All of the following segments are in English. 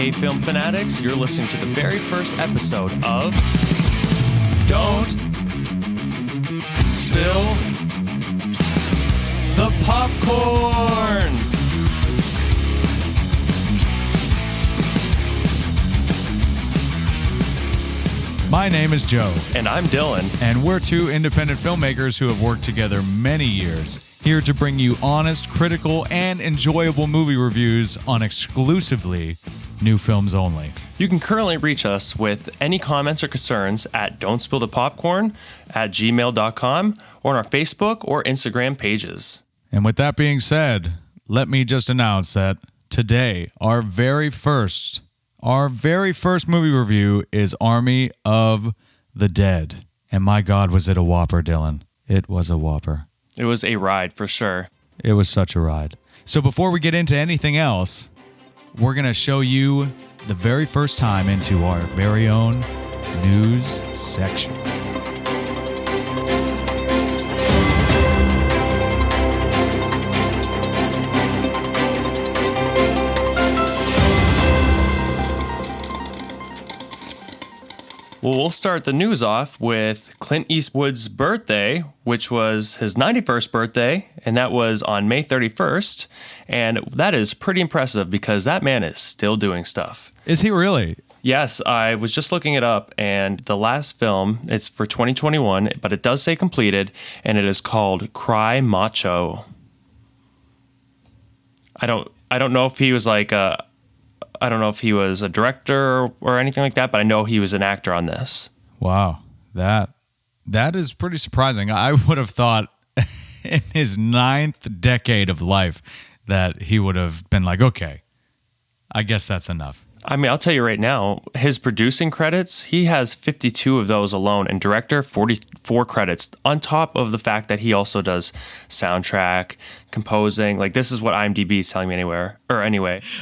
Hey, film fanatics, you're listening to the very first episode of Don't Spill the Popcorn. My name is Joe. And I'm Dillon. And we're two independent filmmakers who have worked together many years, here to bring you honest, critical, and enjoyable movie reviews on exclusively new films only. You can currently reach us with any comments or concerns at don'tspillthepopcorn@gmail.com or on our Facebook or Instagram pages. And with that being said, let me just announce that today, our very first movie review is Army of the Dead. And my God, was it a whopper, Dylan. It was a whopper. It was a ride for sure. It was such a ride. So before we get into anything else, we're going to show you the very first time into our very own news section. Well, we'll start the news off with Clint Eastwood's birthday, which was his 91st birthday, and that was on May 31st. And that is pretty impressive because that man is still doing stuff. Is he really? Yes, I was just looking it up, and the last film, it's for 2021, but it does say completed, and it is called Cry Macho. I don't know if he was I don't know if he was a director or anything like that, but I know he was an actor on this. Wow, that is pretty surprising. I would have thought in his 9th decade of life that he would have been like, okay, I guess that's enough. I mean, I'll tell you right now, his producing credits, he has 52 of those alone, and director, 44 credits, on top of the fact that he also does soundtrack, composing. Like, this is what IMDb is telling me anyway.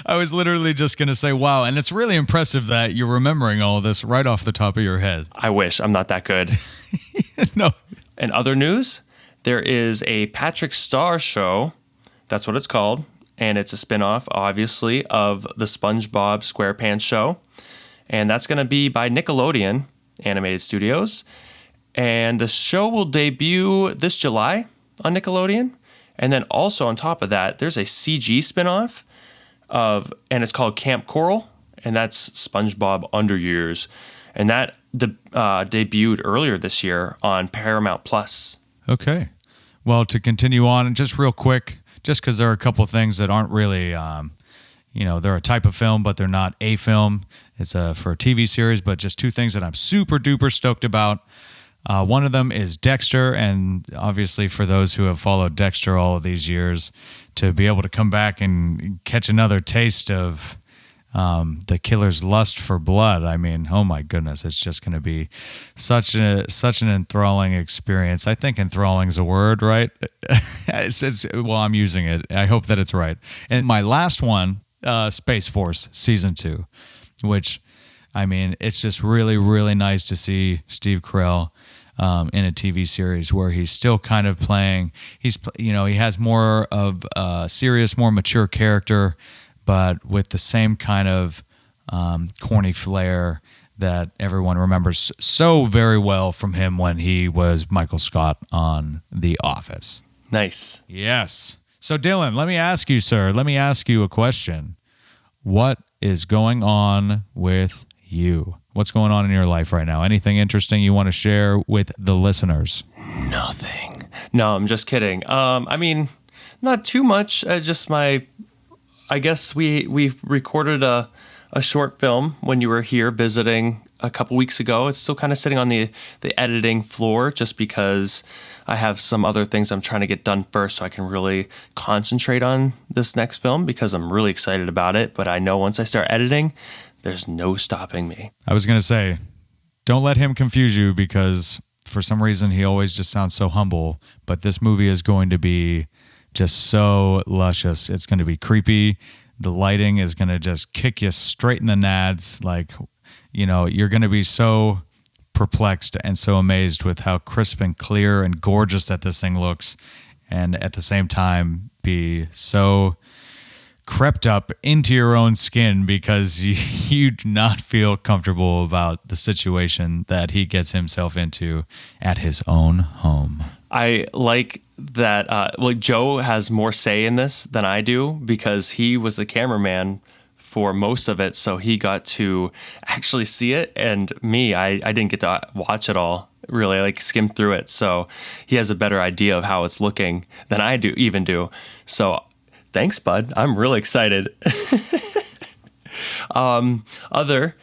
I was literally just going to say, wow, and it's really impressive that you're remembering all of this right off the top of your head. I wish. I'm not that good. No. In other news, there is a Patrick Star show. That's what it's called. And it's a spinoff, obviously, of the SpongeBob SquarePants show. And that's going to be by Nickelodeon Animated Studios. And the show will debut this July on Nickelodeon. And then also on top of that, there's a CG spinoff and it's called Camp Coral. And that's SpongeBob Under Years. And that debuted earlier this year on Paramount Plus. Okay. Well, to continue on, just real quick, just because there are a couple of things that aren't really, they're a type of film, but they're not a film. It's for a TV series, but just two things that I'm super duper stoked about. One of them is Dexter, and obviously for those who have followed Dexter all of these years, to be able to come back and catch another taste of the killer's lust for blood. I mean, oh my goodness, it's just going to be such an enthralling experience. I think enthralling is a word, right? Well, I'm using it. I hope that it's right. And my last one, Space Force Season 2, which, I mean, it's just really, really nice to see Steve Carell in a TV series where he's still kind of playing. He has more of a serious, more mature character, but with the same kind of corny flair that everyone remembers so very well from him when he was Michael Scott on The Office. Nice. Yes. So, Dylan, let me ask you a question. What is going on with you? What's going on in your life right now? Anything interesting you want to share with the listeners? Nothing. No, I'm just kidding. I mean, not too much. I guess we recorded a short film when you were here visiting a couple weeks ago. It's still kind of sitting on the editing floor just because I have some other things I'm trying to get done first so I can really concentrate on this next film because I'm really excited about it. But I know once I start editing, there's no stopping me. I was going to say, don't let him confuse you because for some reason he always just sounds so humble. But this movie is going to be just so luscious. It's going to be creepy. The lighting is going to just kick you straight in the nads. Like, you're going to be so perplexed and so amazed with how crisp and clear and gorgeous that this thing looks, and at the same time be so crept up into your own skin because you do not feel comfortable about the situation that he gets himself into at his own home. I like that. Joe has more say in this than I do because he was the cameraman for most of it, so he got to actually see it, and me, I didn't get to watch it all, really, like skim through it, so he has a better idea of how it's looking than I do. So thanks, bud. I'm really excited. Other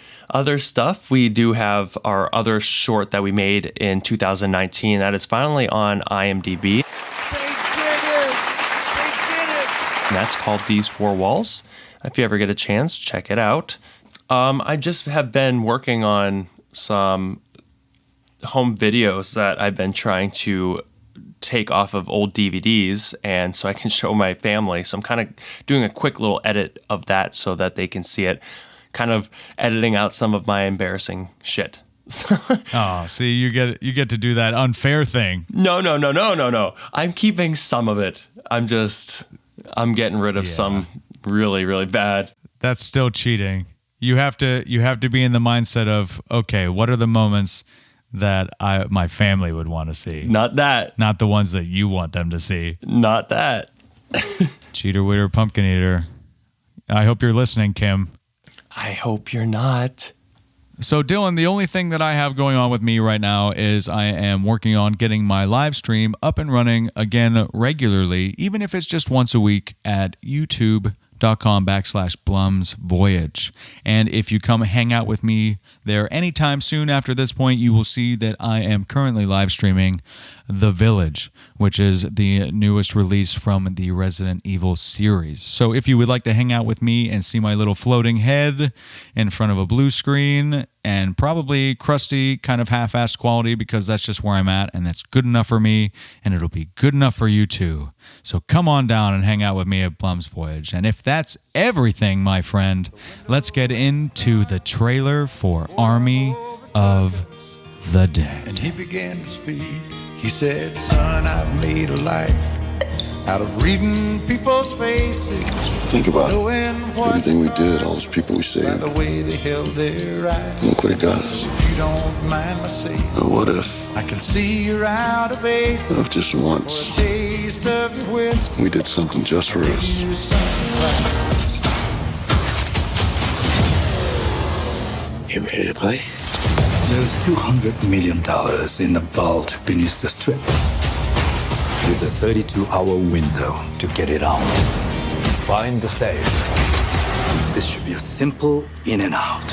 stuff, we do have our other short that we made in 2019 that is finally on IMDb. They did it! And that's called These Four Walls. If you ever get a chance, check it out. I just have been working on some home videos that I've been trying to take off of old DVDs, and so I can show my family. So I'm kind of doing a quick little edit of that so that they can see it, kind of editing out some of my embarrassing shit. Oh, see, you get to do that unfair thing. No. I'm keeping some of it. I'm getting rid of some really, really bad. That's still cheating. You have to be in the mindset of, okay, what are the moments that my family would want to see? Not that. Not the ones that you want them to see. Not that. Cheater, witter, pumpkin eater. I hope you're listening, Kim. I hope you're not. So, Dylan, the only thing that I have going on with me right now is I am working on getting my live stream up and running again regularly, even if it's just once a week at youtube.com/Blum's Voyage. And if you come hang out with me there anytime soon after this point, you will see that I am currently live streaming The Village, which is the newest release from the Resident Evil series. So if you would like to hang out with me and see my little floating head in front of a blue screen and probably crusty, kind of half-assed quality, because that's just where I'm at, and that's good enough for me, and it'll be good enough for you too. So come on down and hang out with me at Blum's Voyage. And if that's everything, my friend, let's get into the trailer for Army of the Dead. And he began to speak. He said, son, I've made a life out of reading people's faces. Think about knowing everything we did, all those people we by saved. the way they held their eyes. Look what it got us. If you don't mind my saying, Now what if I can see you're out of ace. what if just For a once taste of your whiskey, we did something just for us? you sunrise. You ready to play? There's $200 million in the vault beneath the strip, with a 32-hour window to get it out. Find the safe. This should be a simple in and out.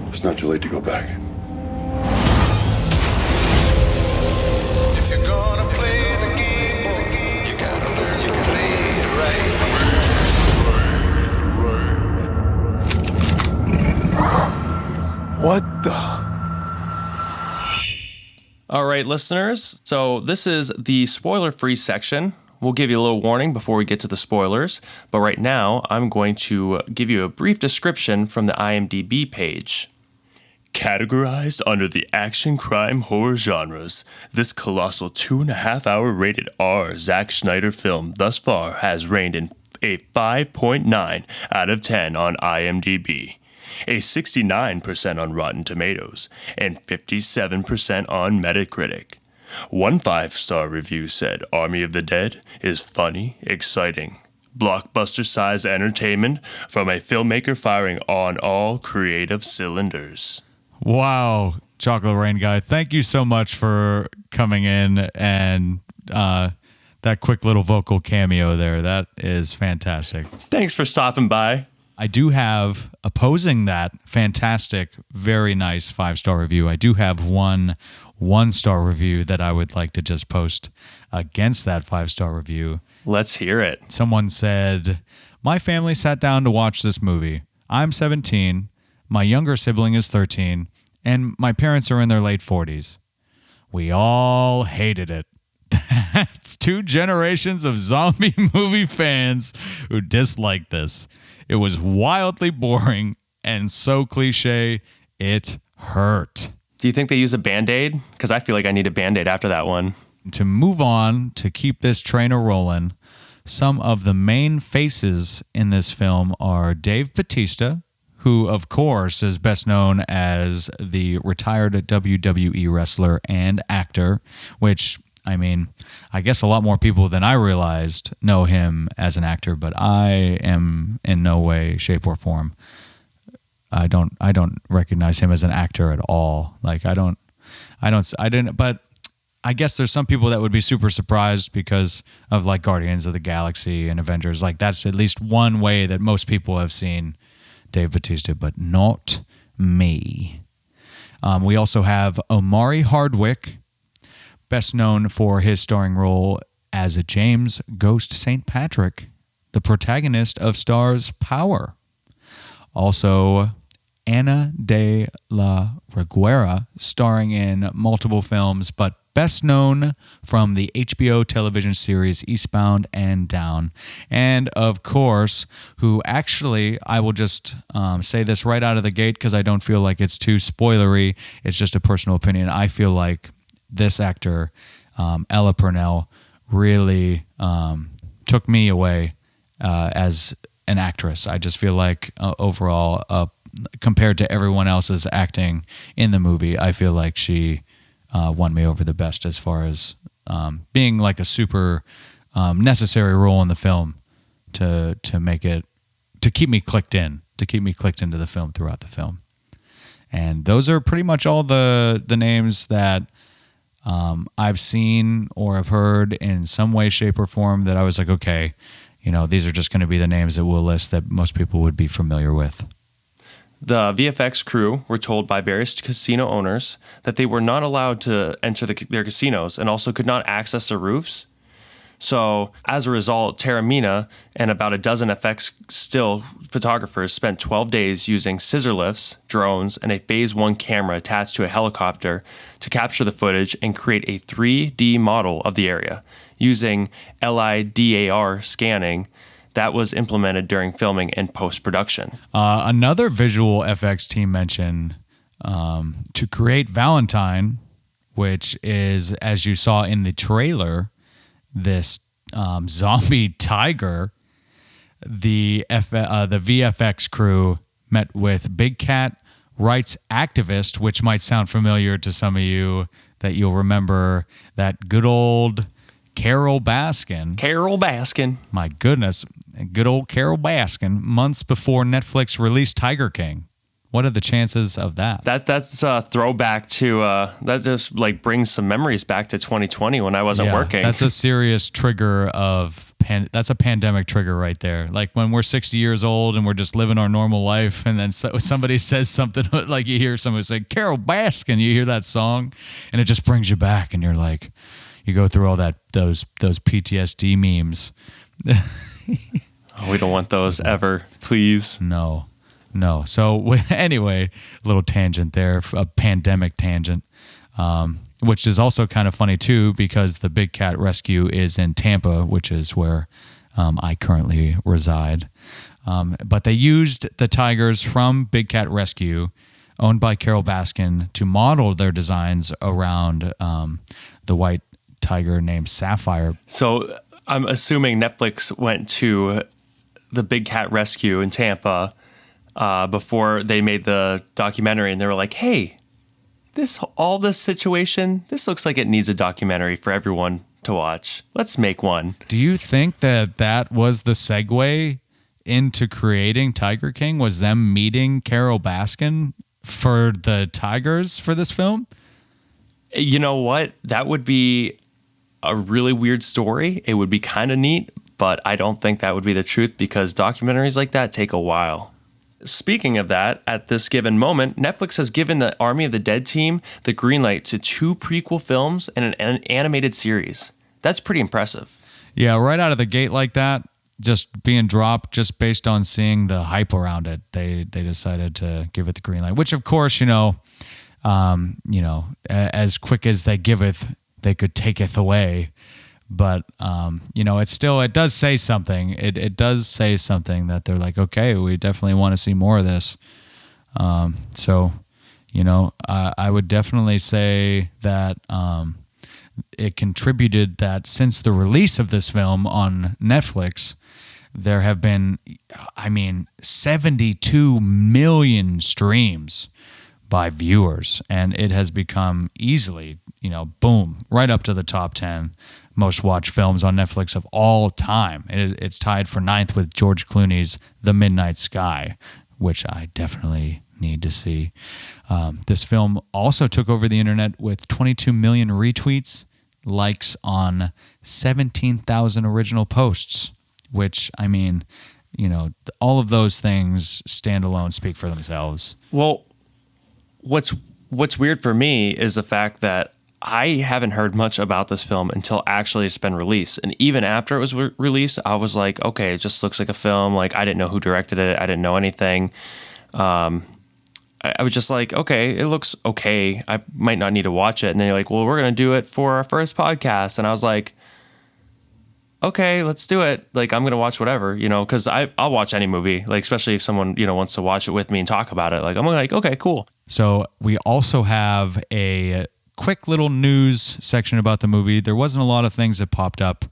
It's not too late to go back. If you're gonna play the game, boy, you gotta learn to play it right. What the? All right, listeners. So this is the spoiler-free section. We'll give you a little warning before we get to the spoilers. But right now, I'm going to give you a brief description from the IMDb page. Categorized under the action, crime, horror genres, this colossal 2.5-hour rated R Zack Snyder film thus far has reigned in a 5.9 out of 10 on IMDb, a 69% on Rotten Tomatoes, and 57% on Metacritic. One 5-star review said Army of the Dead is funny, exciting, blockbuster-sized entertainment from a filmmaker firing on all creative cylinders. Wow, Chocolate Rain Guy, thank you so much for coming in and that quick little vocal cameo there. That is fantastic. Thanks for stopping by. I do have, opposing that fantastic, very nice 5-star review, I do have one 1-star review that I would like to just post against that 5-star review. Let's hear it. Someone said, my family sat down to watch this movie. I'm 17, my younger sibling is 13, and my parents are in their late 40s. We all hated it. That's 2 generations of zombie movie fans who disliked this. It was wildly boring and so cliche, it hurt. Do you think they use a Band-Aid? Because I feel like I need a Band-Aid after that one. To move on, to keep this train a rolling, Some of the main faces in this film are Dave Bautista, who, of course, is best known as the retired WWE wrestler and actor, which, I mean, I guess a lot more people than I realized know him as an actor, but I am in no way, shape, or form. I don't recognize him as an actor at all. Like, I didn't, but I guess there's some people that would be super surprised because of like Guardians of the Galaxy and Avengers. Like, that's at least one way that most people have seen Dave Bautista, but not me. We also have Omari Hardwick, best known for his starring role as James Ghost St. Patrick, the protagonist of Star's Power. Also, Ana de la Reguera, starring in multiple films, but best known from the HBO television series Eastbound and Down. And, of course, who actually, I will just say this right out of the gate because I don't feel like it's too spoilery. It's just a personal opinion. I feel like this actor, Ella Purnell, really took me away as an actress. I just feel like overall, compared to everyone else's acting in the movie, I feel like she won me over the best as far as being like a super necessary role in the film to make it, to keep me clicked into the film throughout the film. And those are pretty much all the names that I've seen or have heard in some way, shape, or form that I was like, okay, these are just going to be the names that we'll list that most people would be familiar with. The VFX crew were told by various casino owners that they were not allowed to enter their casinos and also could not access their roofs. So as a result, Taormina and about a dozen FX still photographers spent 12 days using scissor lifts, drones, and a Phase 1 camera attached to a helicopter to capture the footage and create a 3D model of the area using LIDAR scanning that was implemented during filming and post-production. Another visual FX team mentioned to create Valentine, which is, as you saw in the trailer, this zombie tiger. The VFX crew met with Big Cat rights activist, which might sound familiar to some of you, that you'll remember that good old Carol Baskin. Carol Baskin. My goodness. Good old Carol Baskin, months before Netflix released Tiger King. What are the chances of that? That's a throwback to, that just like brings some memories back to 2020 when I wasn't working. That's a serious trigger of, that's a pandemic trigger right there. Like when we're 60 years old and we're just living our normal life and then somebody says something, like you hear somebody say, Carol Baskin, you hear that song and it just brings you back and you're like, you go through all those PTSD memes. We don't want those ever, please. No. So anyway, a little tangent there, a pandemic tangent, which is also kind of funny too because the Big Cat Rescue is in Tampa, which is where I currently reside. But they used the tigers from Big Cat Rescue, owned by Carol Baskin, to model their designs around the white tiger named Sapphire. So I'm assuming Netflix went to the Big Cat Rescue in Tampa before they made the documentary, and they were like, hey, this situation, this looks like it needs a documentary for everyone to watch. Let's make one. Do you think that was the segue into creating Tiger King, was them meeting Carol Baskin for the tigers for this film? You know what? That would be a really weird story. It would be kind of neat, but I don't think that would be the truth because documentaries like that take a while. Speaking of that, at this given moment, Netflix has given the Army of the Dead team the green light to 2 prequel films and an animated series. That's pretty impressive. Yeah, right out of the gate like that, just being dropped just based on seeing the hype around it, they decided to give it the green light, which of course, as quick as they giveth, they could taketh away. But, it does say something. It does say something that they're like, okay, we definitely want to see more of this. I would definitely say that it contributed that since the release of this film on Netflix, there have been, 72 million streams by viewers, and it has become easily, boom, right up to the top 10 most watched films on Netflix of all time. It's tied for 9th with George Clooney's The Midnight Sky, which I definitely need to see. This film also took over the internet with 22 million retweets, likes on 17,000 original posts, which, all of those things stand alone, speak for themselves. Well, what's weird for me is the fact that I haven't heard much about this film until actually it's been released. And even after it was released, I was like, okay, it just looks like a film. Like, I didn't know who directed it. I didn't know anything. I was just like, okay, it looks okay. I might not need to watch it. And then you're like, well, we're going to do it for our first podcast. And I was like, okay, let's do it. Like, I'm going to watch whatever, because I'll watch any movie, like, especially if someone, wants to watch it with me and talk about it. Like, I'm like, okay, cool. So we also have a quick little news section about the movie. There wasn't a lot of things that popped up.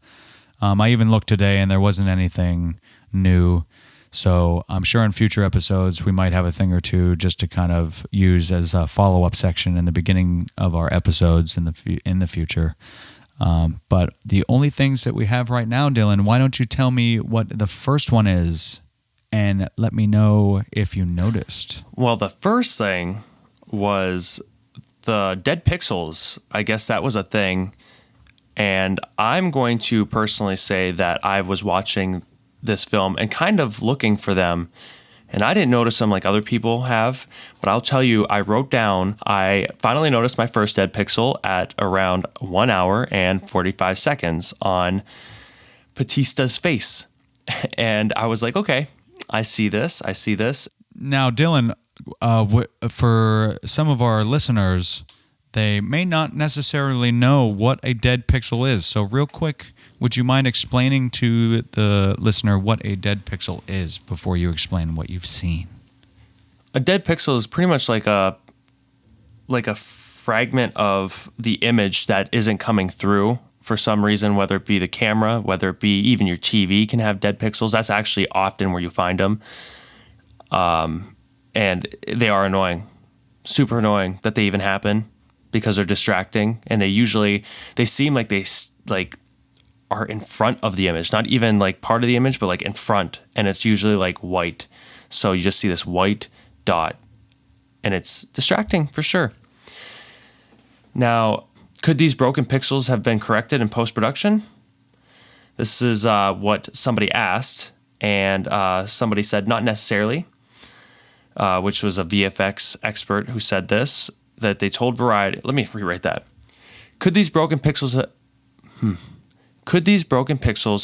I even looked today and there wasn't anything new. So I'm sure in future episodes we might have a thing or two just to kind of use as a follow-up section in the beginning of our episodes in the future. But the only things that we have right now, Dillon, why don't you tell me what the first one is and let me know if you noticed. Well, the first thing was the dead pixels. I guess that was a thing. And I'm going to personally say that I was watching this film and kind of looking for them. And I didn't notice them like other people have. But I'll tell you, I wrote down, I finally noticed my first dead pixel at around 1 hour and 45 seconds on Batista's face. And I was like, okay, I see this. Now, Dillon, for some of our listeners, they may not necessarily know what a dead pixel is. So real quick, would you mind explaining to the listener what a dead pixel is before you explain what you've seen? A dead pixel is pretty much like a fragment of the image that isn't coming through for some reason, whether it be the camera, whether it be even your TV can have dead pixels. That's actually often where you find them. And they are annoying, super annoying that they even happen because they're distracting. And they seem like they are in front of the image, not even like part of the image, but like in front. And it's usually like white. So you just see this white dot and it's distracting for sure. Now, could these broken pixels have been corrected in post-production? This is what somebody asked, and somebody said not necessarily, which was a VFX expert who said this, that they told Variety. Let me rewrite that. Could these broken pixels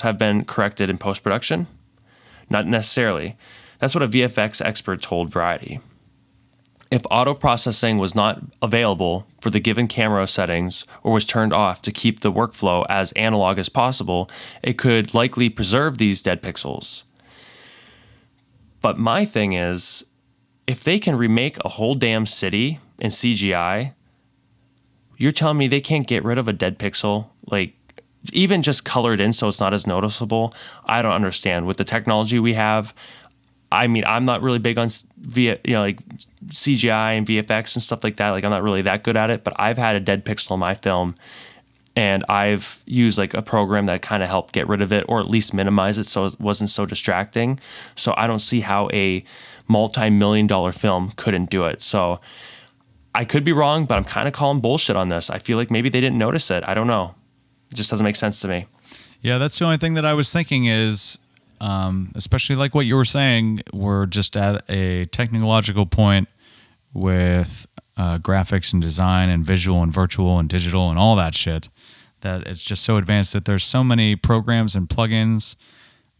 have been corrected in post-production? Not necessarily. That's what a VFX expert told Variety. If auto processing was not available for the given camera settings or was turned off to keep the workflow as analog as possible, it could likely preserve these dead pixels. But my thing is, if they can remake a whole damn city in CGI, you're telling me they can't get rid of a dead pixel? Like, even just colored in so it's not as noticeable? I don't understand. With the technology we have, I mean, I'm not really big on like CGI and VFX and stuff like that. Like, I'm not really that good at it, but I've had a dead pixel in my film and I've used like a program that kind of helped get rid of it or at least minimize it so it wasn't so distracting. So I don't see how a multi-million-dollar film couldn't do it. So I could be wrong, but I'm kind of calling bullshit on this. I feel like maybe they didn't notice it. I don't know. It just doesn't make sense to me. Yeah, that's the only thing that I was thinking is, especially like what you were saying, we're just at a technological point with graphics and design and visual and virtual and digital and all that shit that it's just so advanced that there's so many programs and plugins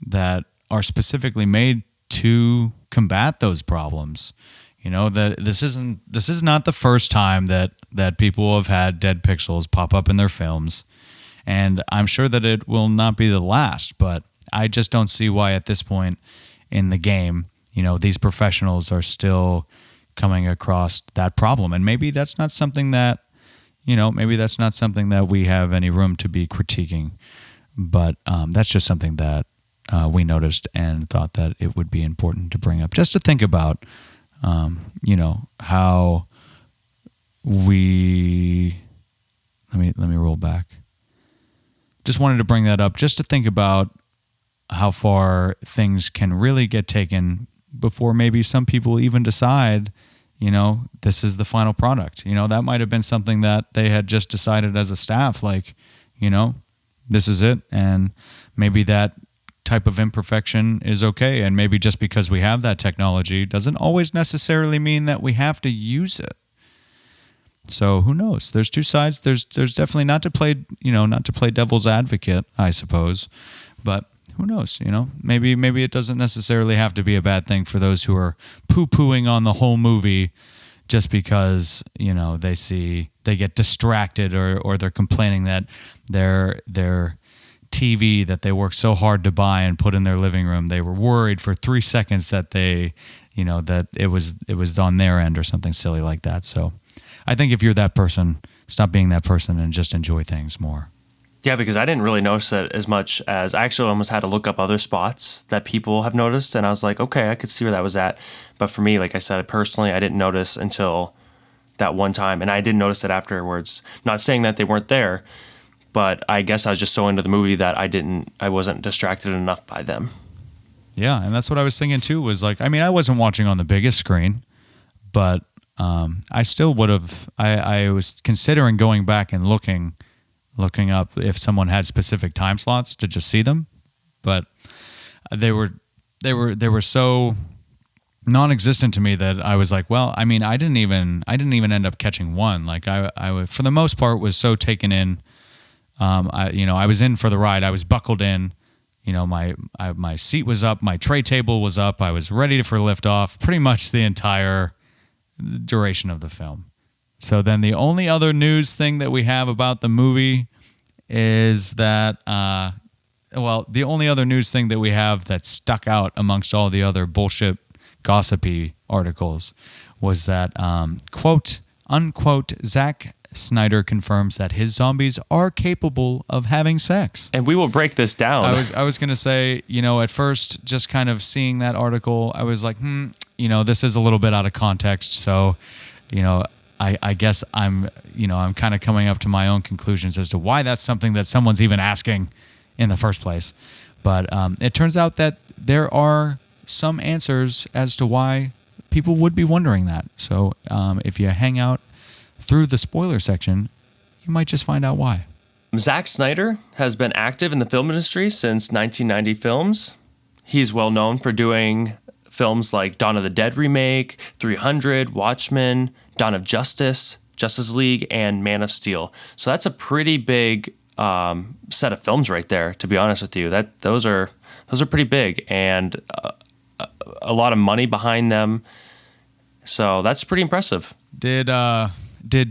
that are specifically made to combat those problems. You know, that this is not the first time that people have had dead pixels pop up in their films, and I'm sure that it will not be the last, but I just don't see why at this point in the game, you know, these professionals are still coming across that problem. And maybe that's not something that, maybe that's not something that we have any room to be critiquing, but that's just something that we noticed and thought that it would be important to bring up, just to think about, how we. Let me roll back. Just wanted to bring that up, just to think about how far things can really get taken before maybe some people even decide, this is the final product. That might have been something that they had just decided as a staff, like, this is it. And maybe that type of imperfection is okay. And maybe just because we have that technology doesn't always necessarily mean that we have to use it. So who knows? There's two sides. There's definitely not to play devil's advocate, I suppose, but who knows? Maybe it doesn't necessarily have to be a bad thing for those who are poo-pooing on the whole movie just because they get distracted or they're complaining that their TV that they worked so hard to buy and put in their living room, they were worried for 3 seconds that that it was on their end or something silly like that. So I think if you're that person, stop being that person and just enjoy things more. Yeah, because I didn't really notice it as much as I actually almost had to look up other spots that people have noticed. And I was like, okay, I could see where that was at. But for me, like I said, personally, I didn't notice until that one time. And I didn't notice it afterwards. Not saying that they weren't there, but I guess I was just so into the movie that I wasn't distracted enough by them. Yeah, and that's what I was thinking too, was like, I wasn't watching on the biggest screen, but I still would have. I was considering going back and looking up if someone had specific time slots to just see them, but they were so non-existent to me that I was like, well, I didn't even end up catching one. Like I for the most part was so taken in. I was in for the ride. I was buckled in. My seat was up. My tray table was up. I was ready for liftoff. Pretty much the entire duration of the film. So then the only other news thing that we have about the movie is that, the only other news thing that we have that stuck out amongst all the other bullshit gossipy articles was that, quote, unquote, Zack Snyder confirms that his zombies are capable of having sex. And we will break this down. I was going to say, at first, just kind of seeing that article, I was like, this is a little bit out of context. So, I guess I'm kind of coming up to my own conclusions as to why that's something that someone's even asking in the first place. But it turns out that there are some answers as to why people would be wondering that. So if you hang out through the spoiler section, you might just find out why. Zack Snyder has been active in the film industry since 1990 films. He's well known for doing films like Dawn of the Dead remake, 300, Watchmen, Dawn of Justice, Justice League, and Man of Steel. So that's a pretty big set of films right there, to be honest with you. Those are pretty big and a lot of money behind them. So that's pretty impressive. Did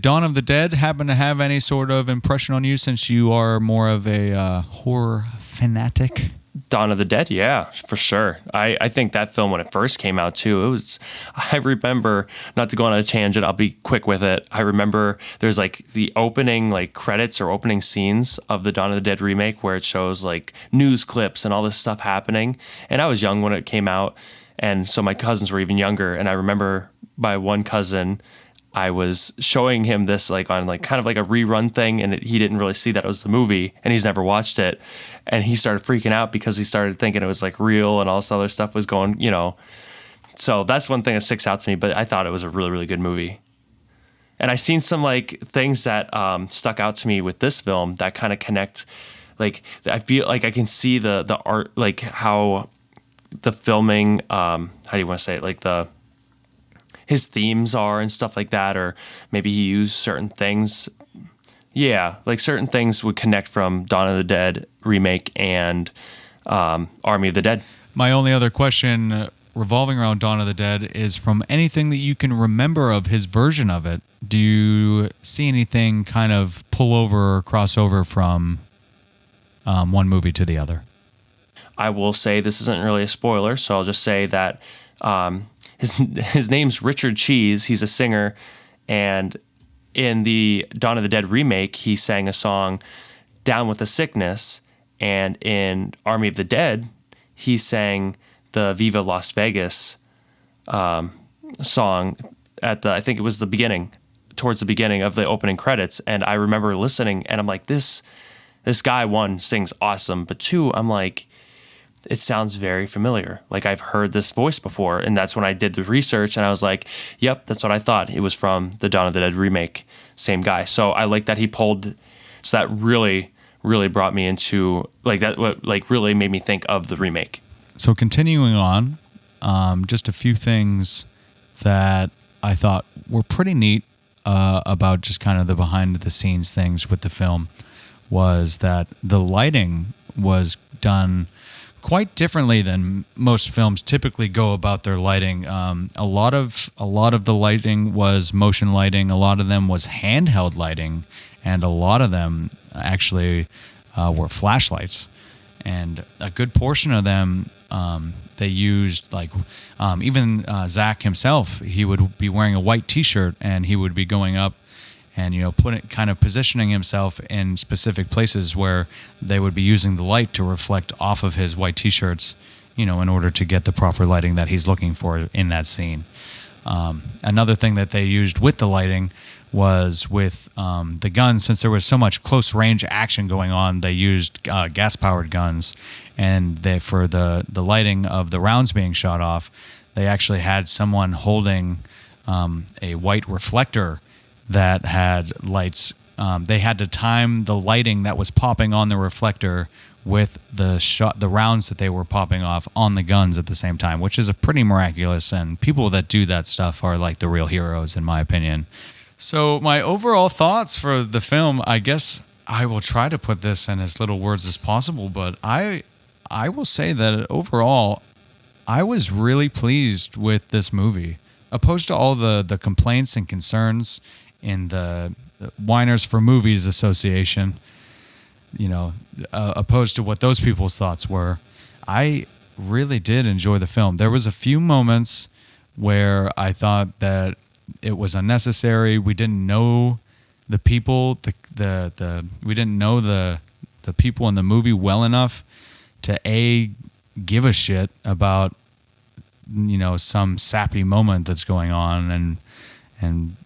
Dawn of the Dead happen to have any sort of impression on you, since you are more of a horror fanatic? Dawn of the Dead, yeah, for sure. I think that film, when it first came out too, I remember, not to go on a tangent, I'll be quick with it. I remember there's like the opening like credits or opening scenes of the Dawn of the Dead remake where it shows like news clips and all this stuff happening. And I was young when it came out, and so my cousins were even younger. And I remember my one cousin, I was showing him this like on like kind of like a rerun thing, and he didn't really see that it was the movie, and he's never watched it, and he started freaking out because he started thinking it was like real and all this other stuff was going, So that's one thing that sticks out to me, but I thought it was a really, really good movie. And I seen some like things that stuck out to me with this film that kind of connect. Like I feel like I can see the art, like how the filming, how do you want to say it, like his themes are and stuff like that, or maybe he used certain things. Yeah, like certain things would connect from Dawn of the Dead remake and Army of the Dead. My only other question revolving around Dawn of the Dead is, from anything that you can remember of his version of it, do you see anything kind of pull over or cross over from one movie to the other? I will say this isn't really a spoiler, so I'll just say that his name's Richard Cheese. He's a singer, and in the Dawn of the Dead remake, he sang a song, Down with the Sickness, and in Army of the Dead, he sang the Viva Las Vegas song at I think it was towards the beginning of the opening credits. And I remember listening, and I'm like, this guy, one, sings awesome, but two, I'm like, it sounds very familiar. Like I've heard this voice before. And that's when I did the research, and I was like, yep, that's what I thought. It was from the Dawn of the Dead remake, same guy. So I like that he pulled, so that really brought me into really made me think of the remake. So continuing on, just a few things that I thought were pretty neat about just kind of the behind the scenes things with the film was that the lighting was done quite differently than most films typically go about their lighting. A lot of the lighting was motion lighting. A lot of them was handheld lighting, and a lot of them actually were flashlights. And a good portion of them they used even Zach himself. He would be wearing a white T-shirt, and he would be going up and positioning himself in specific places where they would be using the light to reflect off of his white T-shirts, in order to get the proper lighting that he's looking for in that scene. Another thing that they used with the lighting was with the guns. Since there was so much close range action going on, they used gas powered guns, and for the lighting of the rounds being shot off, they actually had someone holding a white reflector that had lights. They had to time the lighting that was popping on the reflector with the rounds that they were popping off on the guns at the same time, which is a pretty miraculous, and people that do that stuff are like the real heroes in my opinion. So my overall thoughts for the film, I guess I will try to put this in as little words as possible, but I will say that overall I was really pleased with this movie, opposed to all the complaints and concerns in the Whiners for Movies Association, opposed to what those people's thoughts were. I really did enjoy the film. There was a few moments where I thought that it was unnecessary. We didn't know the people, we didn't know the people in the movie well enough to give a shit about some sappy moment that's going on, and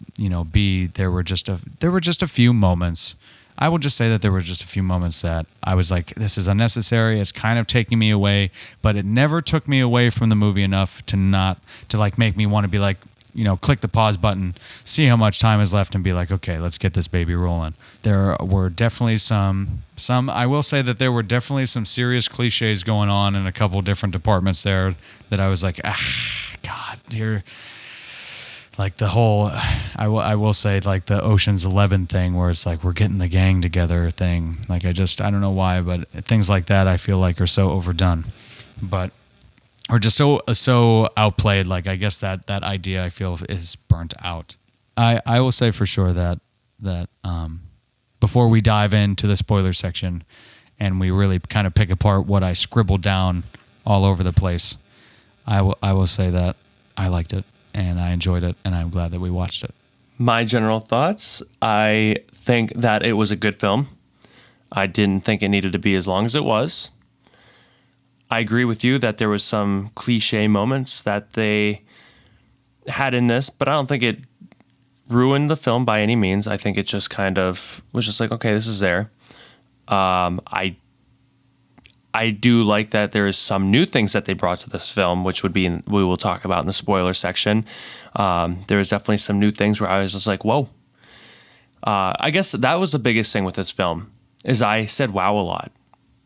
B, there were just a few moments. I will just say that there were just a few moments that I was like, this is unnecessary. It's kind of taking me away, but it never took me away from the movie enough to make me want to be like, click the pause button, see how much time is left, and be like, okay, let's get this baby rolling. There were definitely I will say that there were definitely some serious cliches going on in a couple different departments there that I was like, God, you're like the whole, I will say like the Ocean's 11 thing where it's like, we're getting the gang together thing. Like I don't know why, but things like that I feel like are so overdone, or just so outplayed. Like I guess that idea I feel is burnt out. I will say for sure that before we dive into the spoiler section and we really kind of pick apart what I scribbled down all over the place, I will say that I liked it and I enjoyed it, and I'm glad that we watched it. My general thoughts, I think that it was a good film. I didn't think it needed to be as long as it was. I agree with you that there was some cliche moments that they had in this, but I don't think it ruined the film by any means. I think it just kind of was just like, okay, this is there. I do like that there is some new things that they brought to this film, which we will talk about in the spoiler section. There was definitely some new things where I was just like, whoa. I guess that was the biggest thing with this film, is I said wow a lot.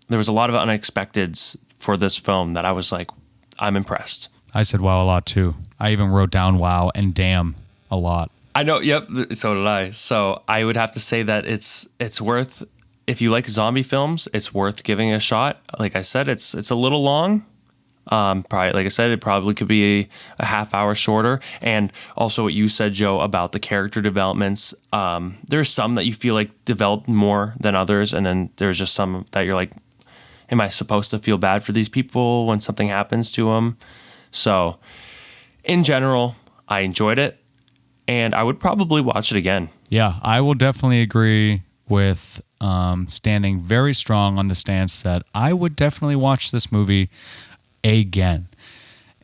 There was a lot of unexpecteds for this film that I was like, I'm impressed. I said wow a lot too. I even wrote down wow and damn a lot. I know, yep, so did I. So I would have to say that it's worth, if you like zombie films, it's worth giving it a shot. Like I said, it's a little long. Probably, like I said, it probably could be a half hour shorter. And also what you said, Joe, about the character developments. There's some that you feel like developed more than others, and then there's just some that you're like, am I supposed to feel bad for these people when something happens to them? So in general, I enjoyed it. and I would probably watch it again. Yeah, I will definitely agree with standing very strong on the stance that I would definitely watch this movie again.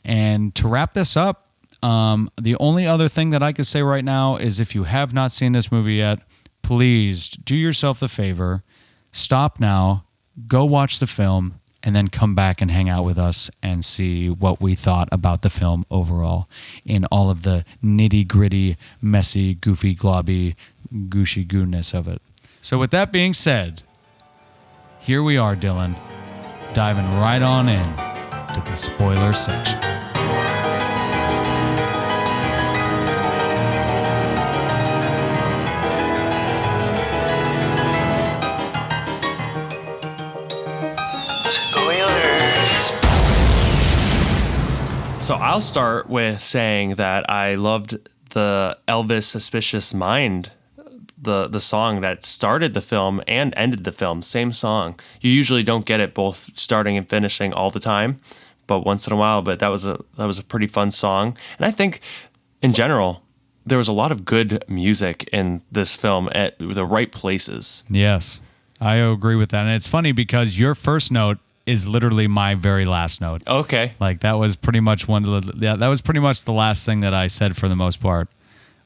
And to wrap this up, the only other thing that I could say right now is if you have not seen this movie yet, please do yourself the favor, stop now, go watch the film, and then come back and hang out with us and see what we thought about the film overall in all of the nitty-gritty, messy, goofy, globby, gooshy goodness of it. So with that being said, here we are, Dillon, diving right on in to the spoiler section. So I'll start with saying that I loved the Elvis Suspicious Mind, the song that started the film and ended the film, same song. You usually don't get it both starting and finishing all the time, but once in a while. But that was a pretty fun song. And I think in general, there was a lot of good music in this film at the right places. Yes, I agree with that. And it's funny because your first note is literally my very last note. Okay. Like that was pretty much that was pretty much the last thing that I said for the most part,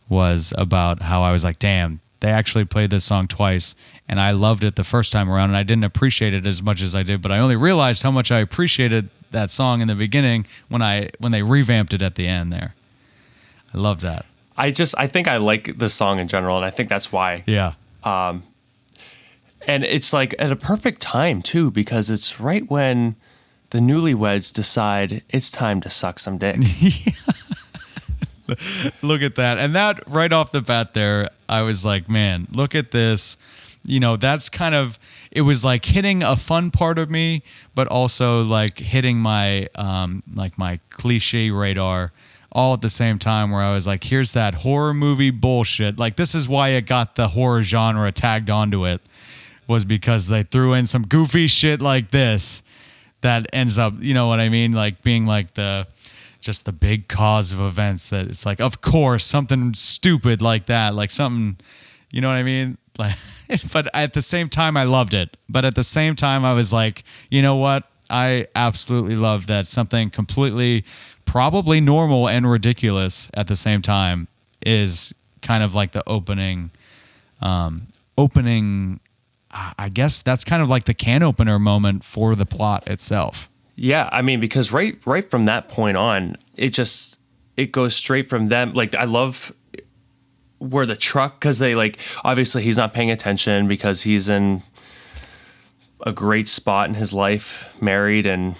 was about how I was like, damn, they actually played this song twice and I loved it the first time around and I didn't appreciate it as much as I did, but I only realized how much I appreciated that song in the beginning when they revamped it at the end there. I loved that. I think I like the song in general, and I think that's why. Yeah. And it's like at a perfect time too, because it's right when the newlyweds decide it's time to suck some dick. Look at that. And that right off the bat there, I was like, man, look at this. You know, that's kind of, it was like hitting a fun part of me, but also like hitting my, like my cliche radar all at the same time, where I was like, here's that horror movie bullshit. Like, this is why it got the horror genre tagged onto it, was because they threw in some goofy shit like this that ends up, you know what I mean? Like being like just the big cause of events, that it's like, of course, something stupid like that, like something, you know what I mean? Like, but at the same time, I loved it. But at the same time, I was like, you know what? I absolutely love that something completely, probably normal and ridiculous at the same time is kind of like the opening, I guess that's kind of like the can opener moment for the plot itself. Yeah, I mean, because right from that point on, it goes straight from them. Like, I love where the truck, because they like, obviously he's not paying attention because he's in a great spot in his life, married, and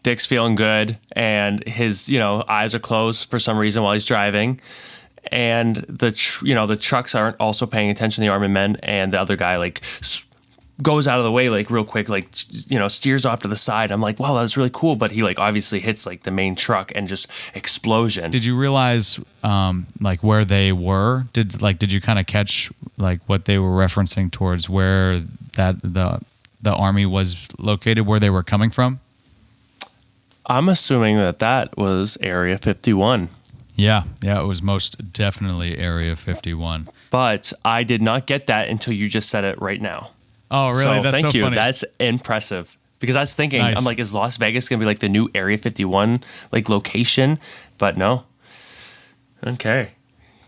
Dick's feeling good, and his, eyes are closed for some reason while he's driving. And the trucks aren't also paying attention, the armored men, and the other guy like goes out of the way like real quick, like steers off to the side. I'm like, wow, that was really cool, but he like obviously hits like the main truck and just explosion. Did you realize like where they were? Did you kind of catch like what they were referencing towards, where that the army was located, where they were coming from? I'm assuming that was Area 51. Yeah, it was most definitely Area 51. But I did not get that until you just said it right now. Oh, really? So That's thank so you. funny. That's impressive. Because I was thinking, Nice. I'm like, is Las Vegas going to be like the new Area 51 like location? But no. Okay.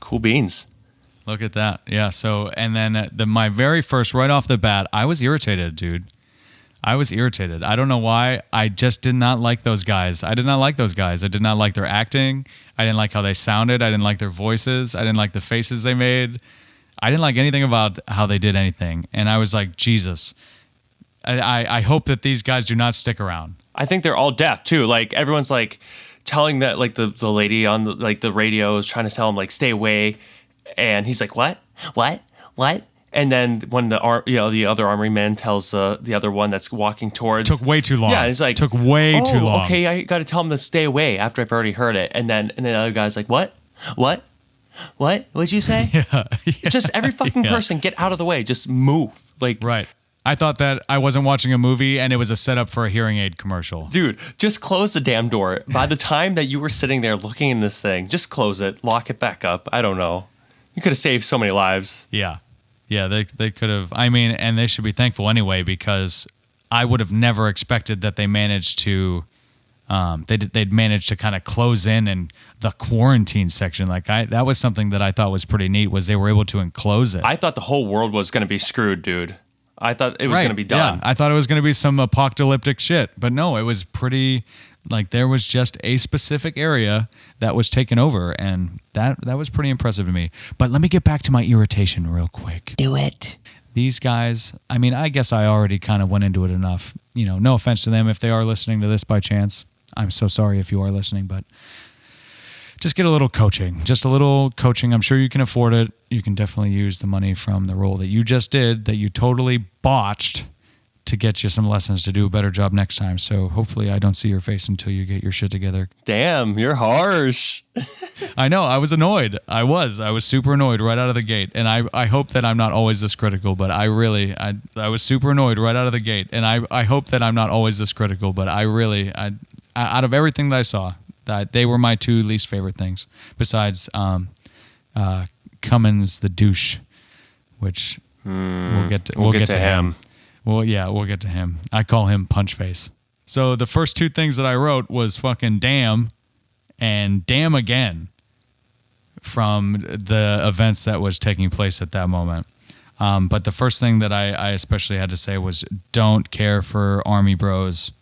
Cool beans. Look at that. Yeah, so, and then my very first, right off the bat, I was irritated, dude. I was irritated. I don't know why. I just did not like those guys. I did not like their acting. I didn't like how they sounded. I didn't like their voices. I didn't like the faces they made. I didn't like anything about how they did anything. And I was like, Jesus, I hope that these guys do not stick around. I think they're all deaf too. Like everyone's like telling that, like the lady on the radio is trying to tell him like, stay away. And he's like, what? And then when the other armory man tells the other one that's walking towards, Took way too long. Yeah, he's like, took way too long. Okay, I got to tell him to stay away after I've already heard it. And then the other guy's like, what? What'd you say? Yeah. Just every fucking Yeah. person get out of the way. Just move. Like, Right. I thought that I wasn't watching a movie and it was a setup for a hearing aid commercial. Dude, just close the damn door. By the time that you were sitting there looking in this thing, just close it, lock it back up. I don't know. You could have saved so many lives. Yeah. Yeah, they could have. I mean, and they should be thankful anyway, because I would have never expected that they managed to they'd managed to kind of close in and the quarantine section. Like that was something that I thought was pretty neat, was they were able to enclose it. I thought the whole world was going to be screwed, dude. I thought it was going to be done. Yeah, I thought it was going to be some apocalyptic shit, but no, it was pretty. Like there was just a specific area that was taken over, and that was pretty impressive to me. But let me get back to my irritation real quick. Do it. These guys, I mean, I guess I already kind of went into it enough. You know, no offense to them if they are listening to this by chance. I'm so sorry if you are listening, but just get a little coaching. Just a little coaching. I'm sure you can afford it. You can definitely use the money from the role that you just did, that you totally botched, to get you some lessons to do a better job next time. So hopefully I don't see your face until you get your shit together. Damn, you're harsh. I know. I was annoyed. I was super annoyed right out of the gate. And I hope that I'm not always this critical, but I was super annoyed right out of the gate. And I hope that I'm not always this critical, but out of everything that I saw, that they were my two least favorite things, besides Cummins the douche, which we'll get to him. Well, yeah, we'll get to him. I call him Punch Face. So the first two things that I wrote was fucking damn and damn again from the events that was taking place at that moment. But the first thing that I especially had to say was don't care for Army Bros.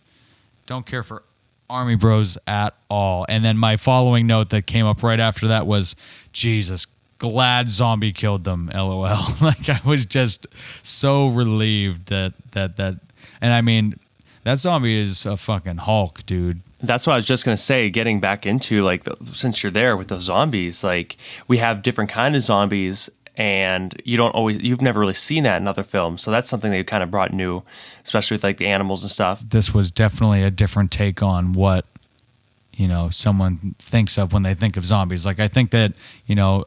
Don't care for Army Bros at all. And then my following note that came up right after that was, Jesus, glad zombie killed them, LOL. Like I was just so relieved that and I mean, that zombie is a fucking Hulk, dude. That's what I was just going to say, getting back into, like, since you're there with the zombies, like, we have different kind of zombies, and you've never really seen that in other films. So that's something they kind of brought new, especially with, like, the animals and stuff. This was definitely a different take on what, you know, someone thinks of when they think of zombies. Like, I think that, you know,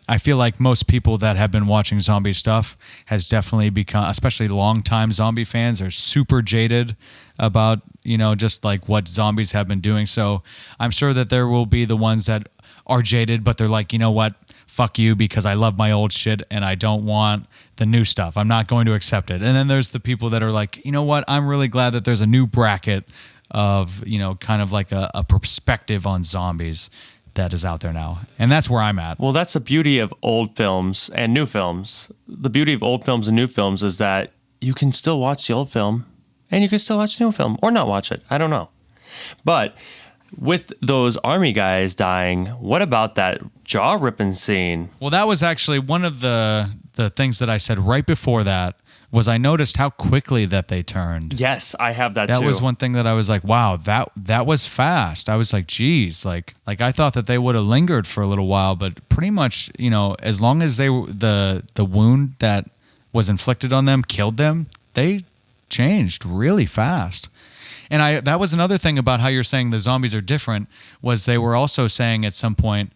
I feel like most people that have been watching zombie stuff has definitely become, especially longtime zombie fans, are super jaded about, you know, just like what zombies have been doing. So I'm sure that there will be the ones that are jaded, but they're like, you know what, fuck you, because I love my old shit and I don't want the new stuff. I'm not going to accept it. And then there's the people that are like, you know what, I'm really glad that there's a new bracket of, you know, kind of like a perspective on zombies that is out there now. And that's where I'm at. Well, that's the beauty of old films and new films. The beauty of old films and new films is that you can still watch the old film and you can still watch the new film or not watch it. I don't know. But with those army guys dying, what about that jaw ripping scene? Well, that was actually one of the things that I said right before that, was I noticed how quickly that they turned. Yes, I have that too. That was one thing that I was like, wow, that was fast. I was like, geez, like I thought that they would have lingered for a little while, but pretty much, you know, as long as the wound that was inflicted on them killed them, they changed really fast. And that was another thing about how you're saying the zombies are different, was they were also saying at some point,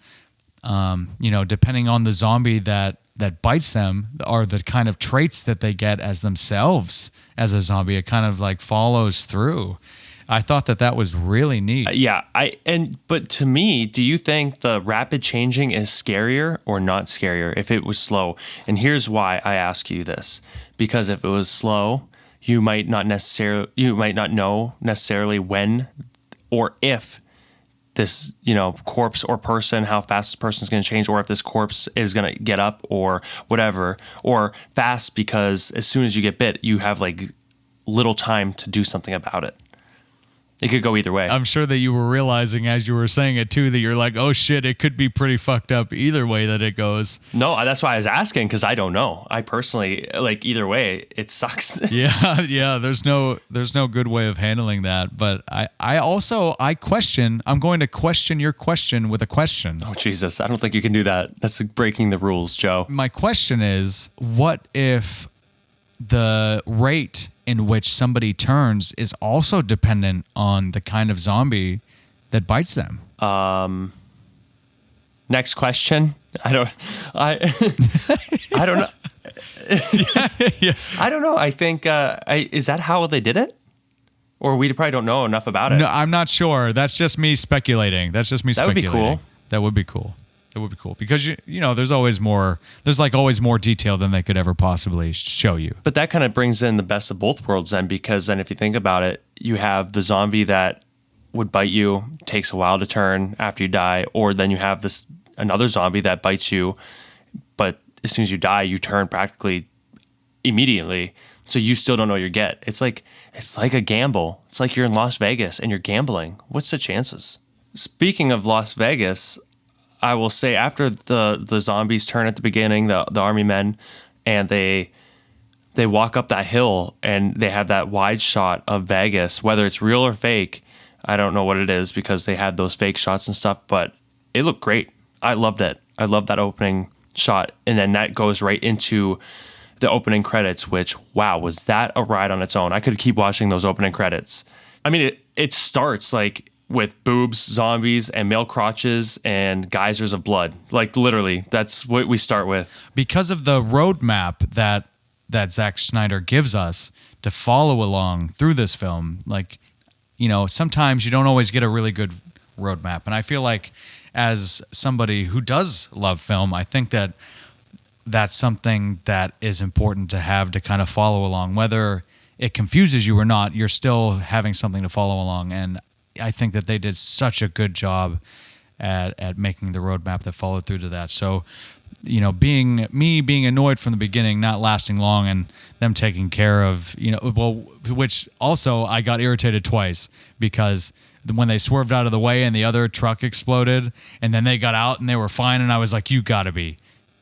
you know, depending on the zombie that bites them, are the kind of traits that they get as themselves as a zombie. It kind of like follows through. I thought that was really neat. But to me, do you think the rapid changing is scarier or not scarier if it was slow? And here's why I ask you this. Because if it was slow, you might not know necessarily when or if this, you know, corpse or person, how fast this person's going to change, or if this corpse is going to get up or whatever, or fast because as soon as you get bit, you have like little time to do something about it. It could go either way. I'm sure that you were realizing as you were saying it too, that you're like, oh shit, it could be pretty fucked up either way that it goes. No, that's why I was asking, because I don't know. I personally, like, either way, it sucks. Yeah. There's no good way of handling that. But I'm going to question your question with a question. Oh, Jesus. I don't think you can do that. That's breaking the rules, Joe. My question is, what if the rate in which somebody turns is also dependent on the kind of zombie that bites them? Next question. I don't know. I don't know. I think is that how they did it, or we probably don't know enough about it. No, I'm not sure. That's just me speculating. That would be cool. That would be cool. That would be cool because you know there's always more. There's like always more detail than they could ever possibly show you. But that kind of brings in the best of both worlds then, because then if you think about it, you have the zombie that would bite you, takes a while to turn after you die, or then you have another zombie that bites you, but as soon as you die, you turn practically immediately. So you still don't know what you get. It's like a gamble. It's like you're in Las Vegas and you're gambling. What's the chances? Speaking of Las Vegas, I will say after the zombies turn at the beginning, the army men, and they walk up that hill and they have that wide shot of Vegas, whether it's real or fake, I don't know what it is because they had those fake shots and stuff, but it looked great. I loved it. I loved that opening shot. And then that goes right into the opening credits, which, wow, was that a ride on its own? I could keep watching those opening credits. I mean, it starts like with boobs, zombies, and male crotches and geysers of blood. Like literally, that's what we start with. Because of the roadmap that Zack Snyder gives us to follow along through this film, like, you know, sometimes you don't always get a really good roadmap. And I feel like as somebody who does love film, I think that that's something that is important to have to kind of follow along. Whether it confuses you or not, you're still having something to follow along. And I think that they did such a good job at making the roadmap that followed through to that. So, you know, being annoyed from the beginning, not lasting long, and them taking care of, you know, well, which also I got irritated twice because when they swerved out of the way and the other truck exploded and then they got out and they were fine, and I was like, you gotta be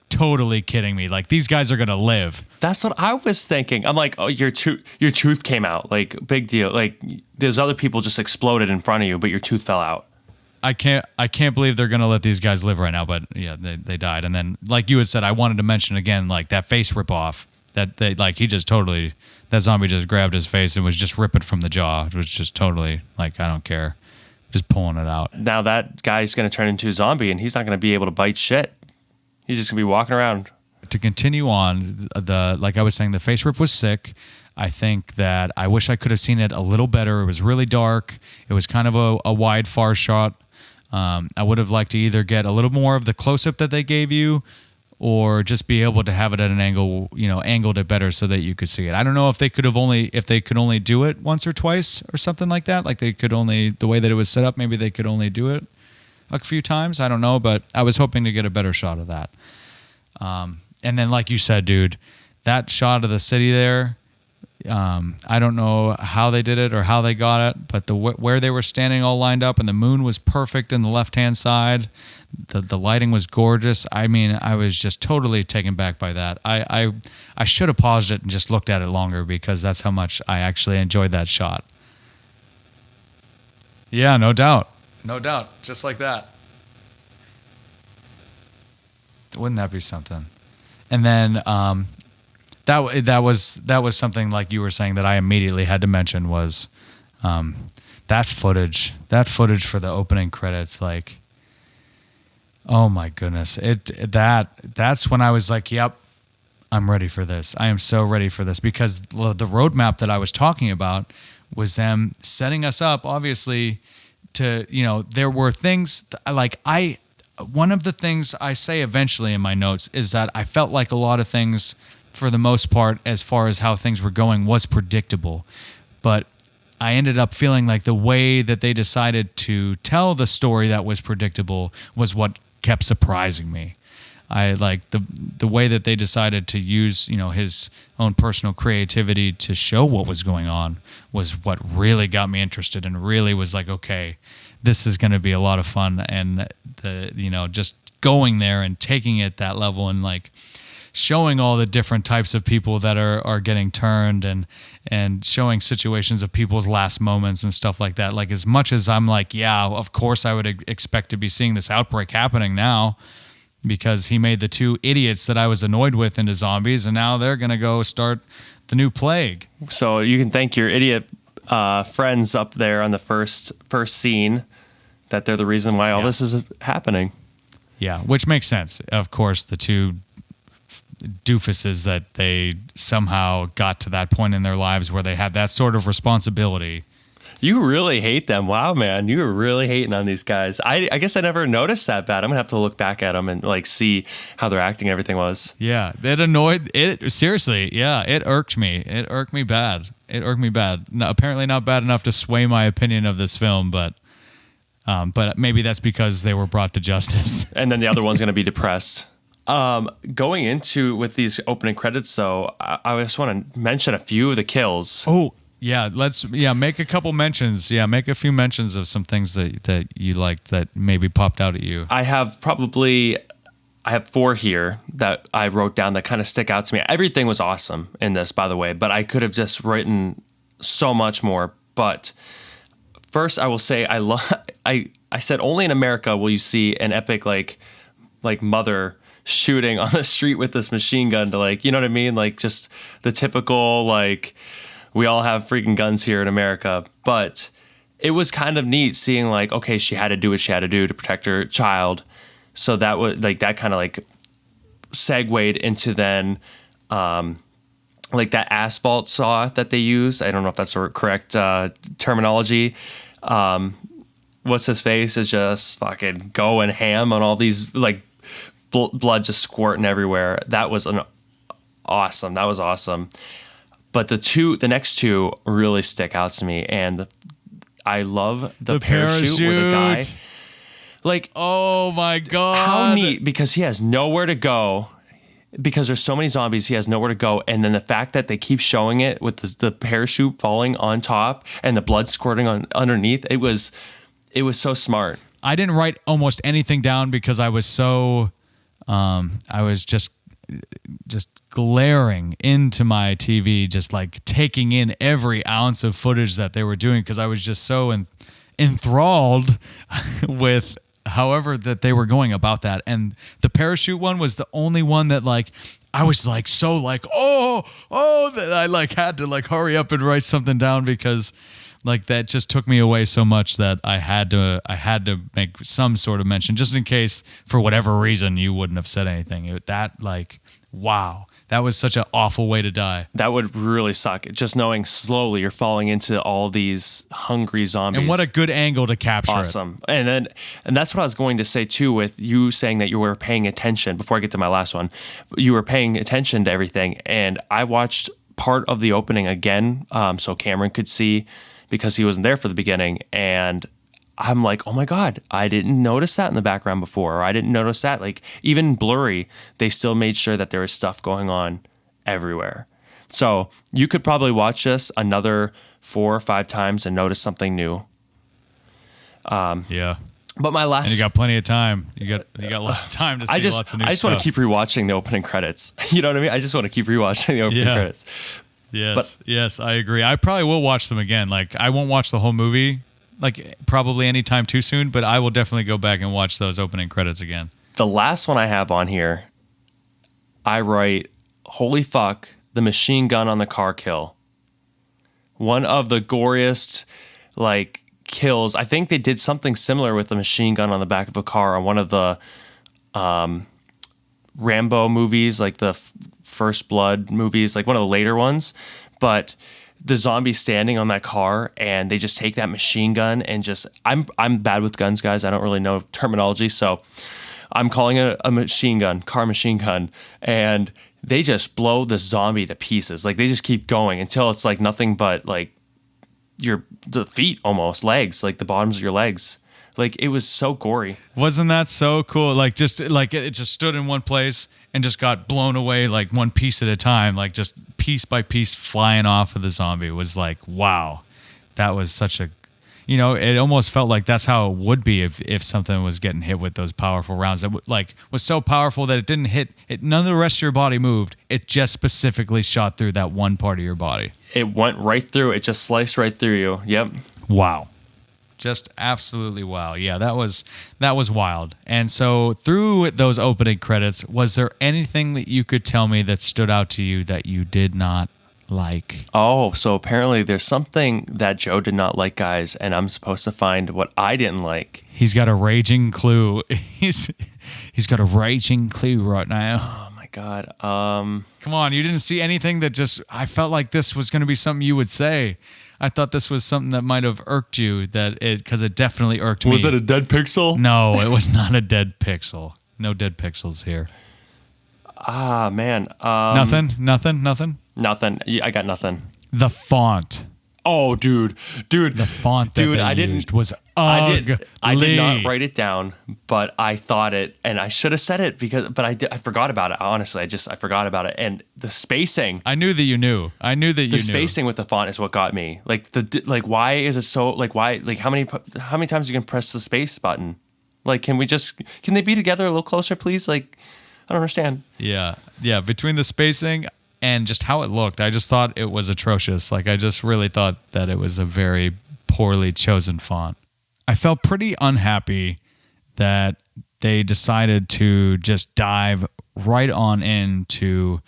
totally kidding me. Like, these guys are gonna live. That's what I was thinking. I'm like, oh, your tooth came out. Like, big deal. Like, there's other people just exploded in front of you, but your tooth fell out. I can't believe they're gonna let these guys live right now, but yeah, they died. And then, like you had said, I wanted to mention again, like that face rip off that they like that zombie just grabbed his face and was just ripping from the jaw. It was just totally like, I don't care, just pulling it out. Now that guy's gonna turn into a zombie and he's not gonna be able to bite shit. He's just gonna be walking around. To continue on, like I was saying, the face rip was sick. I think that I wish I could have seen it a little better. It was really dark. It was kind of a wide, far shot. I would have liked to either get a little more of the close-up that they gave you, or just be able to have it at an angle, you know, angled it better so that you could see it. I don't know if they could only do it once or twice or something like that. Like they could only, the way that it was set up, maybe they could only do it a few times. I don't know, but I was hoping to get a better shot of that. And then, like you said, dude, that shot of the city there, I don't know how they did it or how they got it, but where they were standing all lined up and the moon was perfect in the left-hand side. The lighting was gorgeous. I mean, I was just totally taken back by that. I should have paused it and just looked at it longer because that's how much I actually enjoyed that shot. Yeah, no doubt. No doubt. Just like that. Wouldn't that be something? And then that was something, like you were saying, that I immediately had to mention was that footage for the opening credits. Like, oh my goodness, that's when I was like, yep, I'm ready for this. I am so ready for this, because the roadmap that I was talking about was them setting us up, obviously, to, you know, there were things like one of the things I say eventually in my notes is that I felt like a lot of things, for the most part, as far as how things were going, was predictable. But I ended up feeling like the way that they decided to tell the story that was predictable was what kept surprising me. I like the way that they decided to use, you know, his own personal creativity to show what was going on was what really got me interested, and really was like, okay, this is going to be a lot of fun. And just going there and taking it that level, and like showing all the different types of people that are getting turned, and showing situations of people's last moments and stuff like that. Like, as much as I'm like, yeah, of course I would expect to be seeing this outbreak happening now, because he made the two idiots that I was annoyed with into zombies, and now they're going to go start the new plague. So you can thank your idiot friends up there on the first scene that they're the reason why all this is happening. Yeah, which makes sense. Of course, the two doofuses that they somehow got to that point in their lives where they had that sort of responsibility. You really hate them. Wow, man. You were really hating on these guys. I guess I never noticed that bad. I'm going to have to look back at them and like see how their acting and everything was. Yeah, it annoyed it. Seriously, yeah, it irked me. It irked me bad. No, apparently not bad enough to sway my opinion of this film, but maybe that's because they were brought to justice. And then the other one's going to be depressed. Going into with these opening credits, though, I just want to mention a few of the kills. Oh, yeah, make a couple mentions. Yeah, make a few mentions of some things that you liked that maybe popped out at you. I have 4 here that I wrote down that kind of stick out to me. Everything was awesome in this, by the way, but I could have just written so much more. But first, I will say I said only in America will you see an epic like mother shooting on the street with this machine gun to like, you know what I mean? Like just the typical like we all have freaking guns here in America. But it was kind of neat seeing like, okay, she had to do what she had to do to protect her child. So that was like that kind of like segued into then like that asphalt saw that they use. I don't know if that's the correct terminology. What's his face is just fucking going ham on all these like blood just squirting everywhere. That was awesome. That was awesome. But the next two really stick out to me, and I love the parachute with a guy. Like, oh my god, how neat! Because he has nowhere to go. Because there's so many zombies, he has nowhere to go. And then the fact that they keep showing it with the parachute falling on top and the blood squirting underneath, it was so smart. I didn't write almost anything down because I was so I was just glaring into my TV, just like taking in every ounce of footage that they were doing because I was just so enthralled with however that they were going about that. And the parachute one was the only one that like I was like so like oh that I like had to like hurry up and write something down because like that just took me away so much that I had to make some sort of mention just in case for whatever reason you wouldn't have said anything. That like wow. That was such an awful way to die. That would really suck. Just knowing slowly you're falling into all these hungry zombies. And what a good angle to capture. Awesome. And that's what I was going to say too with you saying that you were paying attention. Before I get to my last one, you were paying attention to everything. And I watched part of the opening again so Cameron could see because he wasn't there for the beginning. And I'm like, oh my God, I didn't notice that in the background before. Or I didn't notice that. Like even blurry, they still made sure that there was stuff going on everywhere. So you could probably watch this another 4 or 5 times and notice something new. Yeah. But my last... And you got plenty of time. You got lots of time to see lots of new stuff. I just want to keep rewatching the opening credits. You know what I mean? I just want to keep rewatching the opening credits. Yes, I agree. I probably will watch them again. Like I won't watch the whole movie like probably anytime too soon, but I will definitely go back and watch those opening credits again. The last one I have on here, I write, holy fuck, the machine gun on the car kill. One of the goriest, like, kills. I think they did something similar with the machine gun on the back of a car on one of the Rambo movies, like the First Blood movies, like one of the later ones. But the zombie standing on that car and they just take that machine gun and just I'm bad with guns, guys. I don't really know terminology, so I'm calling it a machine gun, car machine gun, and they just blow the zombie to pieces. Like they just keep going until it's like nothing but like the feet, almost legs, like the bottoms of your legs. Like it was so gory. Wasn't that so cool? Like just like it just stood in one place and just got blown away like one piece at a time, like just piece by piece flying off of the zombie. It was like, wow, that was such a, you know, it almost felt like that's how it would be if something was getting hit with those powerful rounds. That like was so powerful that it didn't hit it. None of the rest of your body moved. It just specifically shot through that one part of your body. It went right through. It just sliced right through you. Yep. Wow. Just absolutely wow. Yeah, that was wild. And so through those opening credits, was there anything that you could tell me that stood out to you that you did not like? Oh, so apparently there's something that Joe did not like, guys, and I'm supposed to find what I didn't like. He's got a raging clue. He's got a raging clue right now. Oh my God. Come on, you didn't see anything that just, I felt like this was going to be something you would say. I thought this was something that might have irked you, because it definitely irked me. Was it a dead pixel? No, it was not a dead pixel. No dead pixels here. Ah, man. Nothing. Nothing. Yeah, I got nothing. The font. Oh, dude. The font that they used was ugly. I did not write it down, but I thought it, and I should have said it I forgot about it. Honestly, I forgot about it, and the spacing. I knew that you knew. The spacing with the font is what got me. Why is it so? How many times you can press the space button? Can they be together a little closer, please? I don't understand. Yeah. Between the spacing and just how it looked, I just thought it was atrocious. I just really thought that it was a very poorly chosen font. I felt pretty unhappy that they decided to just dive right on into,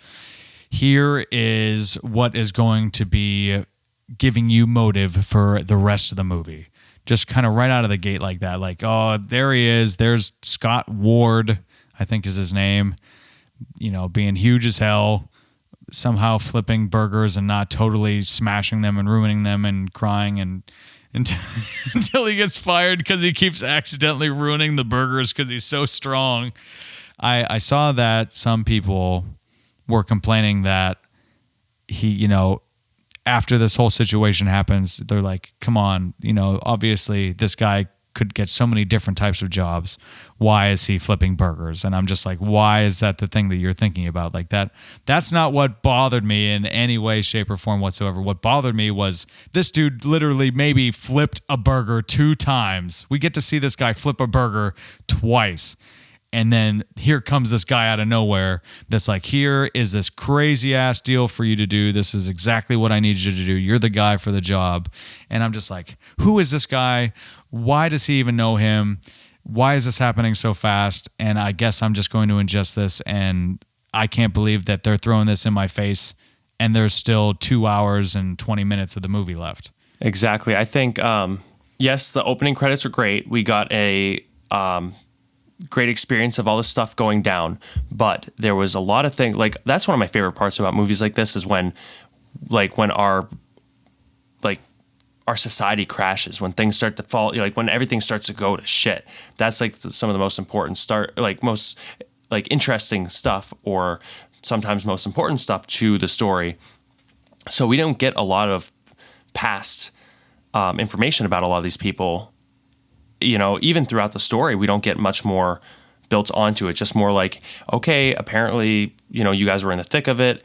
here is what is going to be giving you motive for the rest of the movie. Just kind of right out of the gate like that. Oh, there he is. There's Scott Ward, I think is his name, being huge as hell, somehow flipping burgers and not totally smashing them and ruining them and crying until he gets fired because he keeps accidentally ruining the burgers because he's so strong. I saw that some people were complaining that he, after this whole situation happens, they're like, come on, obviously this guy could get so many different types of jobs. Why is he flipping burgers? And I'm just like, why is that the thing that you're thinking about? That's not what bothered me in any way, shape, or form whatsoever. What bothered me was this dude literally maybe flipped a burger 2 times. We get to see this guy flip a burger twice. And then here comes this guy out of nowhere that's like, here is this crazy ass deal for you to do. This is exactly what I need you to do. You're the guy for the job. And I'm just like, who is this guy? Why does he even know him? Why is this happening so fast? And I guess I'm just going to ingest this. And I can't believe that they're throwing this in my face. And there's still 2 hours and 20 minutes of the movie left. Exactly. I think, yes, the opening credits are great. We got a great experience of all this stuff going down, but there was a lot of things. That's one of my favorite parts about movies like this is when our society crashes, when things start to fall, when everything starts to go to shit. That's some of the most important most interesting stuff, or sometimes most important stuff to the story. So we don't get a lot of past information about a lot of these people. Even throughout the story, we don't get much more built onto it. Just more okay, apparently, you guys were in the thick of it.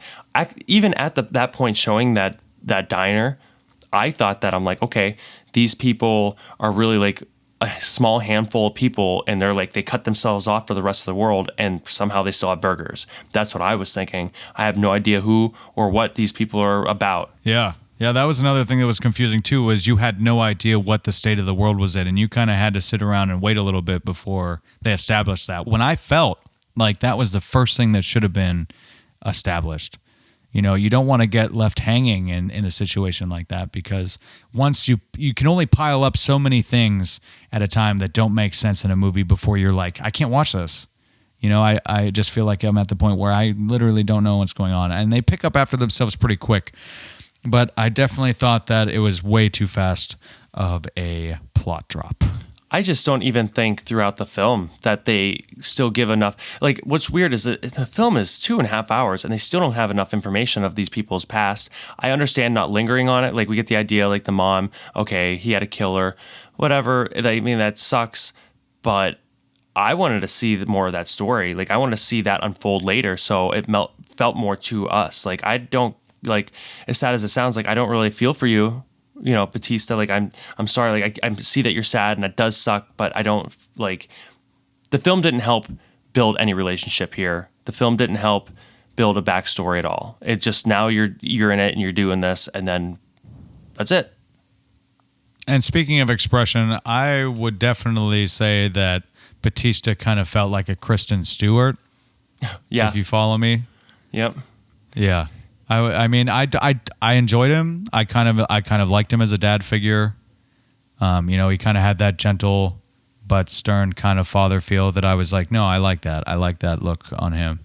Even at that point showing that diner, I thought that I'm like, okay, these people are really a small handful of people, and they're they cut themselves off for the rest of the world, and somehow they still have burgers. That's what I was thinking. I have no idea who or what these people are about. Yeah. Yeah, that was another thing that was confusing too, was you had no idea what the state of the world was in, and you kind of had to sit around and wait a little bit before they established that. When I felt like that was the first thing that should have been established. You don't want to get left hanging in a situation like that, because once you can only pile up so many things at a time that don't make sense in a movie before you're like, I can't watch this. I just feel like I'm at the point where I literally don't know what's going on, and they pick up after themselves pretty quick. But I definitely thought that it was way too fast of a plot drop. I just don't even think throughout the film that they still give enough. What's weird is that the film is 2.5 hours and they still don't have enough information of these people's past. I understand not lingering on it. We get the idea, the mom, okay, he had a killer, whatever. That sucks. But I wanted to see more of that story. I wanted to see that unfold later. So it felt more to us. I don't, as sad as it sounds, I don't really feel for you, Batista. I'm sorry. I see that you're sad and it does suck, but I don't the film didn't help build any relationship here. The film didn't help build a backstory at all. It just, now you're in it and you're doing this, and then that's it. And speaking of expression, I would definitely say that Batista kind of felt like a Kristen Stewart. Yeah. If you follow me. Yep. Yeah. I enjoyed him. I kind of liked him as a dad figure. He kind of had that gentle but stern kind of father feel that I was like, no, I like that. I like that look on him.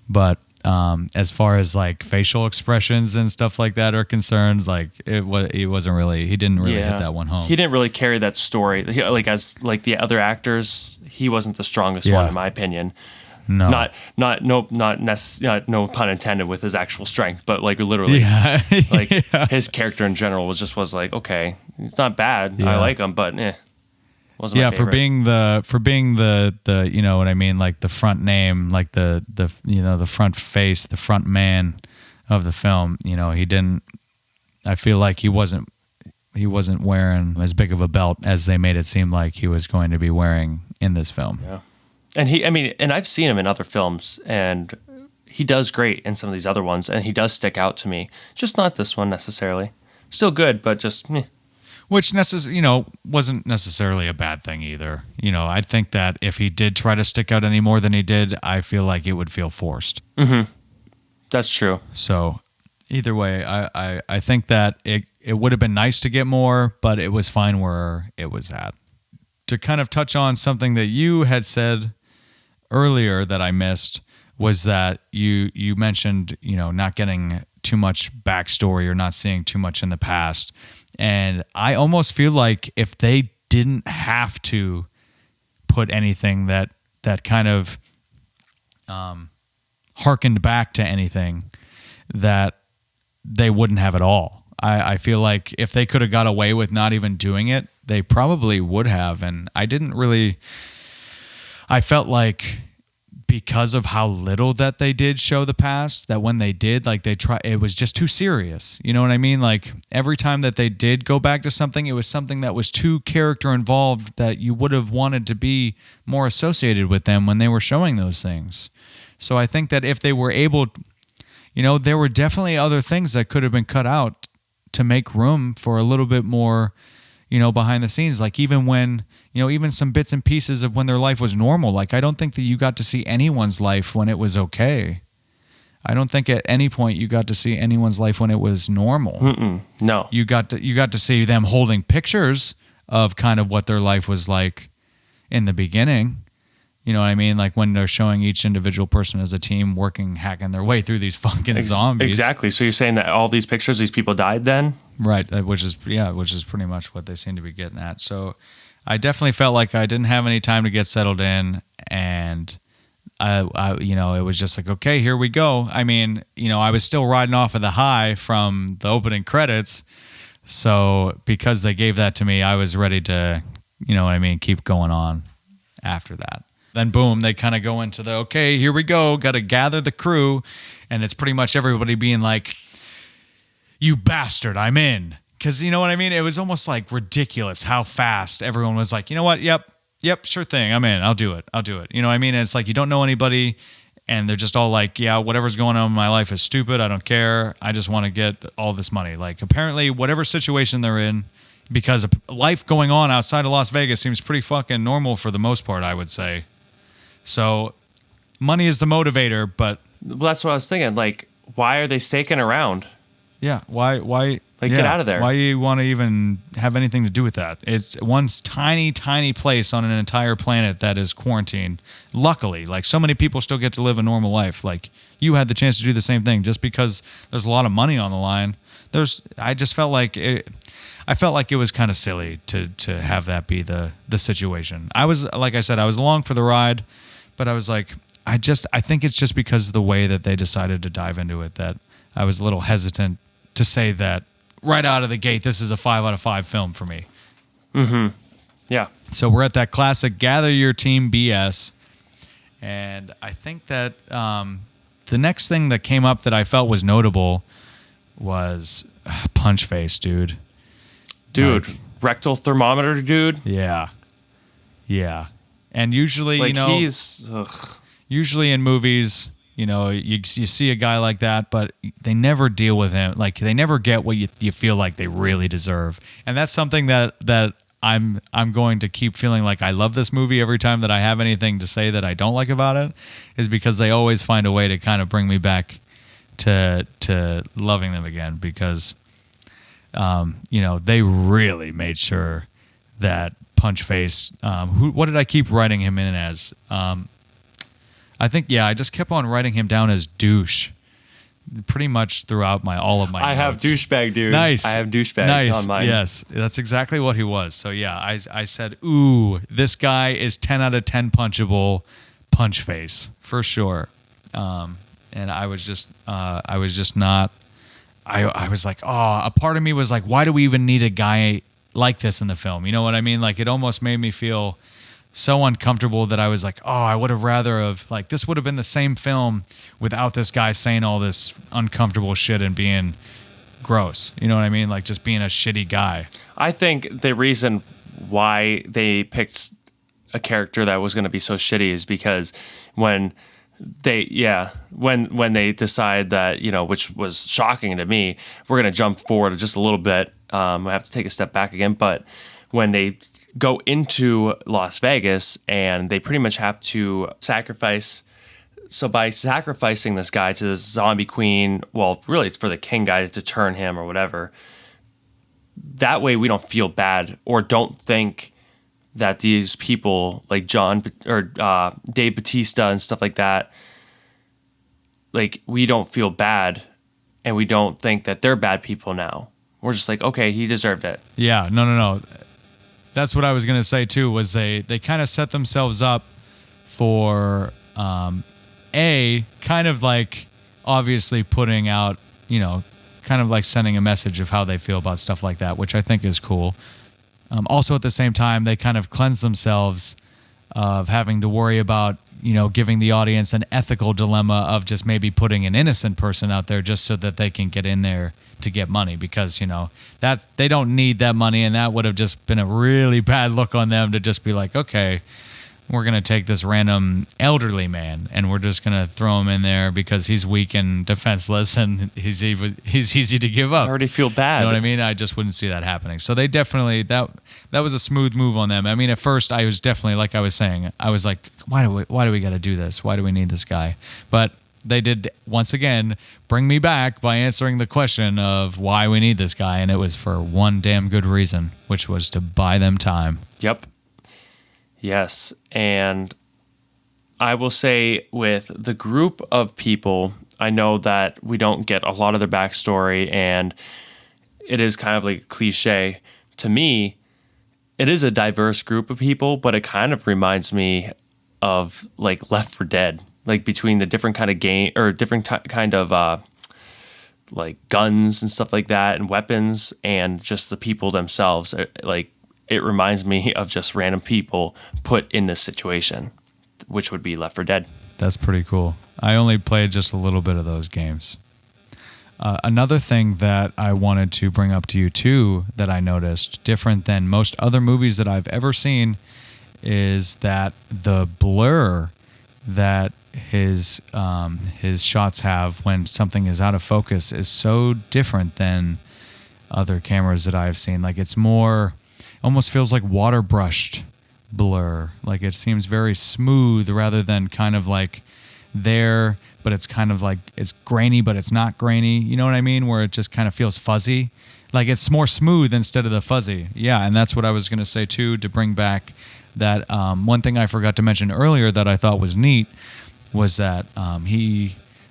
But as far as like facial expressions and stuff like that are concerned, like he didn't really hit that one home. He didn't really carry that story. As the other actors, he wasn't the strongest one in my opinion. No, no pun intended with his actual strength, but like literally, his character in general was like, okay, it's not bad. I like him, but wasn't my favorite. for being the you know what I mean, like the front name, like the the front face, the front man of the film. He didn't. I feel like he wasn't wearing as big of a belt as they made it seem like he was going to be wearing in this film. Yeah. And I've seen him in other films, and he does great in some of these other ones, and he does stick out to me. Just not this one necessarily. Still good, but just meh. Which wasn't necessarily a bad thing either. I think that if he did try to stick out any more than he did, I feel like it would feel forced. Mm-hmm. That's true. So either way, I think that it would have been nice to get more, but it was fine where it was at. To kind of touch on something that you had said earlier that I missed, was that you mentioned not getting too much backstory or not seeing too much in the past, and I almost feel like if they didn't have to put anything that kind of harkened back to anything, that they wouldn't have it all. I feel like if they could have got away with not even doing it, they probably would have. And I felt like because of how little that they did show the past, that when they did, like it was just too serious. You know what I mean? Like every time that they did go back to something, it was something that was too character involved that you would have wanted to be more associated with them when they were showing those things. So I think that if they were able, there were definitely other things that could have been cut out to make room for a little bit more, behind the scenes. Like even when, even some bits and pieces of when their life was normal. Like I don't think that you got to see anyone's life when it was okay. I don't think at any point you got to see anyone's life when it was normal. No. You got to see them holding pictures of kind of what their life was like in the beginning. You know what I mean? Like when they're showing each individual person as a team hacking their way through these fucking zombies. Exactly. So you're saying that all these pictures, these people died then? Right. Which is pretty much what they seem to be getting at. So I definitely felt like I didn't have any time to get settled in, and I it was just like, okay, here we go. I mean, I was still riding off of the high from the opening credits. So because they gave that to me, I was ready to, keep going on after that. Then boom, they kind of go into the, okay, here we go, got to gather the crew. And it's pretty much everybody being like, you bastard, I'm in. Because you know what I mean? It was almost like ridiculous how fast everyone was like, you know what? Yep, sure thing. I'm in. I'll do it. You know what I mean? And it's like you don't know anybody, and they're just all like, yeah, whatever's going on in my life is stupid. I don't care. I just want to get all this money. Like apparently whatever situation they're in, because life going on outside of Las Vegas seems pretty fucking normal for the most part, I would say. So money is the motivator, but... Well, that's what I was thinking. Like, why are they staking around? Yeah, why? Like, get out of there. Why you want to even have anything to do with that? It's one tiny, tiny place on an entire planet that is quarantined. Luckily, like so many people still get to live a normal life. Like you had the chance to do the same thing. Just because there's a lot of money on the line, I just felt like it. I felt like it was kind of silly to have that be the situation. I was, like I said, I was along for the ride, but I was like, I think it's just because of the way that they decided to dive into it that I was a little hesitant to say that right out of the gate, this is a 5 out of 5 film for me. Mm-hmm. Yeah. So we're at that classic gather your team BS. And I think that the next thing that came up that I felt was notable was Punch Face, dude. Dude, rectal thermometer, dude. Yeah. And usually, like he's... Usually in movies... you see a guy like that, but they never deal with him. Like they never get what you feel like they really deserve, and that's something that I'm going to keep feeling like I love this movie every time that I have anything to say that I don't like about it, is because they always find a way to kind of bring me back to loving them again, because they really made sure that Punch Face. What did I keep writing him in as? I think, yeah, I just kept on writing him down as douche pretty much throughout all of my I have notes. douchebag, dude. Nice. I have douchebag nice. on mine. Yes, that's exactly what he was. So yeah, I said, ooh, this guy is 10 out of 10 punchable punch face for sure. And I was just not, I was like, oh, a part of me was like, why do we even need a guy like this in the film? You know what I mean? Like, it almost made me feel so uncomfortable that I was like, oh, I would have rather have, like, this would have been the same film without this guy saying all this uncomfortable shit and being gross. You know what I mean? Like, just being a shitty guy. I think the reason why they picked a character that was going to be so shitty is because when they decide that, you know, which was shocking to me, we're going to jump forward just a little bit. I have to take a step back again, but when they go into Las Vegas and they pretty much have to sacrifice. So by sacrificing this guy to this zombie queen, well, really it's for the king guy to turn him or whatever. That way we don't feel bad or don't think that these people like John or Dave Bautista and stuff like that, like, we don't feel bad and we don't think that they're bad people now. We're just like, okay, he deserved it. Yeah, no. That's what I was going to say too, was they kind of set themselves up for kind of like obviously putting out, you know, kind of like sending a message of how they feel about stuff like that, which I think is cool. Also at the same time, they kind of cleanse themselves of having to worry about, you know, giving the audience an ethical dilemma of just maybe putting an innocent person out there just so that they can get in there to get money, because, you know, that they don't need that money, and that would have just been a really bad look on them to just be like, okay, we're going to take this random elderly man and we're just going to throw him in there because he's weak and defenseless and he's easy to give up. I already feel bad. You know what I mean? I just wouldn't see that happening. So they definitely, that was a smooth move on them. I mean, at first I was definitely, like I was saying, I was like, why do we got to do this? Why do we need this guy? But they did, once again, bring me back by answering the question of why we need this guy. And it was for one damn good reason, which was to buy them time. Yep. Yes. And I will say with the group of people, I know that we don't get a lot of their backstory, and it is kind of like a cliche. To me, it is a diverse group of people, but it kind of reminds me of like Left 4 Dead, like between the different kind of game or different kind of like guns and stuff like that and weapons and just the people themselves. Like, it reminds me of just random people put in this situation, which would be Left 4 Dead. That's pretty cool. I only played just a little bit of those games. Another thing that I wanted to bring up to you too that I noticed, different than most other movies that I've ever seen, is that the blur that his shots have when something is out of focus is so different than other cameras that I've seen. Like, it's more, almost feels like water brushed blur. Like, it seems very smooth rather than kind of like there, but it's kind of like it's grainy, but it's not grainy. You know what I mean? Where it just kind of feels fuzzy. Like, it's more smooth instead of the fuzzy. Yeah, and that's what I was going to say too, to bring back that one thing I forgot to mention earlier that I thought was neat was that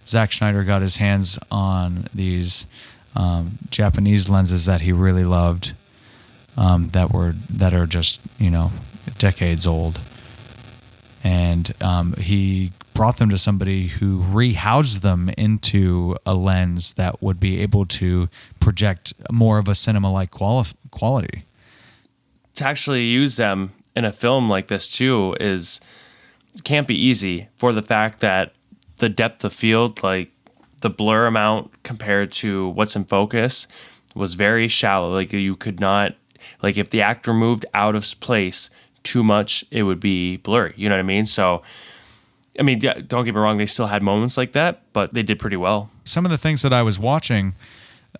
Zack Snyder got his hands on these Japanese lenses that he really loved, that are just, you know, decades old, and he brought them to somebody who rehoused them into a lens that would be able to project more of a cinema-like quality. To actually use them in a film like this too can't be easy, for the fact that the depth of field, like the blur amount compared to what's in focus, was very shallow. Like, you could not, like, if the actor moved out of place too much, it would be blurry. You know what I mean? So, I mean, yeah, don't get me wrong, they still had moments like that, but they did pretty well. Some of the things that I was watching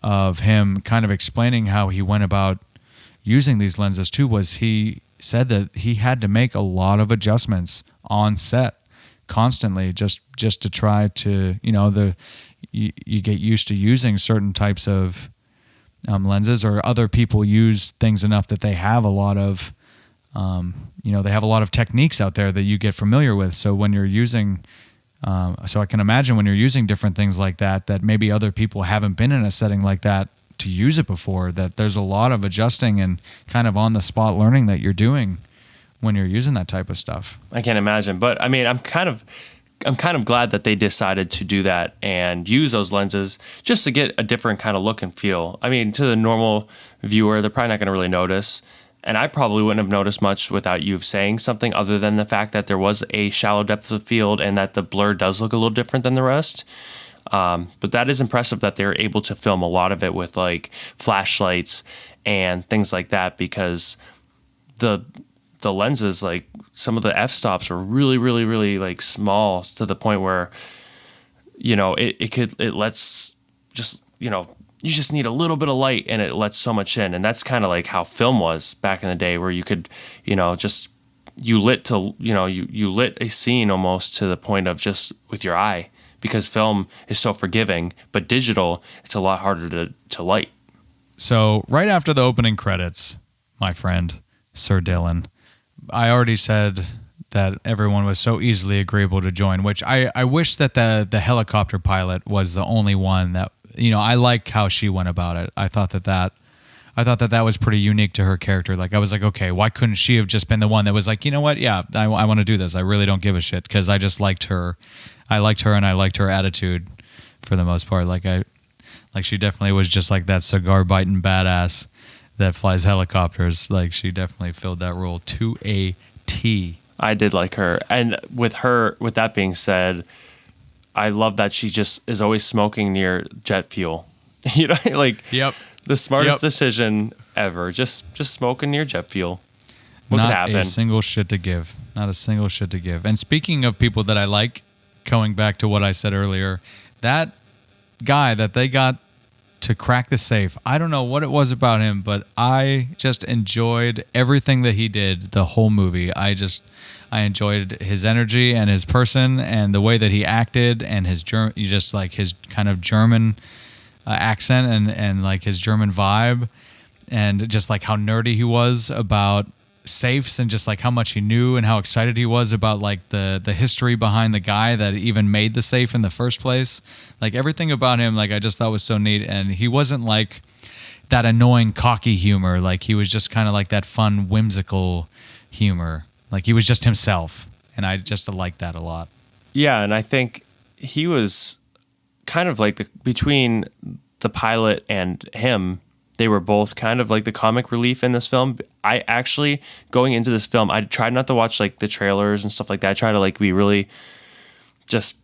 of him kind of explaining how he went about using these lenses too was he said that he had to make a lot of adjustments on set constantly just to try to, you know, you get used to using certain types of lenses, or other people use things enough that they have a lot of they have a lot of techniques out there that you get familiar with. So when you're using So I can imagine when you're using different things like that maybe other people haven't been in a setting like that to use it before, that there's a lot of adjusting and kind of on the spot learning that you're doing when you're using that type of stuff. I can't imagine, but I mean, I'm kind of glad that they decided to do that and use those lenses just to get a different kind of look and feel. I mean, to the normal viewer, they're probably not going to really notice. And I probably wouldn't have noticed much without you saying something other than the fact that there was a shallow depth of field and that the blur does look a little different than the rest. But that is impressive that they're able to film a lot of it with like flashlights and things like that, because the lenses, like some of the f-stops are really, really, really like small to the point where, you know, it lets just, you know, you just need a little bit of light and it lets so much in. And that's kind of like how film was back in the day, where you could, you know, just you lit a scene almost to the point of just with your eye, because film is so forgiving, but digital, it's a lot harder to light. So right after the opening credits, my friend, Sir Dillon, I already said that everyone was so easily agreeable to join, which I wish that the helicopter pilot was the only one that, you know, I like how she went about it. I thought that was pretty unique to her character. Like, I was like, okay, why couldn't she have just been the one that was like, you know what? Yeah, I want to do this. I really don't give a shit, because I just liked her. I liked her, and I liked her attitude for the most part. Like she definitely was just like that cigar biting badass that flies helicopters. Like, she definitely filled that role to a T. I did like her. And with that being said, I love that she just is always smoking near jet fuel. You know, like, Yep. The smartest decision ever. Just smoking near jet fuel. What could happen? Not a single shit to give. Not a single shit to give. And speaking of people that I like, going back to what I said earlier, that guy that they got to crack the safe, I don't know what it was about him, but I just enjoyed everything that he did the whole movie. I enjoyed his energy and his person and the way that he acted, and his his kind of German accent and like his German vibe, and just like how nerdy he was about safes, and just like how much he knew and how excited he was about like the history behind the guy that even made the safe in the first place. Like, everything about him, like, I just thought was so neat. And he wasn't like that annoying cocky humor. Like, he was just kind of like that fun whimsical humor. Like, he was just himself, and I just liked that a lot. Yeah, and I think he was kind of like between the pilot and him, they were both kind of like the comic relief in this film. I actually, going into this film, I tried not to watch like the trailers and stuff like that. I tried to like be really just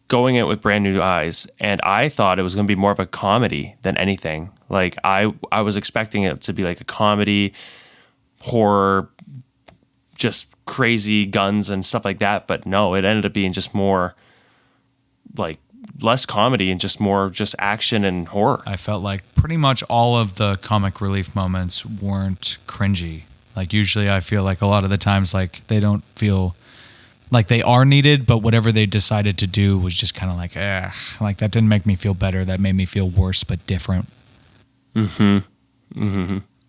going in with brand new eyes, and I thought it was going to be more of a comedy than anything. Like, I was expecting it to be like a comedy, horror, just crazy guns and stuff like that, but no, it ended up being just more like less comedy and just more just action and horror. I felt like pretty much all of the comic relief moments weren't cringy. Like, usually I feel like a lot of the times, like, they don't feel like they are needed, but whatever they decided to do was just kind of like, like, that didn't make me feel better. That made me feel worse, but different.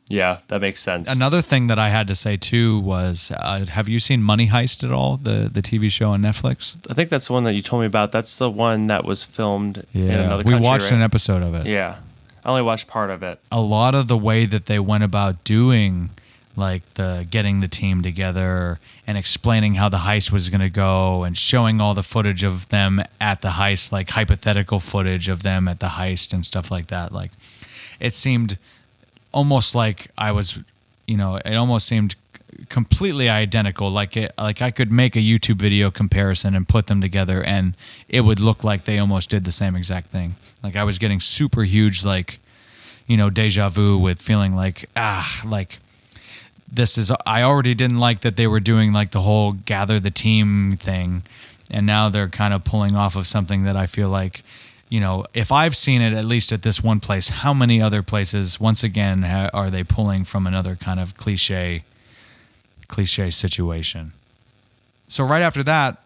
Yeah, that makes sense. Another thing that I had to say too was, have you seen Money Heist at all? The TV show on Netflix? I think that's the one that you told me about. That's the one that was filmed in another country. We watched an episode of it. Yeah. I only watched part of it. A lot of the way that they went about doing, like, the getting the team together and explaining how the heist was going to go and showing all the footage of them at the heist, like hypothetical footage of them at the heist and stuff like that. Like, it seemed almost like I was, you know, it almost seemed completely identical. Like I could make a YouTube video comparison and put them together, and it would look like they almost did the same exact thing. Like, I was getting super huge, like, you know, deja vu with feeling like, like, this is, I already didn't like that they were doing like the whole gather the team thing, and now they're kind of pulling off of something that I feel like, you know, if I've seen it at least at this one place, how many other places, once again, are they pulling from another kind of cliche situation? So right after that,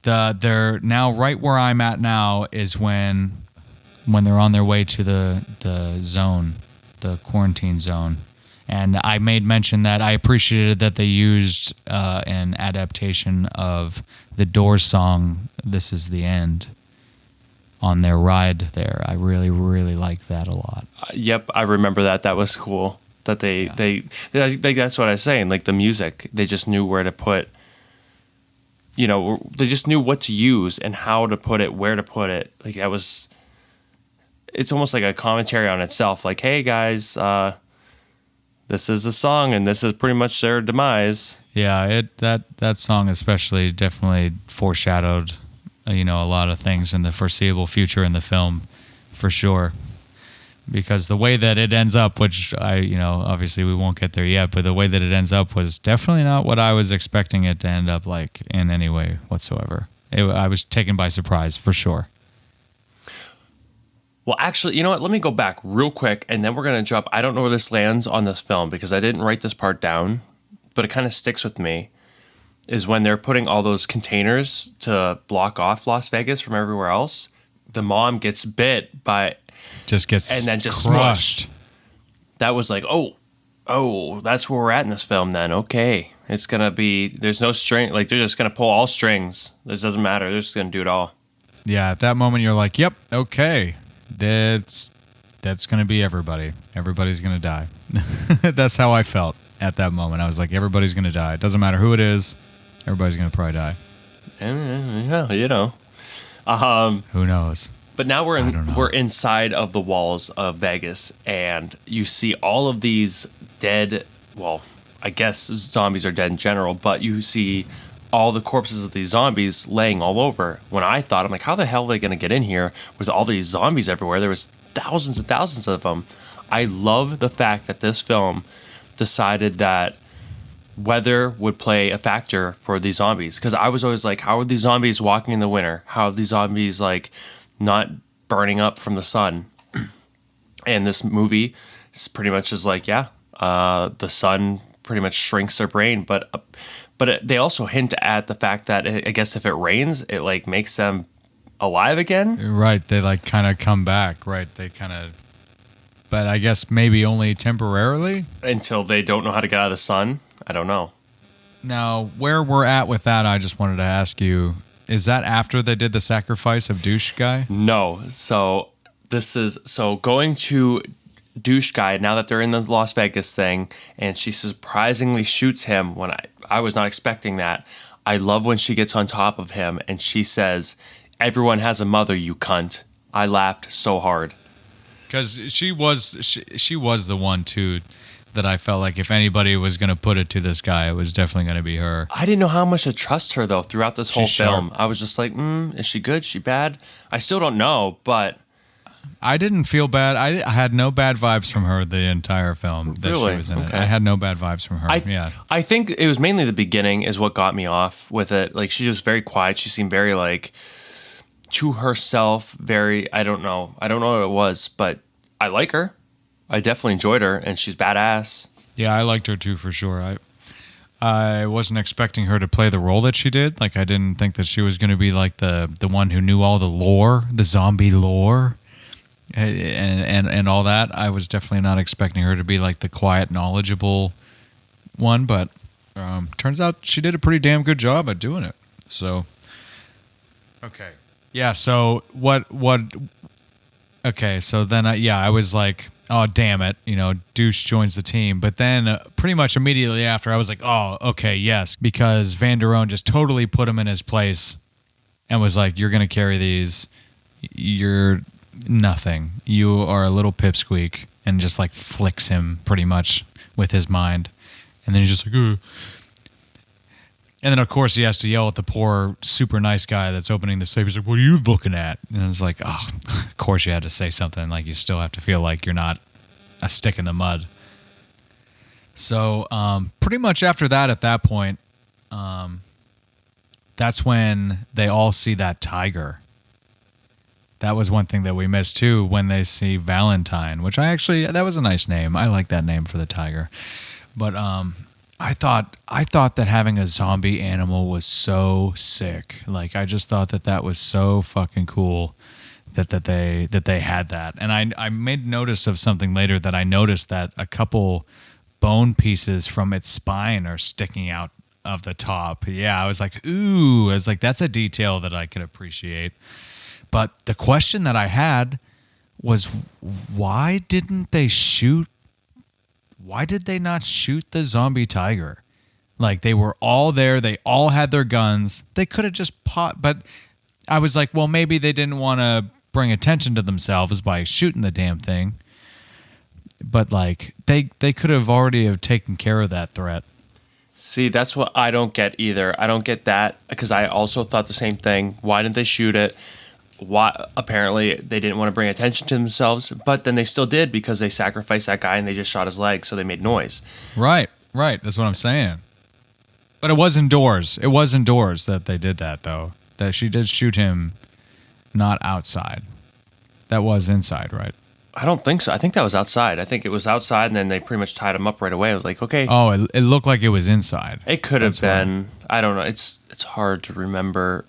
they're now right where I'm at now is when they're on their way to the zone, the quarantine zone, And I made mention that I appreciated that they used an adaptation of the Doors song, This Is the End, on their ride there. I really, really liked that a lot. Yep, I remember that. That was cool. That they that's what I was saying. Like the music, they just knew where to put. You know, they just knew what to use and how to put it, where to put it. Like that was. It's almost like a commentary on itself. Like, hey guys, this is a song, and this is pretty much their demise. Yeah, that song especially definitely foreshadowed, a lot of things in the foreseeable future in the film, for sure. Because the way that it ends up, which obviously we won't get there yet, but the way that it ends up was definitely not what I was expecting it to end up like in any way whatsoever. I was taken by surprise, for sure. Well, actually, you know what? Let me go back real quick, and then we're going to jump. I don't know where this lands on this film because I didn't write this part down, but it kind of sticks with me, is when they're putting all those containers to block off Las Vegas from everywhere else. The mom gets bit by... Just gets and then just crushed. Smushed. That was like, oh, that's where we're at in this film then. Okay. It's going to be... There's no string. Like, they're just going to pull all strings. It doesn't matter. They're just going to do it all. Yeah, at that moment, you're like, yep, okay. That's going to be everybody. Everybody's going to die. That's how I felt at that moment. I was like, everybody's going to die. It doesn't matter who it is. Everybody's going to probably die. Yeah, who knows? But now we're inside of the walls of Vegas, and you see all of these dead, well, I guess zombies are dead in general, but you see all the corpses of these zombies laying all over. When I thought, I'm like, how the hell are they going to get in here with all these zombies everywhere? There was thousands and thousands of them. I love the fact that this film decided that weather would play a factor for these zombies. Because I was always like, how are these zombies walking in the winter? How are these zombies like not burning up from the sun? And this movie is pretty much just like, the sun pretty much shrinks their brain, but they also hint at the fact that I guess if it rains, it like makes them alive again. Right, they like kind of come back. Right, they kind of, but I guess maybe only temporarily until they don't know how to get out of the sun. I don't know. Now, where we're at with that, I just wanted to ask you: is that after they did the sacrifice of Douche Guy? No. So going to Douche Guy, now that they're in the Las Vegas thing, and she surprisingly shoots him when I was not expecting that. I love when she gets on top of him and she says, "Everyone has a mother, you cunt." I laughed so hard. Because she was the one, too, that I felt like if anybody was going to put it to this guy, it was definitely going to be her. I didn't know how much to trust her, though, throughout this whole film. Sharp. I was just like, is she good? Is she bad? I still don't know, but... I didn't feel bad. I had no bad vibes from her the entire film that really? She was in it. Okay. I had no bad vibes from her. I think it was mainly the beginning is what got me off with it. Like, she was very quiet. She seemed very, like, to herself, very... I don't know what it was, but I like her. I definitely enjoyed her, and she's badass. Yeah, I liked her, too, for sure. I wasn't expecting her to play the role that she did. Like, I didn't think that she was going to be, like, the one who knew all the lore, the zombie lore. And all that. I was definitely not expecting her to be like the quiet, knowledgeable one, but turns out she did a pretty damn good job at doing it. So, okay, yeah. So what? Okay, so then I was like, oh damn it, Douche joins the team. But then pretty much immediately after, I was like, oh okay, yes, because Van der Rohe just totally put him in his place and was like, you're gonna carry these. You're nothing. You are a little pipsqueak, and just like flicks him pretty much with his mind. And then he's just like, ugh. And then of course he has to yell at the poor super nice guy that's opening the safe. He's like, what are you looking at? And it's like, oh, of course you had to say something. Like, you still have to feel like you're not a stick in the mud. So pretty much after that, at that point, that's when they all see that tiger. That was one thing that we missed too, when they see Valentine, which that was a nice name. I like that name for the tiger. But I thought that having a zombie animal was so sick. Like, I just thought that was so fucking cool that they had that. And I made notice of something later, that I noticed that a couple bone pieces from its spine are sticking out of the top. Yeah, I was like, ooh, I was like, that's a detail that I could appreciate. But the question that I had was, why did they not shoot the zombie tiger? Like, they were all there. They all had their guns. They could have just but I was like, well, maybe they didn't want to bring attention to themselves by shooting the damn thing. But like, they could have already have taken care of that threat. See, that's what I don't get either. I don't get that, because I also thought the same thing. Why didn't they shoot it? Why? Apparently, they didn't want to bring attention to themselves, but then they still did, because they sacrificed that guy and they just shot his leg, so they made noise. Right. That's what I'm saying. But it was indoors. It was indoors that they did that, though. That she did shoot him, not outside. That was inside, right? I don't think so. I think that was outside. I think it was outside, and then they pretty much tied him up right away. I was like, okay. Oh, it looked like it was inside. It could have been. I don't know. It's hard to remember,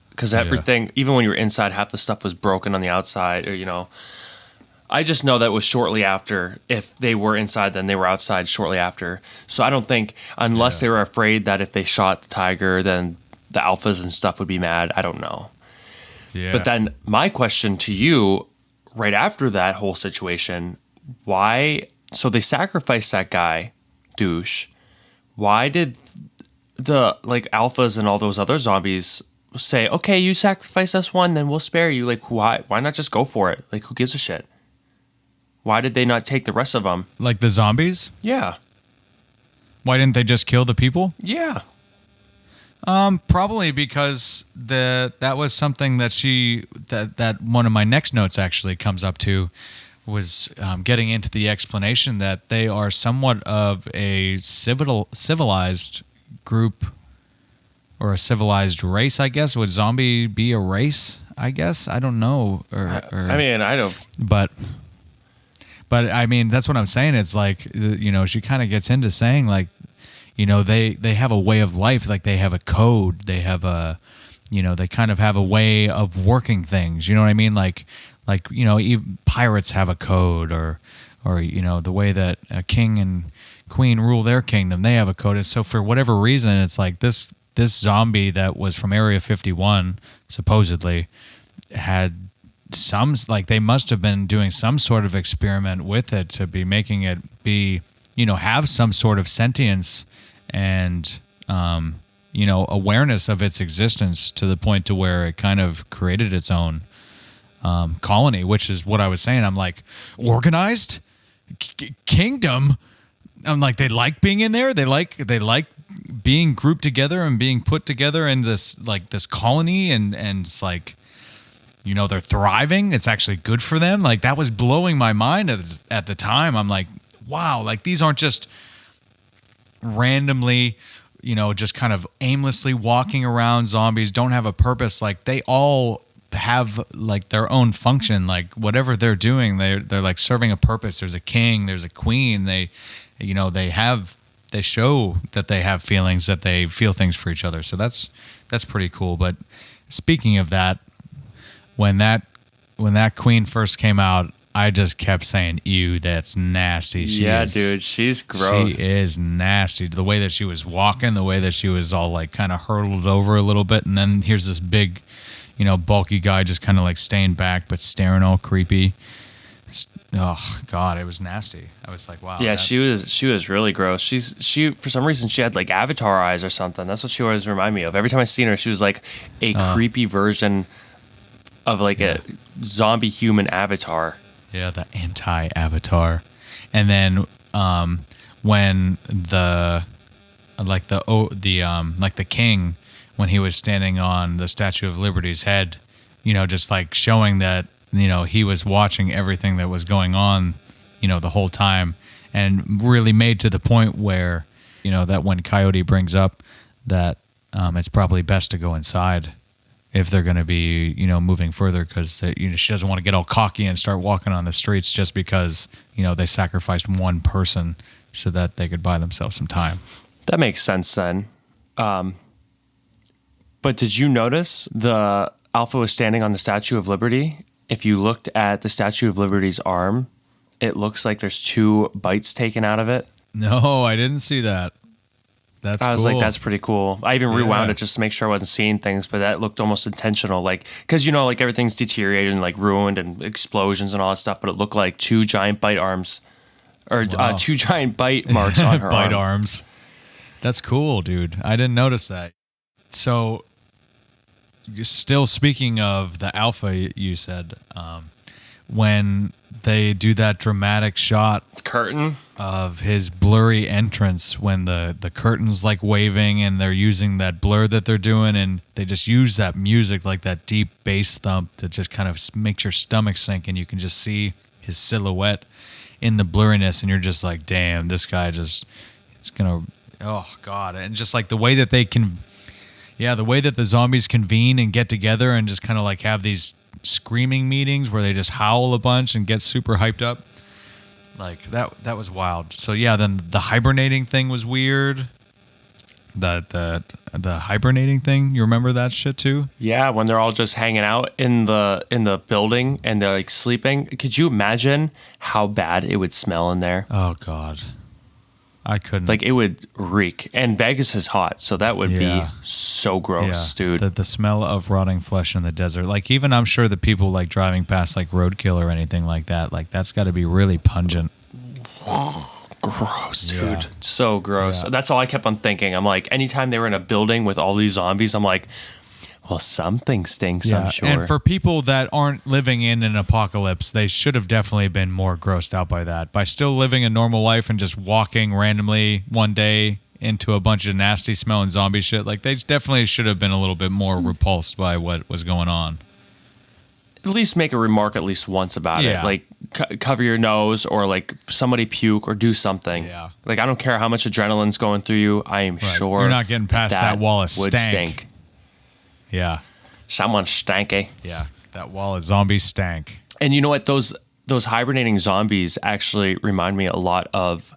because everything, even when you were inside, half the stuff was broken on the outside. Or I just know that it was shortly after. If they were inside, then they were outside shortly after. So I don't think, unless they were afraid that if they shot the tiger, then the alphas and stuff would be mad. I don't know. Yeah. But then my question to you, right after that whole situation, why? So they sacrificed that guy, douche. Why did the alphas and all those other zombies say, okay, you sacrifice us one, then we'll spare you? Like, why not just go for it? Like, who gives a shit? Why did they not take the rest of them? Like the zombies? Yeah. Why didn't they just kill the people? Yeah. Probably because that was something that one of my next notes actually comes up to, was getting into the explanation that they are somewhat of a civilized group, or a civilized race, I guess. Would zombie be a race? I guess, I don't know. I mean, I don't. But I mean, that's what I'm saying. It's like, she kind of gets into saying, like, they have a way of life. Like, they have a code. They have they kind of have a way of working things. You know what I mean? Like even pirates have a code, or the way that a king and queen rule their kingdom, they have a code. And so for whatever reason, it's like this zombie that was from Area 51 supposedly had they must have been doing some sort of experiment with it to be making it be, have some sort of sentience and, awareness of its existence, to the point to where it kind of created its own colony, which is what I was saying. I'm like, organized kingdom. I'm like, they like being in there. They like being grouped together and being put together in this colony, and it's like, they're thriving. It's actually good for them. Like, that was blowing my mind at the time. I'm like, wow, like, these aren't just randomly, just kind of aimlessly walking around zombies, don't have a purpose. Like, they all have like their own function. Like, whatever they're doing, they're like serving a purpose. There's a king, there's a queen. They show that they have feelings, that they feel things for each other. So that's pretty cool. But speaking of that, when that queen first came out, I just kept saying, ew, that's nasty. Dude, she's gross. She is nasty. The way that she was walking, the way that she was all like kind of hurtled over a little bit, and then here's this big, bulky guy just kind of like staying back but staring all creepy. Oh God, it was nasty. I was like, wow. Yeah, she was really gross. She for some reason she had like Avatar eyes or something. That's what she always reminded me of. Every time I seen her, she was like a creepy version of like a zombie human Avatar. Yeah, the anti-Avatar. And then when the king, when he was standing on the Statue of Liberty's head, just like showing that, he was watching everything that was going on, the whole time, and really made to the point where, that when Coyote brings up that it's probably best to go inside if they're going to be, moving further, because she doesn't want to get all cocky and start walking on the streets just because, they sacrificed one person so that they could buy themselves some time. That makes sense then. But did you notice the Alpha was standing on the Statue of Liberty? If you looked at the Statue of Liberty's arm, it looks like there's 2 bites taken out of it. No, I didn't see that. I was like, cool. that's pretty cool. I even rewound Yeah. it just to make sure I wasn't seeing things, but that looked almost intentional. Like, because, like everything's deteriorated and like ruined and explosions and all that stuff, but it looked like two giant bite arms or Wow. two giant bite marks on her Bite arm. arms. That's cool, dude. I didn't notice that. So, still speaking of the alpha, you said, when they do that dramatic shot Curtain. of his blurry entrance when the curtain's like waving and they're using that blur that they're doing, and they just use that music, like that deep bass thump that just kind of makes your stomach sink, and you can just see his silhouette in the blurriness, and you're just like, damn, this guy just, it's gonna, oh god. And just like the way that they can, yeah, the way that the zombies convene and get together and just kind of like have these screaming meetings where they just howl a bunch and get super hyped up. Like that was wild. So yeah, then the hibernating thing was weird. The hibernating thing, you remember that shit too? Yeah, when they're all just hanging out in the building and they're like sleeping. Could you imagine how bad it would smell in there? Oh god. I couldn't. Like, it would reek. And Vegas is hot, so that would Yeah. be so gross, dude. The smell of rotting flesh in the desert. Like, even I'm sure the people like driving past like roadkill or anything like that, like that's got to be really pungent. Gross, dude. Yeah. So gross. Yeah. That's all I kept on thinking. I'm like, anytime they were in a building with all these zombies, I'm like, well, something stinks, I'm sure. And for people that aren't living in an apocalypse, they should have definitely been more grossed out by that. By still living a normal life and just walking randomly one day into a bunch of nasty smelling zombie shit, like they definitely should have been a little bit more repulsed by what was going on. At least make a remark at least once about Yeah. it. Like, cover your nose or like somebody puke or do something. Yeah. Like, I don't care how much adrenaline's going through you. I am sure You're not getting past that wall of would stank. stink. Yeah. Someone stanky. Yeah. That wall of zombie stank. And you know what? Those hibernating zombies actually remind me a lot of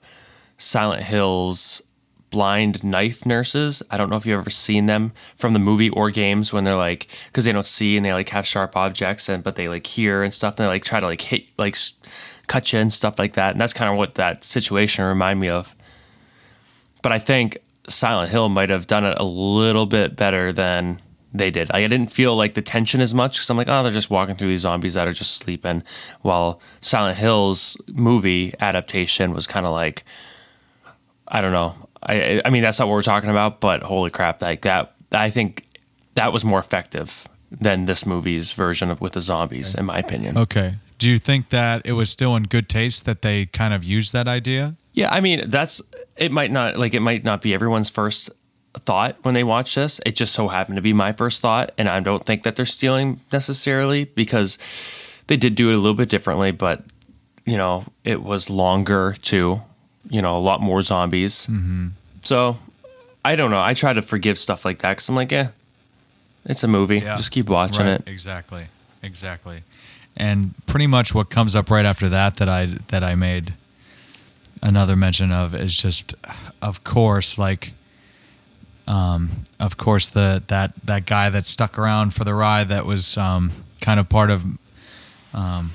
Silent Hill's blind knife nurses. I don't know if you've ever seen them from the movie or games, when they're like, because they don't see and they like have sharp objects, but they like hear and stuff. And they like try to like hit, like cut you and stuff like that. And that's kind of what that situation reminded me of. But I think Silent Hill might have done it a little bit better than they did. I didn't feel like the tension as much, because I'm like, oh, they're just walking through these zombies that are just sleeping. While Silent Hill's movie adaptation was kind of like, I don't know. I mean, that's not what we're talking about, but holy crap, like that, I think that was more effective than this movie's version of with the zombies, in my opinion. Okay. Do you think that it was still in good taste that they kind of used that idea? Yeah, I mean, it might not be everyone's first thought when they watch this. It just so happened to be my first thought, and I don't think that they're stealing necessarily, because they did do it a little bit differently, but it was longer too. A lot more zombies. Mm-hmm. So I don't know. I try to forgive stuff like that, because I'm like, it's a movie. Yeah. Just keep watching it. Exactly. And pretty much what comes up right after that I made another mention of is just, of course, that guy that stuck around for the ride that was kind of part of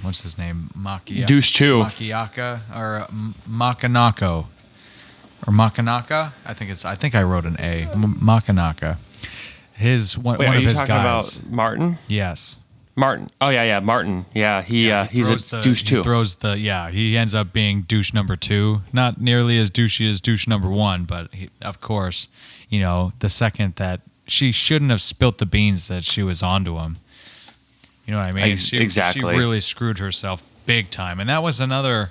what's his name? Douche 2. Makiaka or Makanako or Makanaka? I think I wrote an A. Makanaka. One Wait, are of you his talking guys. about Martin? Yes. Martin. Oh yeah, Martin. Yeah, he's a douche 2. He ends up being douche number 2. Not nearly as douchey as douche number 1, but of course, the second that she shouldn't have spilt the beans that she was onto him. You know what I mean? Exactly. She really screwed herself big time. And that was another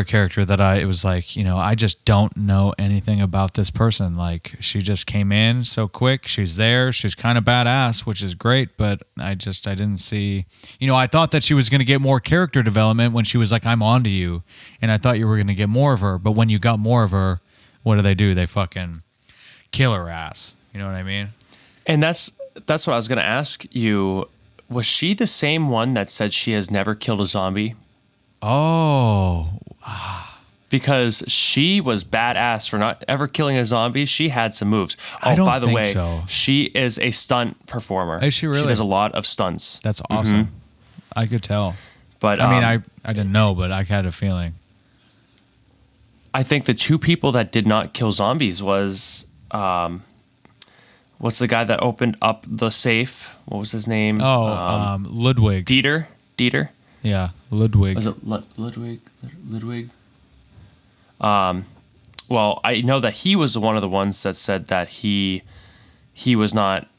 character that it was like, I just don't know anything about this person. Like, she just came in so quick. She's there. She's kind of badass, which is great. But I didn't see, I thought that she was going to get more character development when she was like, I'm onto you. And I thought you were going to get more of her. But when you got more of her, what do? They fucking kill her ass. You know what I mean? And that's what I was going to ask you. Was she the same one that said she has never killed a zombie? Oh. Because she was badass for not ever killing a zombie. She had some moves. Oh, I don't by the think way, so. she is a stunt performer. Is she really? She does a lot of stunts. That's awesome. Mm-hmm. I could tell. But I I didn't know, but I had a feeling. mean, I didn't know, but I had a feeling. I think the two people that did not kill zombies was what's the guy that opened up the safe? What was his name? Ludwig. Dieter. Yeah, Ludwig. Was it Ludwig? Ludwig. Well, I know that he was one of the ones that said that he was not.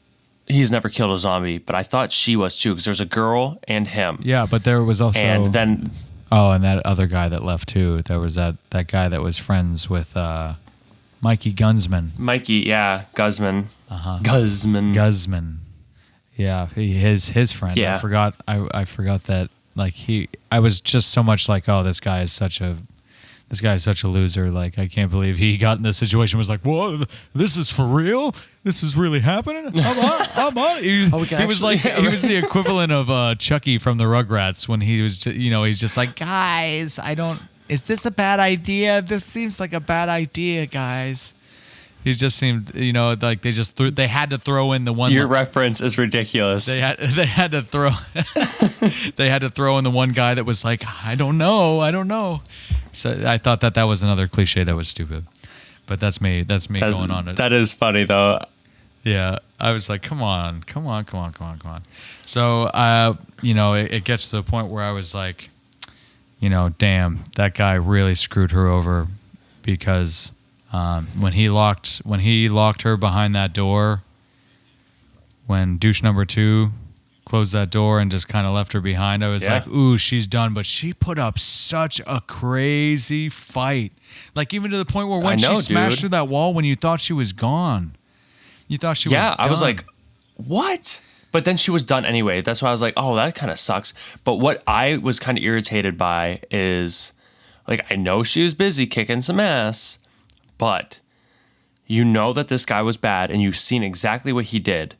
He's never killed a zombie, but I thought she was too because there's a girl and him. Yeah, but there was also and then and that other guy that left too. There was that guy that was friends with Mikey Gunsman. Guzman. Guzman. Yeah, his friend. Yeah. I forgot that. Like I was just so much like, oh, this guy is such a loser. Like, I can't believe he got in this situation. Was like, whoa, this is for real? This is really happening? I'm on. He was the equivalent of Chucky from the Rugrats when he was, he's just like, guys, is this a bad idea? This seems like a bad idea, guys. He just seemed, like they had to throw in the one. Your reference is ridiculous. They had to throw in the one guy that was like, I don't know. So I thought that was another cliche that was stupid, but that's me going on it. That is funny though. Yeah, I was like, come on. So, it gets to the point where I was like, damn, that guy really screwed her over because when he locked her behind that door, when douche number 2 closed that door and just kind of left her behind, I was like, ooh, she's done. But she put up such a crazy fight. Like, even to the point where when she smashed through that wall, when you thought she was gone, you thought she was done. I was like, what? But then she was done anyway. That's why I was like, oh, that kind of sucks. But what I was kind of irritated by is, like, I know she was busy kicking some ass, but you know that this guy was bad and you've seen exactly what he did.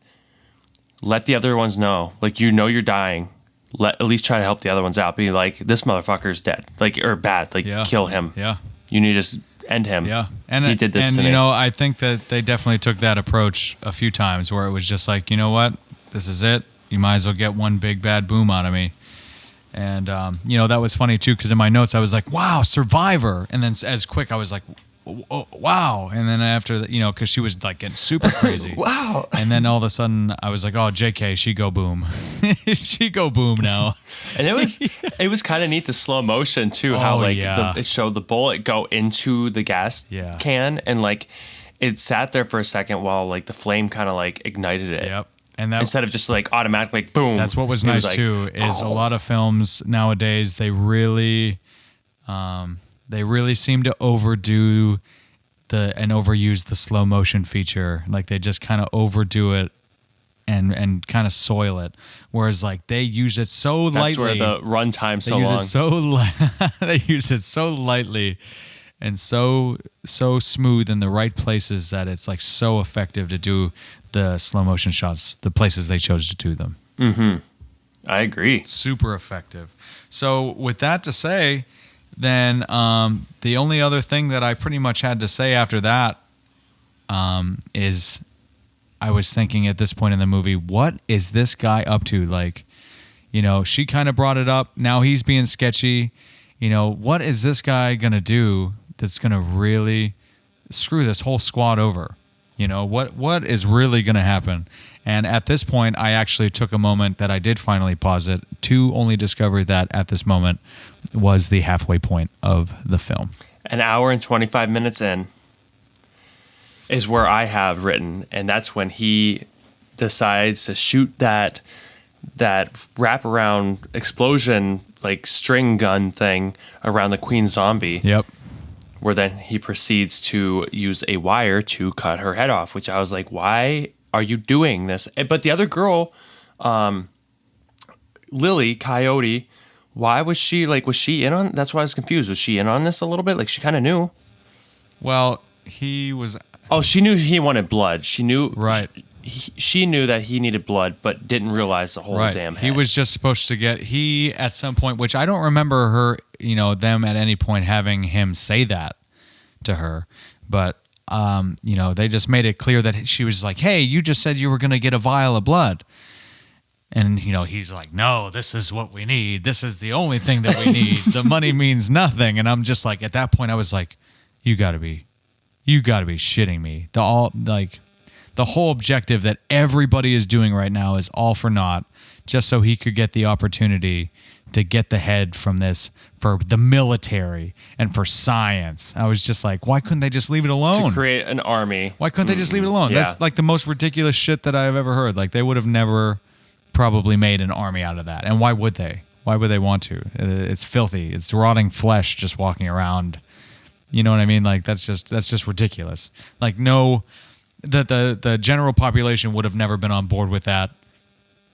Let the other ones know. Like, you're dying. At least try to help the other ones out. Be like, this motherfucker's dead. Like, or bad. Like, kill him. Yeah. You need to just end him. Yeah. He did this to me. I think that they definitely took that approach a few times where it was just like, you know what? This is it. You might as well get one big bad boom out of me. And, that was funny too, because in my notes I was like, wow, Survivor. And then as quick, I was like, oh, wow. And then after that, because she was like getting super crazy. Wow. And then all of a sudden I was like, oh, JK, she go boom. She go boom now. And it was kind of neat, the slow motion too, how it showed the bullet go into the gas can, and like it sat there for a second while like the flame kind of like ignited it. Yep. And that, instead of just like automatically like, boom. That's what was nice too, is a lot of films nowadays, they really seem to overdo and overuse the slow motion feature. Like they just kind of overdo it and kind of soil it. Whereas like they use it so lightly. That's where the runtime's so long. They use it so lightly and so smooth in the right places that it's like so effective to do the slow motion shots, the places they chose to do them. Mm-hmm. I agree. Super effective. So with that to say, then the only other thing that I pretty much had to say after that is I was thinking at this point in the movie, what is this guy up to? Like, she kind of brought it up. Now he's being sketchy. What is this guy going to do that's going to really screw this whole squad over? What is really going to happen? And at this point, I actually took a moment that I did finally pause it to only discover that at this moment was the halfway point of the film. An hour and 25 minutes in is where I have written, and that's when he decides to shoot that wraparound explosion like string gun thing around the queen zombie. Yep. Where then he proceeds to use a wire to cut her head off, which I was like, why are you doing this? But the other girl, Lily Coyote, why was she in on? That's why I was confused. Was she in on this a little bit? Like she kind of knew. Well, he was. Oh, she knew he wanted blood. She knew. Right. She knew that he needed blood, but didn't realize the whole damn head. He was just supposed to get, at some point, which I don't remember her, them at any point having him say that to her. But, they just made it clear that she was like, hey, you just said you were going to get a vial of blood. And, he's like, no, this is what we need. This is the only thing that we need. The money means nothing. And I'm just like, at that point, I was like, You got to be shitting me. The whole objective that everybody is doing right now is all for naught, just so he could get the opportunity to get the head from this for the military and for science. I was just like, why couldn't they just leave it alone? To create an army. Why couldn't they just leave it alone? Yeah. That's like the most ridiculous shit that I've ever heard. Like, they would have never probably made an army out of that. And why would they? Why would they want to? It's filthy. It's rotting flesh just walking around. You know what I mean? Like, that's just ridiculous. Like, no, the general population would have never been on board with that,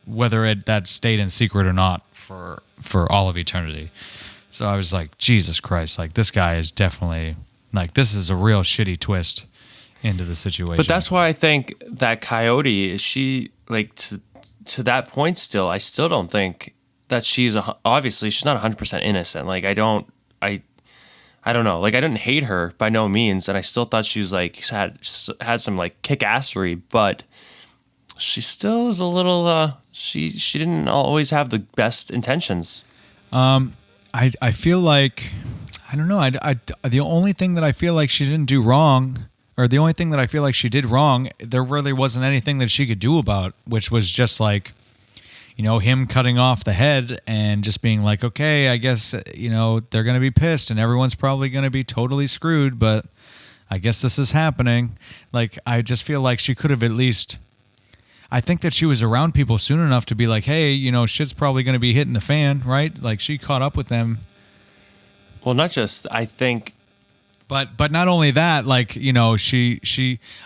whether that stayed in secret or not for all of eternity. So I was like, Jesus Christ, like, this guy is definitely, like, this is a real shitty twist into the situation. But that's why I think that Coyote, she, like, to that point still, I still don't think that obviously she's not 100% innocent. Like, I don't know. Like, I didn't hate her by no means, and I still thought she was, like, had some, like, kick-assery, but she still is a little, she didn't always have the best intentions. I feel like, I don't know, the only thing that I feel like she didn't do wrong, or the only thing that I feel like she did wrong, there really wasn't anything that she could do about, which was just like, you know, him cutting off the head and just being like, okay, I guess, you know, they're going to be pissed and everyone's probably going to be totally screwed, but I guess this is happening. Like, I just feel like she could have at least, I think that she was around people soon enough to be like, hey, you know, shit's probably going to be hitting the fan, right? Like, she caught up with them. Well, not just, I think. But not only that, like, you know, she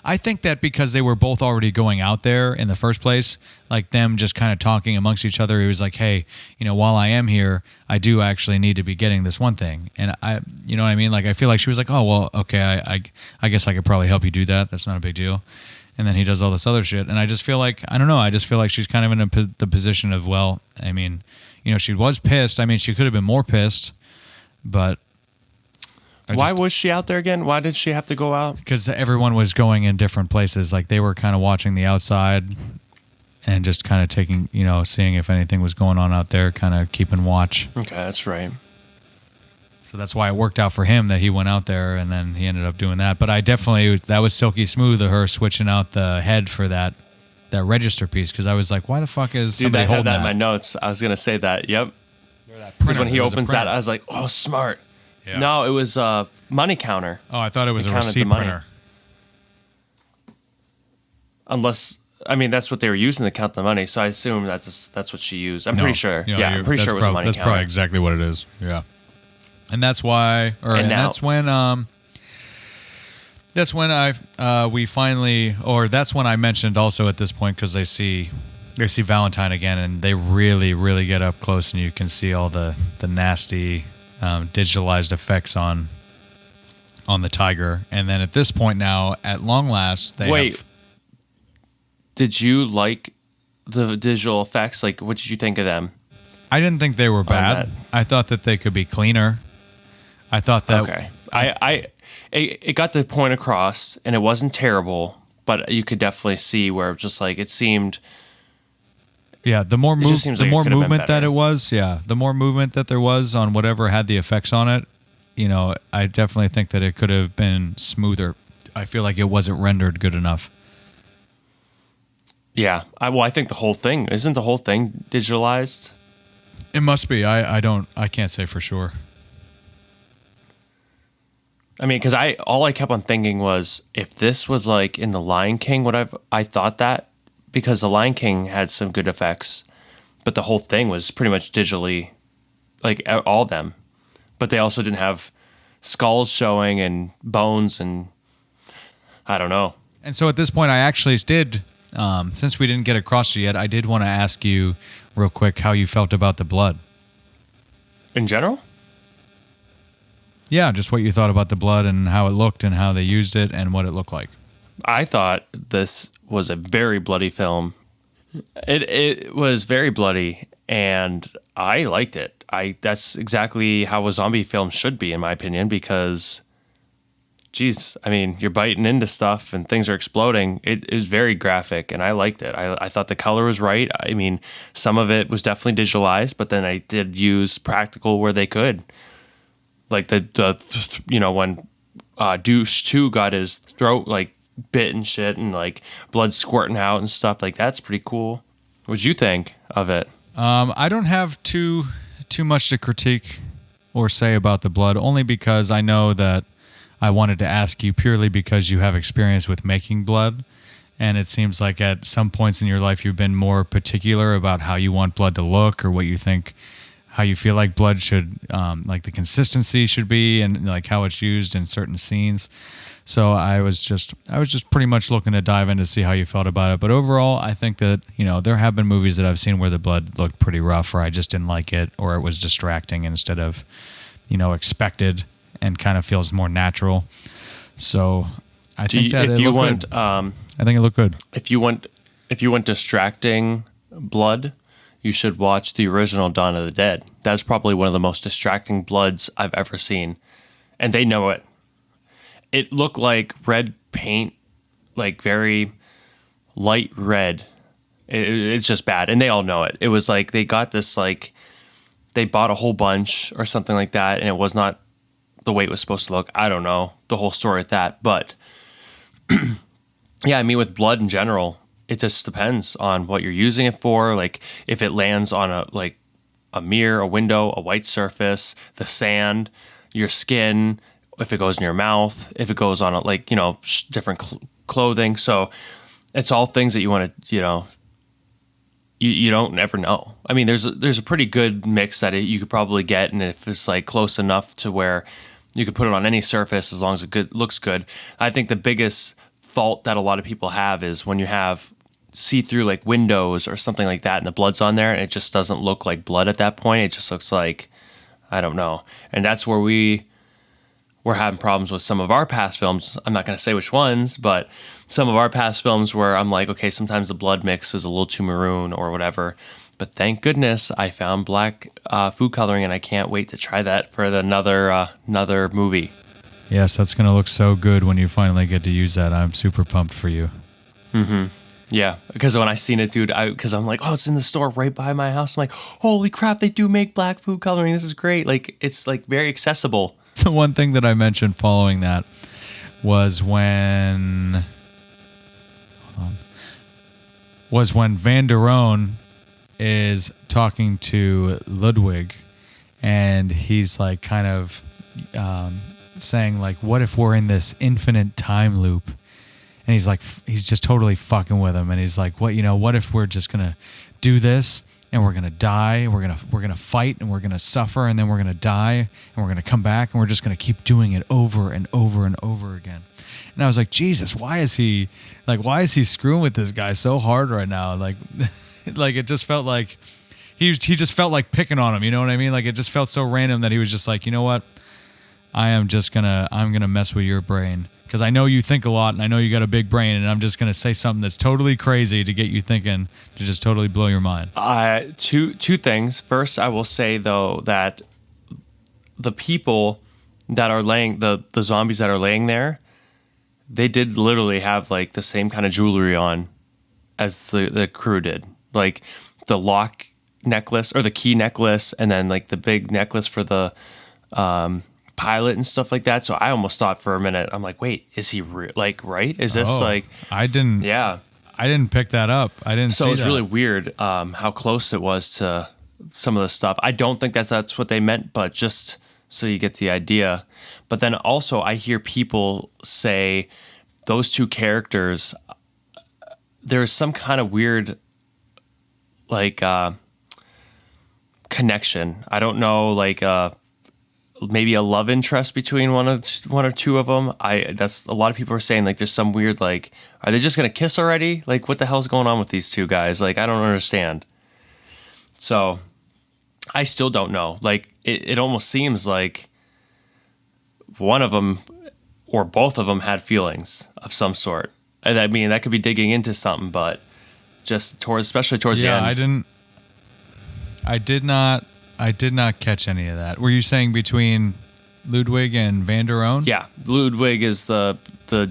I think that because they were both already going out there in the first place, like them just kind of talking amongst each other, he was like, hey, you know, while I am here, I do actually need to be getting this one thing. And you know what I mean? Like, I feel like she was like, oh, well, okay, I guess I could probably help you do that. That's not a big deal. And then he does all this other shit. And I just feel like, I don't know, I just feel like she's kind of in the position of, well, I mean, you know, she was pissed. I mean, she could have been more pissed, but Why was she out there again? Why did she have to go out? Because everyone was going in different places. Like, they were kind of watching the outside and just kind of taking, you know, seeing if anything was going on out there, kind of keeping watch. Okay, that's right. So that's why it worked out for him that he went out there and then he ended up doing that. But I definitely, that was silky smooth of her switching out the head for that register piece, because I was like, why the fuck is somebody holding that? I have that in my notes. I was going to say that. Yep. Because when he opens that, I was like, oh, smart. Yeah. No, it was a money counter. Oh, I thought it was a receipt printer. Unless, I mean, that's what they were using to count the money, so I assume that's what she used. I'm pretty sure. You know, yeah, I'm pretty sure it was a money counter. That's probably exactly what it is. Yeah. And that's why, that's when I mentioned also at this point, because they see Valentine again, and they really, really get up close, and you can see all the nasty digitalized effects on the tiger. And then at this point now, at long last, did you like the digital effects? Like, what did you think of them? I didn't think they were bad. I thought that they could be cleaner. I thought that. Okay. It got the point across, and it wasn't terrible, but you could definitely see where just like it seemed. Yeah, the more movement that it was, the more movement that there was on whatever had the effects on it, you know, I definitely think that it could have been smoother. I feel like it wasn't rendered good enough. Yeah, I think isn't the whole thing digitalized? It must be. I can't say for sure. I mean, because all I kept on thinking was, if this was like in The Lion King, I thought that, because The Lion King had some good effects, but the whole thing was pretty much digitally, like all of them. But they also didn't have skulls showing and bones, and I don't know. And so at this point, I actually did, since we didn't get across it yet, I did want to ask you real quick how you felt about the blood. In general? Yeah, just what you thought about the blood and how it looked and how they used it and what it looked like. I thought this was a very bloody film. It was very bloody, and I liked it. That's exactly how a zombie film should be, in my opinion, because, geez, I mean, you're biting into stuff and things are exploding. It was very graphic, and I liked it. I thought the color was right. I mean, some of it was definitely digitalized, but then I did use practical where they could. Like the when douche too got his throat like bit and shit, and like blood squirting out and stuff. Like that's pretty cool. What'd you think of it? I don't have too much to critique or say about the blood, only because I know that I wanted to ask you purely because you have experience with making blood, and it seems like at some points in your life you've been more particular about how you want blood to look or what you think, how you feel like blood should, like the consistency should be, and like how it's used in certain scenes. So I was just pretty much looking to dive in to see how you felt about it. But overall, I think that, there have been movies that I've seen where the blood looked pretty rough, or I just didn't like it, or it was distracting instead of, expected, and kind of feels more natural. So I think that it looked good. I think it looked good. If you want distracting blood, you should watch the original Dawn of the Dead. That's probably one of the most distracting bloods I've ever seen, and they know it. It looked like red paint, like very light red. It's just bad, and they all know it. It was like they got this, like they bought a whole bunch or something like that, and it was not the way it was supposed to look. I don't know the whole story at that, but yeah, I mean with blood in general, it just depends on what you're using it for. Like if it lands on a mirror, a window, a white surface, the sand, your skin. If it goes in your mouth, if it goes on different clothing. So it's all things that you want to, you don't ever know. I mean, there's a pretty good mix that you could probably get. And if it's like close enough to where you could put it on any surface, as long as it looks good. I think the biggest fault that a lot of people have is when you have see-through like windows or something like that and the blood's on there and it just doesn't look like blood at that point. It just looks like, I don't know. And that's where we're having problems with some of our past films. I'm not going to say which ones, but some of our past films where I'm like, okay, sometimes the blood mix is a little too maroon or whatever. But thank goodness I found black food coloring, and I can't wait to try that for another movie. Yes, that's going to look so good when you finally get to use that. I'm super pumped for you. Mm-hmm. Yeah, because when I seen it, dude, because I'm like, oh, it's in the store right by my house. I'm like, holy crap, they do make black food coloring. This is great. Like, it's like very accessible. The one thing that I mentioned following that was when Van der Roon is talking to Ludwig, and he's like kind of saying like, what if we're in this infinite time loop? And he's like, he's just totally fucking with him, and he's like, what if we're just gonna do this? And we're gonna die, and we're gonna fight, and we're gonna suffer, and then we're gonna die, and we're gonna come back, and we're just gonna keep doing it over and over and over again. And I was like, Jesus, why is he screwing with this guy so hard right now? Like, like it just felt like he just felt like picking on him. You know what I mean? Like it just felt so random that he was just like, you know what? I'm gonna mess with your brain. Because I know you think a lot, and I know you got a big brain, and I'm just going to say something that's totally crazy to get you thinking, to just totally blow your mind. Two things. First, I will say, though, that the people that are laying, the zombies that are laying there, they did literally have, like, the same kind of jewelry on as the crew did. Like, the lock necklace, or the key necklace, and then, like, the big necklace for the pilot and stuff like that. So I almost thought for a minute, I'm like, wait, is he right? Is this I didn't pick that up. I didn't see that. So it's really weird how close it was to some of the stuff. I don't think that's what they meant, but just so you get the idea. But then also I hear people say those two characters, there's some kind of weird like connection. I don't know, like maybe a love interest between one or two of them. That's a lot of people are saying like there's some weird like, are they just gonna kiss already? Like what the hell's going on with these two guys? Like I don't understand. So I still don't know. Like it almost seems like one of them or both of them had feelings of some sort. And I mean that could be digging into something, but just especially towards the end. I did not catch any of that. Were you saying between Ludwig and Van der Roon? Yeah, Ludwig is the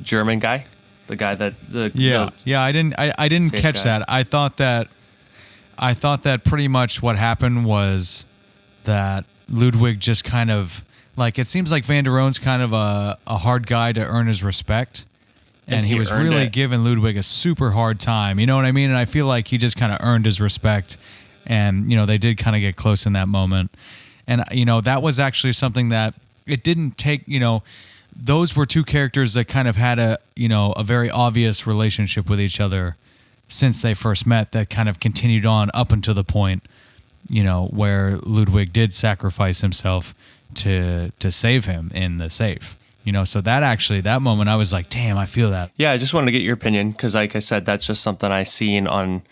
German guy, the guy that I didn't catch that. I thought that pretty much what happened was that Ludwig just kind of Like, it seems like Van der Rohe's kind of a hard guy to earn his respect. And he was really giving Ludwig a super hard time. You know what I mean? And I feel like he just kind of earned his respect. And, they did kind of get close in that moment. And, that was actually something that it didn't take, those were two characters that kind of had a very obvious relationship with each other since they first met that kind of continued on up until the point, where Ludwig did sacrifice himself to save him in the safe. So that moment, I was like, damn, I feel that. Yeah, I just wanted to get your opinion because, like I said, that's just something I seen on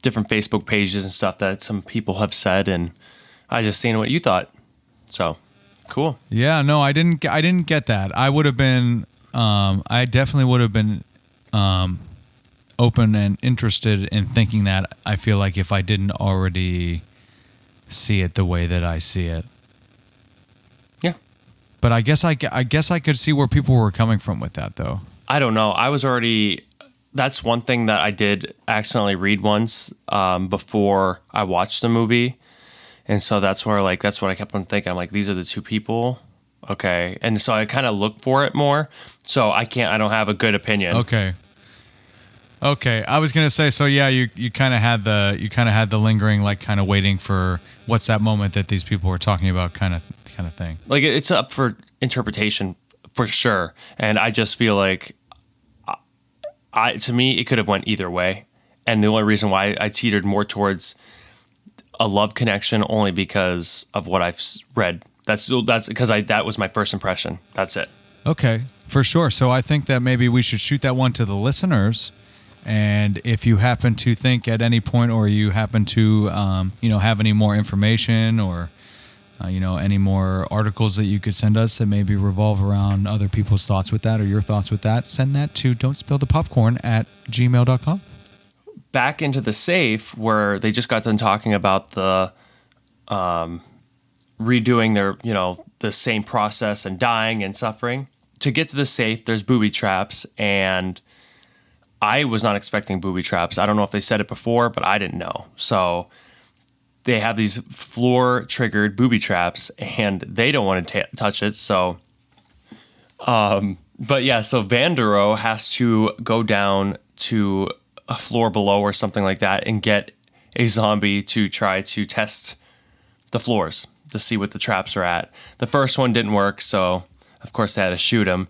different Facebook pages and stuff that some people have said, and I just seen what you thought. So, cool. Yeah, no, I didn't get that. I would have been, I definitely would have been open and interested in thinking that. I feel like if I didn't already see it the way that I see it. But I guess I could see where people were coming from with that, though. I don't know. That's one thing that I did accidentally read once before I watched the movie. And so that's what I kept on thinking. I'm like, these are the two people. Okay. And so I kind of looked for it more. So I don't have a good opinion. Okay. I was going to say, so yeah, you kind of had the lingering, like kind of waiting for what's that moment that these people were talking about kind of thing. Like, it's up for interpretation for sure. And I just feel like to me, it could have went either way. And the only reason why I teetered more towards a love connection only because of what I've read. That's because that was my first impression. That's it. Okay, for sure. So I think that maybe we should shoot that one to the listeners. And if you happen to think at any point, or you happen to, have any more information or, any more articles that you could send us that maybe revolve around other people's thoughts with that or your thoughts with that, send that to don'tspillthepopcorn@gmail.com. Back into the safe, where they just got done talking about the redoing their, the same process and dying and suffering. To get to the safe, there's booby traps, and I was not expecting booby traps. I don't know if they said it before, but I didn't know. So they have these floor-triggered booby traps, and they don't want to touch it. So, but yeah, so Van der Rohe has to go down to a floor below or something like that and get a zombie to try to test the floors to see what the traps are at. The first one didn't work, so of course they had to shoot him.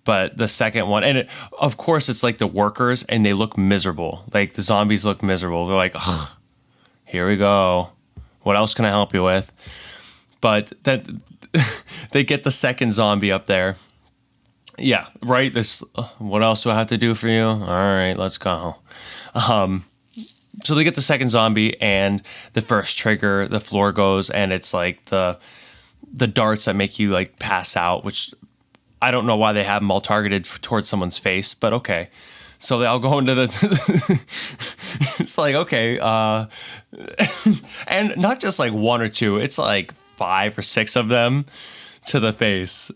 But the second one, and of course it's like the workers, and they look miserable. Like, the zombies look miserable. They're like, ugh, here we go. What else can I help you with? But that they get the second zombie up there. Yeah, right. What else do I have to do for you? All right, let's go. So they get the second zombie, and the first trigger, the floor goes, and it's like the darts that make you like pass out, which I don't know why they have them all targeted towards someone's face, but okay. So they all go into the. It's like, okay, and not just like one or two. It's like 5 or 6 of them to the face.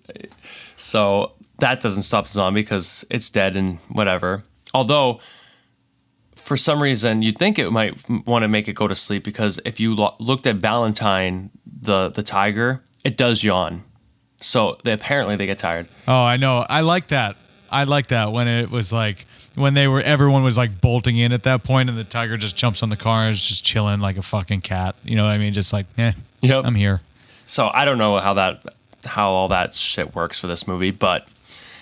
So that doesn't stop the zombie because it's dead and whatever. Although, for some reason, you'd think it might want to make it go to sleep, because if you looked at Valentine, the tiger, it does yawn. So apparently they get tired. Oh, I know. I like that when it was like, when everyone was like bolting in at that point, and the tiger just jumps on the car and is just chilling like a fucking cat. You know what I mean? Just like, yep. I'm here. So I don't know how all that shit works for this movie, but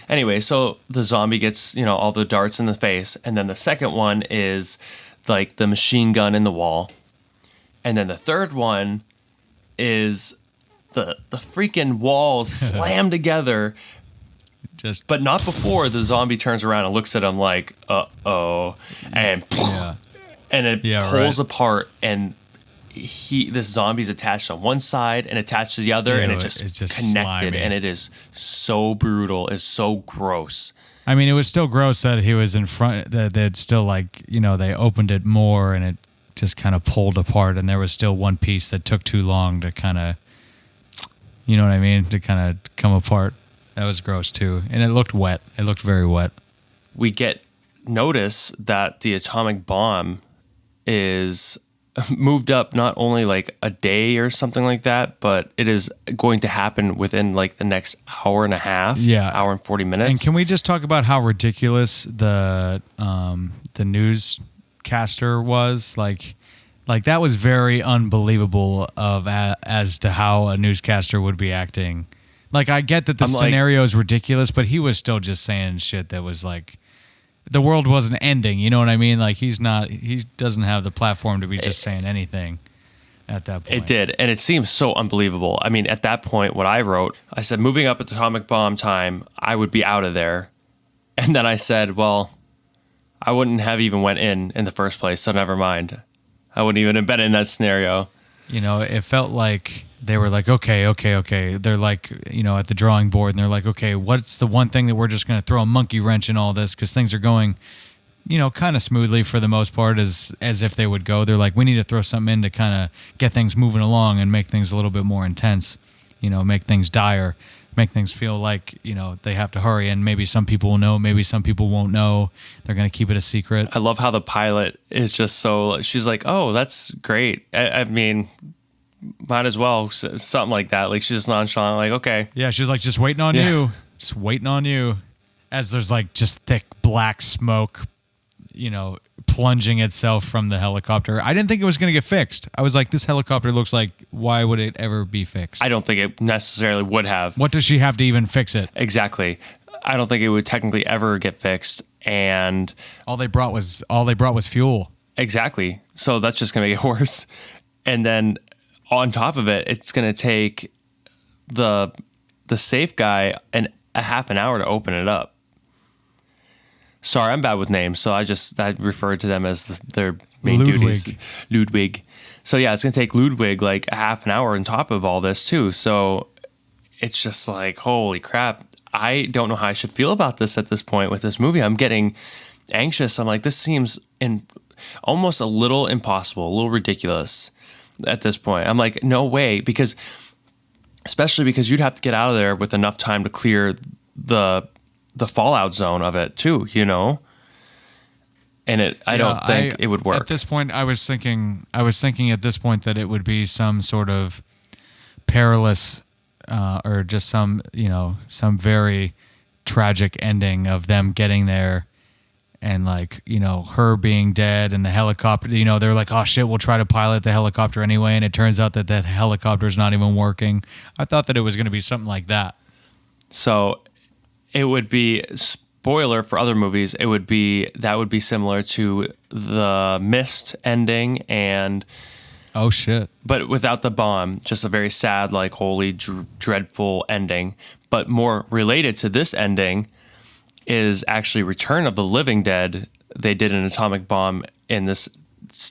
anyway, so the zombie gets, all the darts in the face, and then the second one is like the machine gun in the wall. And then the third one is the freaking walls slammed together. But not before the zombie turns around and looks at him like, uh-oh, and it pulls apart, and this zombie's attached on one side and attached to the other, and it's just connected, slimy. And it is so brutal. It's so gross. I mean, it was still gross that he was in front, that they'd still like, they opened it more and it just kind of pulled apart, and there was still one piece that took too long to kind of, to kind of come apart. That was gross too. And it looked wet. It looked very wet. We get notice that the atomic bomb is moved up not only like a day or something like that, but it is going to happen within like the next hour and a half, hour and 40 minutes. And can we just talk about how ridiculous the newscaster was? Like that was very unbelievable as to how a newscaster would be acting. Like, I get that the scenario is ridiculous, but he was still just saying shit that was like, the world wasn't ending. You know what I mean? Like, he doesn't have the platform to be just saying anything at that point. It did. And it seems so unbelievable. I mean, at that point, what I wrote, I said, moving up at atomic bomb time, I would be out of there. And then I said, well, I wouldn't have even went in the first place. So never mind. I wouldn't even have been in that scenario. You know, it felt like they were like, okay. They're like, you know, at the drawing board, and they're like, okay, what's the one thing that we're just going to throw a monkey wrench in all this? Because things are going, you know, kind of smoothly for the most part, as if they would go. They're like, we need to throw something in to kind of get things moving along and make things a little bit more intense, you know, make things dire, make things feel like, you know, they have to hurry, and maybe some people will know, maybe some people won't know. They're going to keep it a secret. I love how the pilot is just so, she's like, oh, that's great. I mean, might as well, something like that. Like, she's just nonchalant, like, okay. Yeah, she's like, just waiting on you. Just waiting on you. As there's like just thick black smoke, you know, plunging itself from the helicopter. I didn't think it was going to get fixed. I was like, this helicopter looks like, why would it ever be fixed? I don't think it necessarily would have. What does she have to even fix it? Exactly. I don't think it would technically ever get fixed. And all they brought was fuel. Exactly. So that's just going to make it worse. And then on top of it, it's going to take the safe guy a half an hour to open it up. Sorry, I'm bad with names, so I referred to them as their main duties. Ludwig. So yeah, it's going to take Ludwig like a half an hour on top of all this too. So it's just like, holy crap. I don't know how I should feel about this at this point with this movie. I'm getting anxious. I'm like, this seems almost a little impossible, a little ridiculous at this point. I'm like, no way, especially because you'd have to get out of there with enough time to clear the fallout zone of it too, you know? And I don't think it would work. At this point, I was thinking at this point that it would be some sort of perilous or just some very tragic ending of them getting there and like, you know, her being dead and the helicopter, you know, they're like, oh shit, we'll try to pilot the helicopter anyway. And it turns out that helicopter is not even working. I thought that it was going to be something like that. So it would be, spoiler for other movies, that would be similar to the Mist ending and oh shit, but without the bomb, just a very sad, like holy dreadful ending. But more related to this ending is actually Return of the Living Dead. They did an atomic bomb in this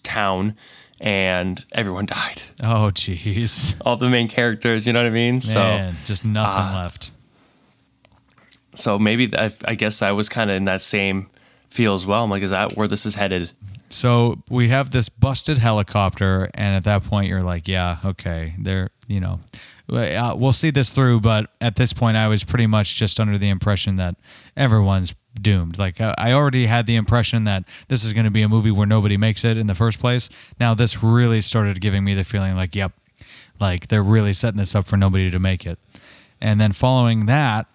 town and everyone died. Oh jeez, all the main characters, you know what I mean? Man, just nothing left. So maybe I guess I was kind of in that same feel as well. I'm like, is that where this is headed? So we have this busted helicopter, and at that point, you're like, yeah, okay, you know, we'll see this through. But at this point, I was pretty much just under the impression that everyone's doomed. Like, I already had the impression that this is going to be a movie where nobody makes it in the first place. Now, this really started giving me the feeling like, yep, like they're really setting this up for nobody to make it. And then following that,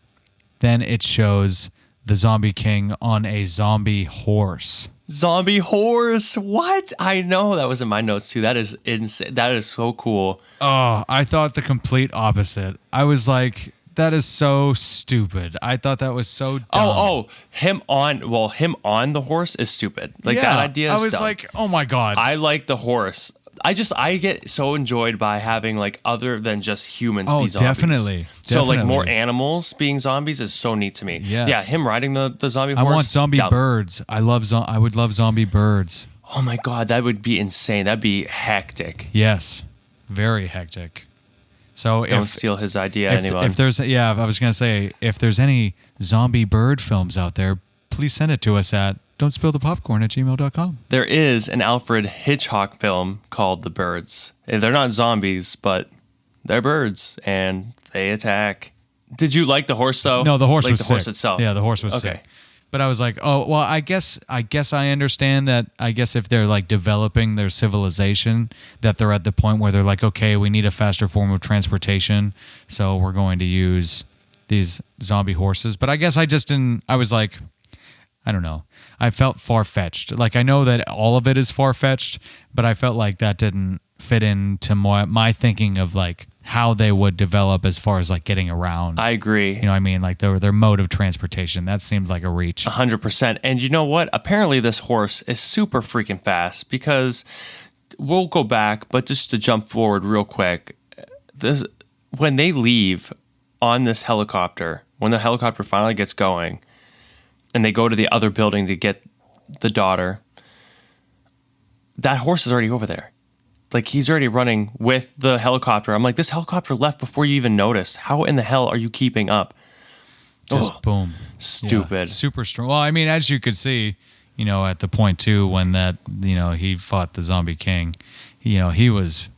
then it shows the Zombie King on a zombie horse. Zombie horse? What? I know that was in my notes too. That is insane. That is so cool. Oh, I thought the complete opposite. I was like, that is so stupid. I thought that was so dumb. Oh, him on the horse is stupid. Like, yeah, that idea is I was dumb. like, oh my God. I like the horse. I get so enjoyed by having like other than just humans be zombies. Definitely. So like more animals being zombies is so neat to me. Yes. Yeah, him riding the zombie horse. I want zombie birds. I would love zombie birds. Oh my God, that would be insane. That'd be hectic. Yes, very hectic. So don't steal his idea, anyone. I was gonna say, if there's any zombie bird films out there, please send it to us at don'tspillthepopcorn@gmail.com. There is an Alfred Hitchcock film called The Birds. They're not zombies, but they're birds and they attack. Did you like the horse though? No, the horse was the sick. Horse itself. Yeah, the horse was sick. But I was like, oh, well, I guess I understand that. I guess if they're like developing their civilization, that they're at the point where they're like, okay, we need a faster form of transportation, so we're going to use these zombie horses. But I guess I just didn't. I was like, I don't know. I felt far-fetched. Like, I know that all of it is far-fetched, but I felt like that didn't fit into my thinking of like how they would develop as far as like getting around. I agree. You know what I mean? Like their mode of transportation. That seemed like a reach. 100%. And you know what? Apparently this horse is super freaking fast, because we'll go back, but just to jump forward real quick, when they leave on this helicopter, when the helicopter finally gets going and they go to the other building to get the daughter, that horse is already over there. Like, he's already running with the helicopter. I'm like, this helicopter left before you even noticed. How in the hell are you keeping up? Just boom. Stupid. Yeah, super strong. Well, I mean, as you could see, you know, at the point too, when that, you know, he fought the zombie king, you know, he was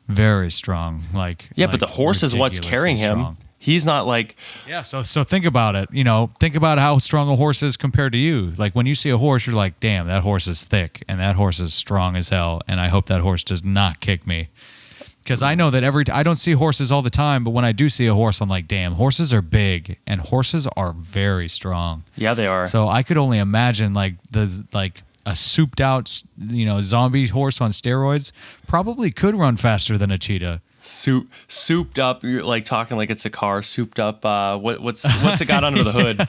very strong. Like, yeah, but the horse is what's carrying him. Strong. He's not like... Yeah, so think about it. You know, think about how strong a horse is compared to you. Like, when you see a horse, you're like, damn, that horse is thick, and that horse is strong as hell, and I hope that horse does not kick me. Because I know that I don't see horses all the time, but when I do see a horse, I'm like, damn, horses are big, and horses are very strong. Yeah, they are. So I could only imagine, like, a souped out, you know, zombie horse on steroids probably could run faster than a cheetah. Souped up, you're like talking like it's a car. Souped up. What's it got under the hood?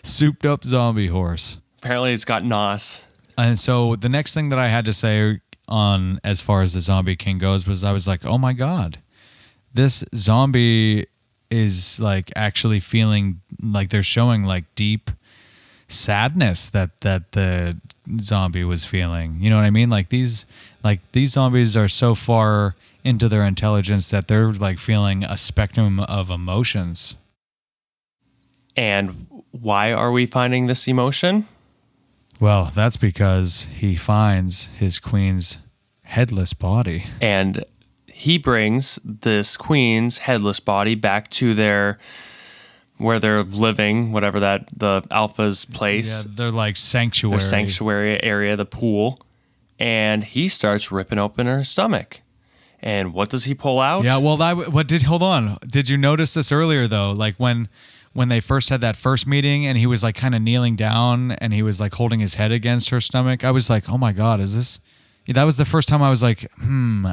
Souped up zombie horse. Apparently, it's got nos. And so the next thing that I had to say on as far as the zombie king goes was I was like, oh my god, this zombie is like actually feeling like they're showing like deep sadness that the zombie was feeling. You know what I mean? Like these zombies are so far into their intelligence that they're like feeling a spectrum of emotions. And why are we finding this emotion? Well, that's because he finds his queen's headless body. And he brings this queen's headless body back to where they're living, whatever the alpha's place. Yeah, they're like sanctuary. Their sanctuary area, the pool. And he starts ripping open her stomach. And what does he pull out? Yeah, well, hold on. Did you notice this earlier though? Like when they first had that first meeting and he was like kind of kneeling down and he was like holding his head against her stomach, I was like, oh my God, is this? Yeah, that was the first time I was like,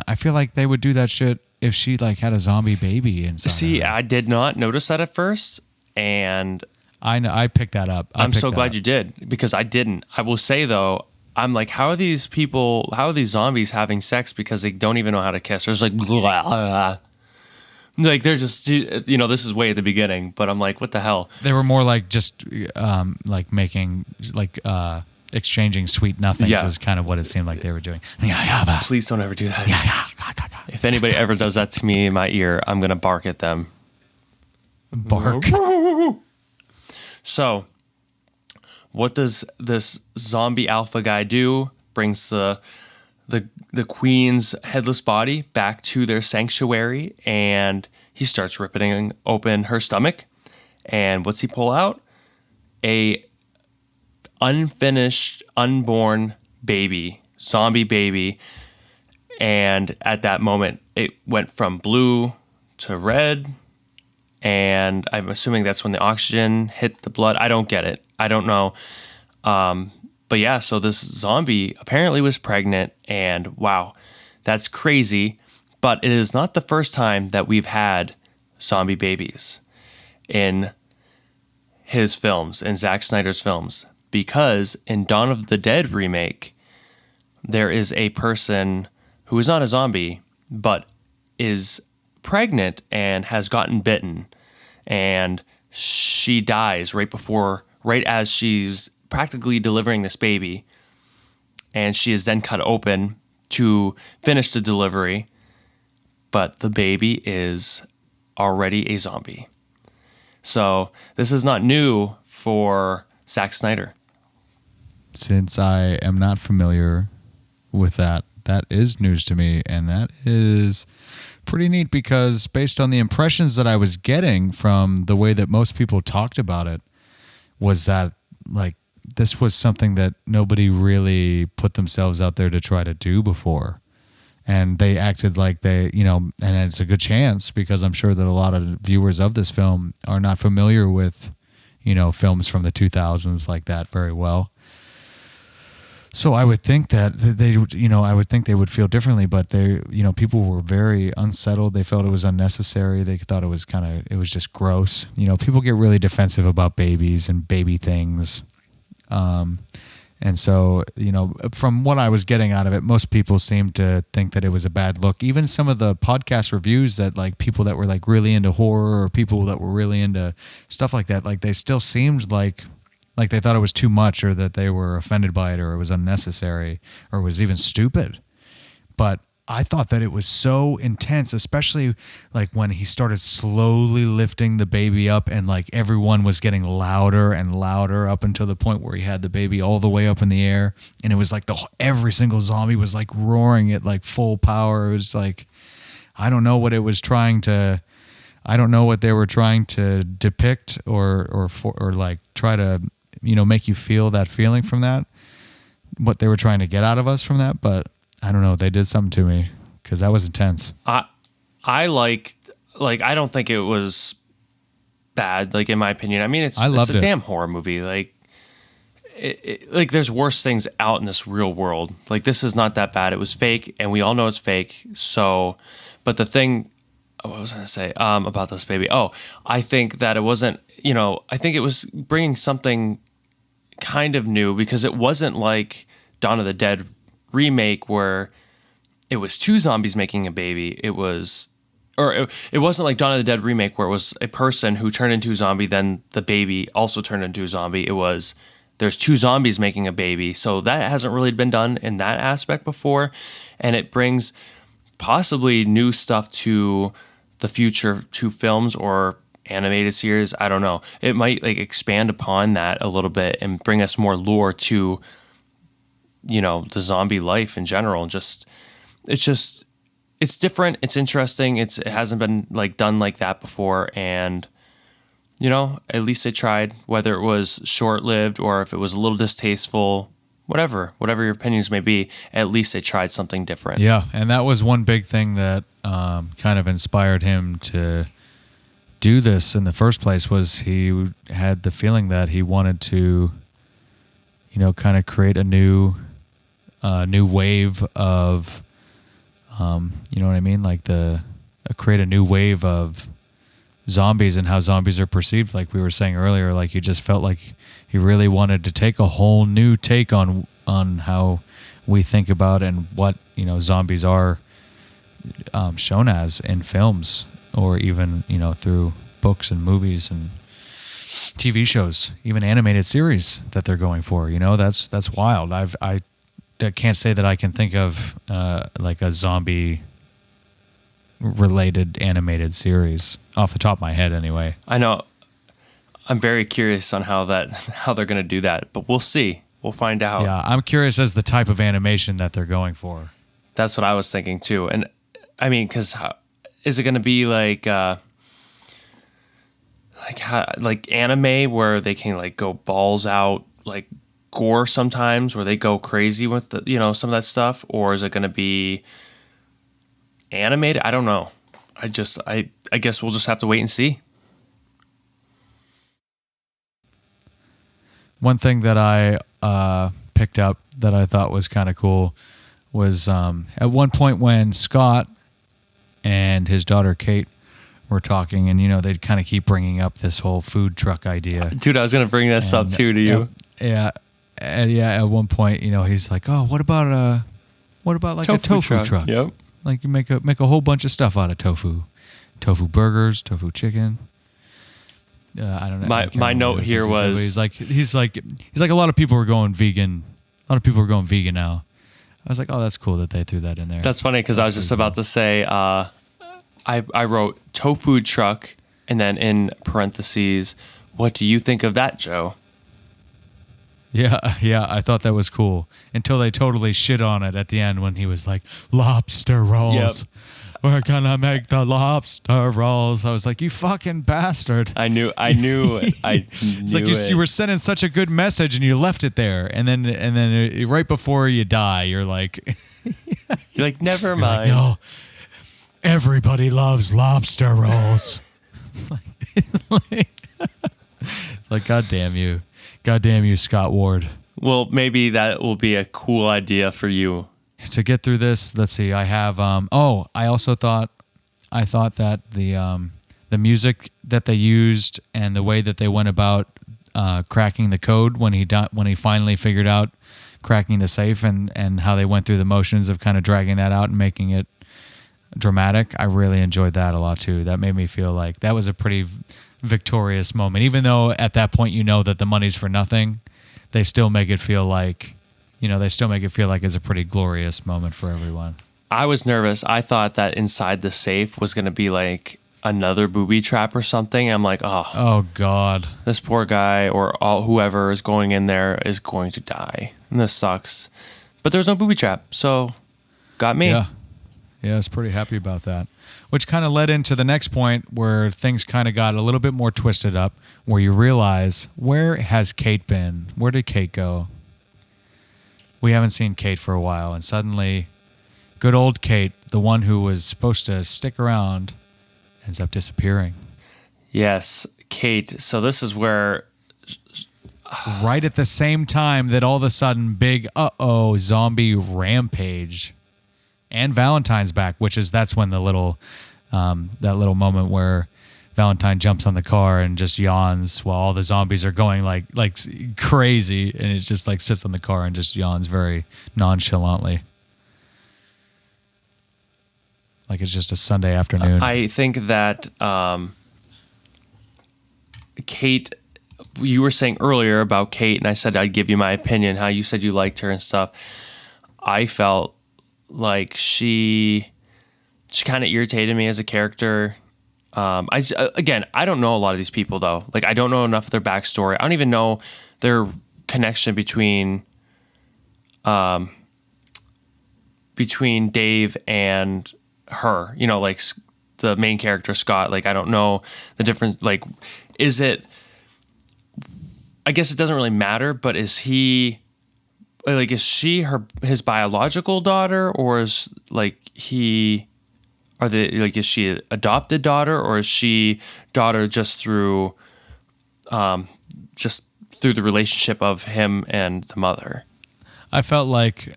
I feel like they would do that shit if she like had a zombie baby inside. See, I did not notice that at first, and I picked that up. I'm so glad you did, because I didn't. I will say though, I'm like, how are these zombies having sex because they don't even know how to kiss? There's like, blah, blah. Like they're just, you know, this is way at the beginning, but I'm like, what the hell? They were more like just like making like exchanging sweet nothings is kind of what it seemed like they were doing. Please don't ever do that. If anybody ever does that to me in my ear, I'm gonna bark at them. Bark. So, what does this zombie alpha guy do? Brings the queen's headless body back to their sanctuary, and he starts ripping open her stomach. And what's he pull out? A unfinished, unborn baby, zombie baby. And at that moment, it went from blue to red. And I'm assuming that's when the oxygen hit the blood. I don't get it. I don't know. But yeah, so this zombie apparently was pregnant, and wow, that's crazy. But it is not the first time that we've had zombie babies in his films, in Zack Snyder's films, because in Dawn of the Dead remake, there is a person who is not a zombie, but is pregnant and has gotten bitten, and she dies right as she's practically delivering this baby, and she is then cut open to finish the delivery, but the baby is already a zombie. So this is not new for Zack Snyder. Since I am not familiar with that is news to me, and that is pretty neat, because based on the impressions that I was getting from the way that most people talked about it, was that like this was something that nobody really put themselves out there to try to do before. And they acted like they, and it's a good chance because I'm sure that a lot of viewers of this film are not familiar with, films from the 2000s like that very well. So I would think that they would feel differently, but people were very unsettled. They felt it was unnecessary. They thought it was just gross. People get really defensive about babies and baby things. And so, from what I was getting out of it, most people seemed to think that it was a bad look. Even some of the podcast reviews that like people that were like really into horror or people that were really into stuff like that, like they still seemed like they thought it was too much or that they were offended by it or it was unnecessary or was even stupid. But I thought that it was so intense, especially like when he started slowly lifting the baby up and like everyone was getting louder and louder up until the point where he had the baby all the way up in the air. And it was like every single zombie was like roaring at like full power. It was like, I don't know what they were trying to depict or like try to, make you feel that feeling from that, what they were trying to get out of us from that. But I don't know. They did something to me because that was intense. I liked, I don't think it was bad, like, in my opinion. I mean, it's a damn horror movie. Like, like, there's worse things out in this real world. Like, this is not that bad. It was fake, and we all know it's fake. So, but the thing, what was I going to say about this baby? Oh, I think that it wasn't, I think it was bringing something kind of new because it wasn't like Dawn of the Dead remake where it was two zombies making a baby. It wasn't like Dawn of the Dead remake where it was a person who turned into a zombie, then the baby also turned into a zombie. It was there's two zombies making a baby. So that hasn't really been done in that aspect before, and it brings possibly new stuff to the future to films or animated series. I don't know. It might like expand upon that a little bit and bring us more lore to the zombie life in general. And it's different. It's interesting. It hasn't been like done like that before. And, at least they tried, whether it was short-lived or if it was a little distasteful, whatever your opinions may be, at least they tried something different. Yeah. And that was one big thing that kind of inspired him to do this in the first place was he had the feeling that he wanted to, kind of create a new wave of, you know what I mean? Like create a new wave of zombies and how zombies are perceived. Like we were saying earlier, like he just felt like he really wanted to take a whole new take on how we think about and what, zombies are shown as in films or even, through books and movies and TV shows, even animated series that they're going for. That's wild. I can't say that I can think of like a zombie related animated series off the top of my head anyway. I know. I'm very curious on how they're going to do that, but we'll see. We'll find out. Yeah, I'm curious as the type of animation that they're going for. That's what I was thinking too. And I mean, because is it going to be like anime where they can like go balls out, like gore sometimes, where they go crazy with the, some of that stuff, or is it going to be animated? I don't know. I guess we'll just have to wait and see. One thing that I picked up that I thought was kind of cool was at one point when Scott and his daughter Kate were talking, and they'd kind of keep bringing up this whole food truck idea. Dude, I was gonna bring this up too to you. Yeah, and at one point, he's like, "Oh, what about like a tofu truck? Yep. Like you make a whole bunch of stuff out of tofu burgers, tofu chicken." I don't know. My note here was he's like a lot of people are going vegan. A lot of people are going vegan now. I was like, oh, that's cool that they threw that in there. That's funny because I was just about to say, I wrote tofu truck and then in parentheses, what do you think of that, Joe? Yeah, I thought that was cool until they totally shit on it at the end when he was like lobster rolls. Yep. We're gonna make the lobster rolls. I was like, you fucking bastard. I knew It's like you were sending such a good message and you left it there, and then right before you die, you're like, never mind. no, everybody loves lobster rolls. Like, God damn you, Scott Ward. Well, maybe that will be a cool idea for you. To get through this, let's see. I have. I also thought that the music that they used and the way that they went about cracking the code when he finally figured out cracking the safe and how they went through the motions of kind of dragging that out and making it dramatic. I really enjoyed that a lot too. That made me feel like that was a pretty victorious moment, even though at that point you know that the money's for nothing. They still make it feel like. It's a pretty glorious moment for everyone. I was nervous. I thought that inside the safe was going to be like another booby trap or something. I'm like, oh God, this poor guy or whoever is going in there is going to die. And this sucks. But there's no booby trap. So got me. Yeah, I was pretty happy about that. Which kind of led into the next point where things kind of got a little bit more twisted up, where you realize, where has Kate been? Where did Kate go? We haven't seen Kate for a while, and suddenly, good old Kate, the one who was supposed to stick around, ends up disappearing. Yes, Kate. So this is where... Right at the same time that all of a sudden, big zombie rampage, and Valentine's back, that's when the little that little moment where Valentine jumps on the car and just yawns while all the zombies are going like crazy, and it just like sits on the car and just yawns very nonchalantly, like it's just a Sunday afternoon. I think that Kate, you were saying earlier about Kate, and I said I'd give you my opinion, how you said you liked her and stuff. I felt like she kind of irritated me as a character. I don't know a lot of these people though. Like, I don't know enough of their backstory. I don't even know their connection between Dave and her. You know, like the main character Scott. Like, I don't know the difference. Like, is it? I guess it doesn't really matter. But is she his biological daughter, or is is she an adopted daughter, or is she daughter just through the relationship of him and the mother? I felt like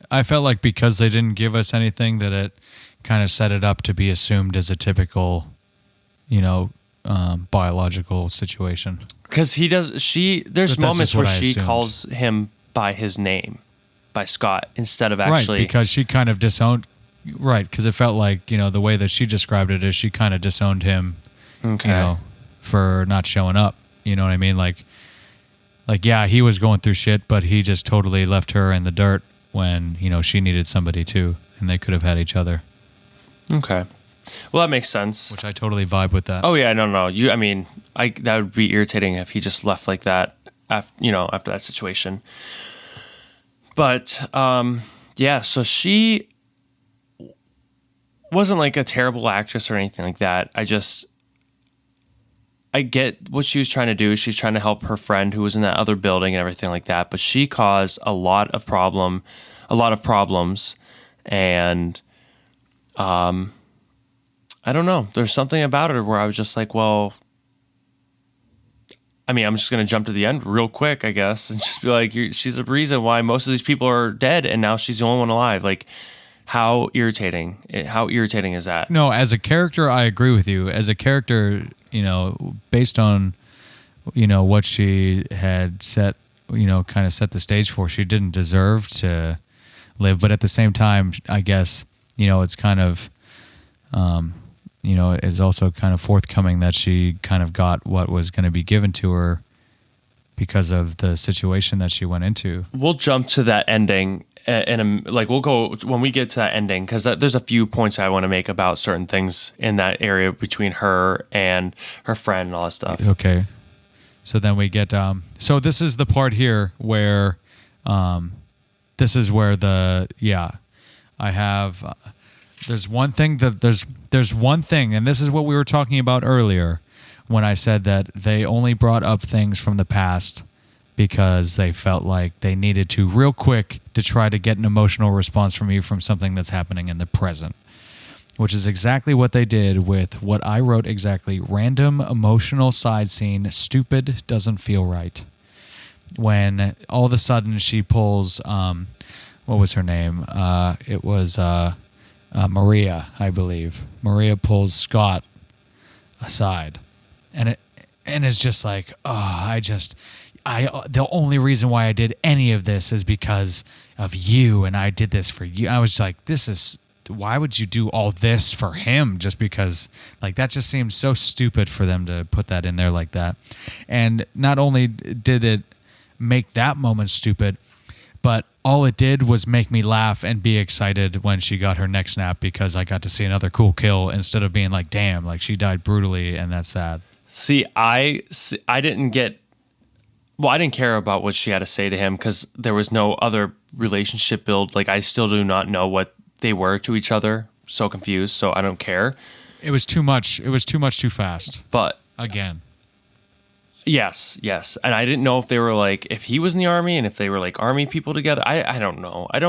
because they didn't give us anything, that it kind of set it up to be assumed as a typical, biological situation. Because there's moments where she calls him by his name, by Scott, instead of actually... Right, because she kind of disowned... Right, because it felt like, the way that she described it is she kind of disowned him, for not showing up. You know what I mean? Like, yeah, he was going through shit, but he just totally left her in the dirt when, she needed somebody too, and they could have had each other. Okay. Well, that makes sense. Which I totally vibe with that. Oh, yeah, no. That would be irritating if he just left like that after that situation. But, yeah, so she wasn't like a terrible actress or anything like that. I get what she was trying to do. She's trying to help her friend who was in that other building and everything like that. But she caused a lot of problems. And, I don't know. There's something about her where I was just like, well, I mean, I'm just going to jump to the end real quick, I guess, and just be like, she's the reason why most of these people are dead, and now she's the only one alive. Like, how irritating is that? No, as a character, I agree with you. As a character, based on, what she had set, kind of set the stage for, she didn't deserve to live. But at the same time, I guess, it's kind of, it's also kind of forthcoming that she kind of got what was going to be given to her because of the situation that she went into. We'll jump to that ending, and we'll go when we get to that ending, because there's a few points I want to make about certain things in that area between her and her friend and all that stuff. Okay, so then we get so this is the part here where I have There's one thing, and this is what we were talking about earlier when I said that they only brought up things from the past because they felt like they needed to real quick to try to get an emotional response from you from something that's happening in the present, which is exactly what they did with what I wrote exactly. Random emotional side scene, stupid, doesn't feel right. When all of a sudden she pulls, what was her name? It was Maria, I believe. Maria pulls Scott aside. And it's just like, the only reason why I did any of this is because of you, and I did this for you. I was like, why would you do all this for him just because? Like, that just seems so stupid for them to put that in there like that. And not only did it make that moment stupid, but all it did was make me laugh and be excited when she got her neck snapped because I got to see another cool kill instead of being like, damn, like she died brutally and that's sad. See, I didn't I didn't care about what she had to say to him because there was no other relationship build. Like, I still do not know what they were to each other. So confused, so I don't care. It was too much. It was too much too fast. But again. Yes. And I didn't know if they were like, if he was in the army and if they were like army people together. I don't know. I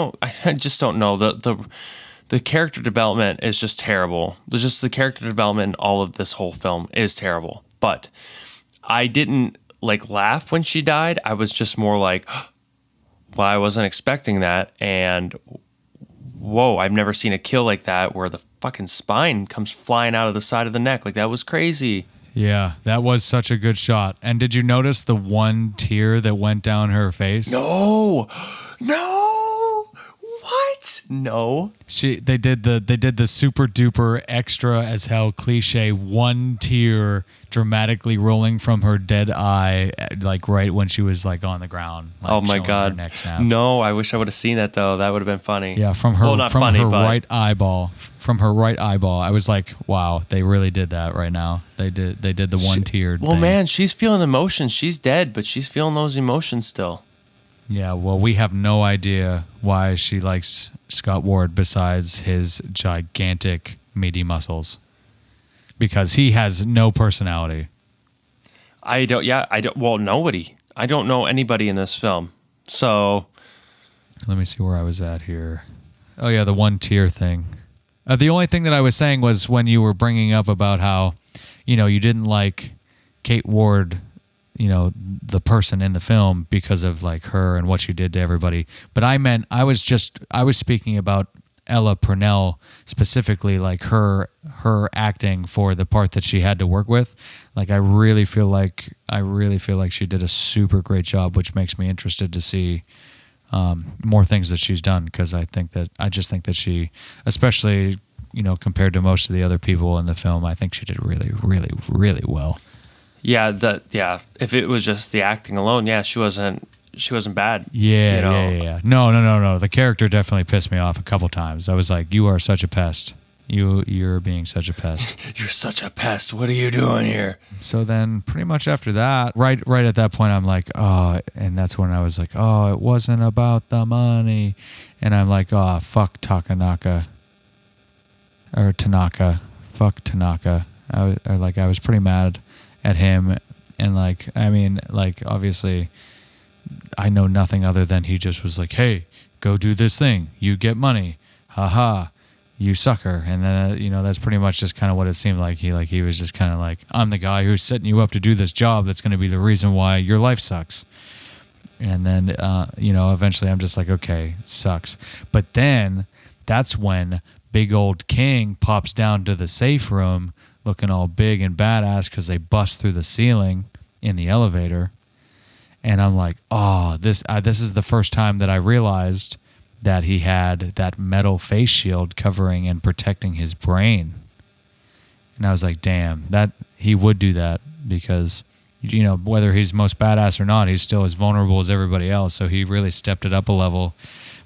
just don't know. The character development is just terrible. Just the character development in all of this whole film is terrible. But I didn't like laugh when she died. I was just more like, well, I wasn't expecting that. And whoa, I've never seen a kill like that where the fucking spine comes flying out of the side of the neck. Like, that was crazy. Yeah, that was such a good shot. And did you notice the one tear that went down her face? No. What? No. They did the super duper extra as hell cliche one tear dramatically rolling from her dead eye, like right when she was like on the ground. Like, oh my God. No, I wish I would have seen that though. That would have been funny. Yeah, from her right eyeball. From her right eyeball. I was like, wow, they really did that right now. They did the one tear. Well, thing. Man, she's feeling emotions. She's dead, but she's feeling those emotions still. Yeah, well, we have no idea why she likes Scott Ward besides his gigantic meaty muscles. Because he has no personality. Nobody. I don't know anybody in this film. So. Let me see where I was at here. Oh, yeah, the one tier thing. The only thing that I was saying was when you were bringing up about how, you didn't like Kate Ward, the person in the film because of like her and what she did to everybody. But I was speaking about Ella Purnell specifically, like her acting for the part that she had to work with. Like, I really feel like she did a super great job, which makes me interested to see more things that she's done, because I just think that she, especially compared to most of the other people in the film, I think she did really, really, really well. Yeah, if it was just the acting alone, she wasn't bad. Yeah. No. The character definitely pissed me off a couple times. I was like, you are such a pest. You're being such a pest. You're such a pest. What are you doing here? So then pretty much after that, right at that point, I'm like, oh, and that's when I was like, oh, it wasn't about the money. And I'm like, oh, fuck Tanaka. Fuck Tanaka. I was pretty mad at him. And obviously I know nothing other than he just was like, hey, go do this thing. You get money. Haha. You sucker. And then, that's pretty much just kind of what it seemed like. He was just kind of like, I'm the guy who's setting you up to do this job that's going to be the reason why your life sucks. And then, eventually I'm just like, okay, it sucks. But then that's when big old King pops down to the safe room looking all big and badass because they bust through the ceiling in the elevator. And I'm like, oh, this is the first time that I realized that he had that metal face shield covering and protecting his brain. And I was like, damn, that he would do that because, whether he's most badass or not, he's still as vulnerable as everybody else. So he really stepped it up a level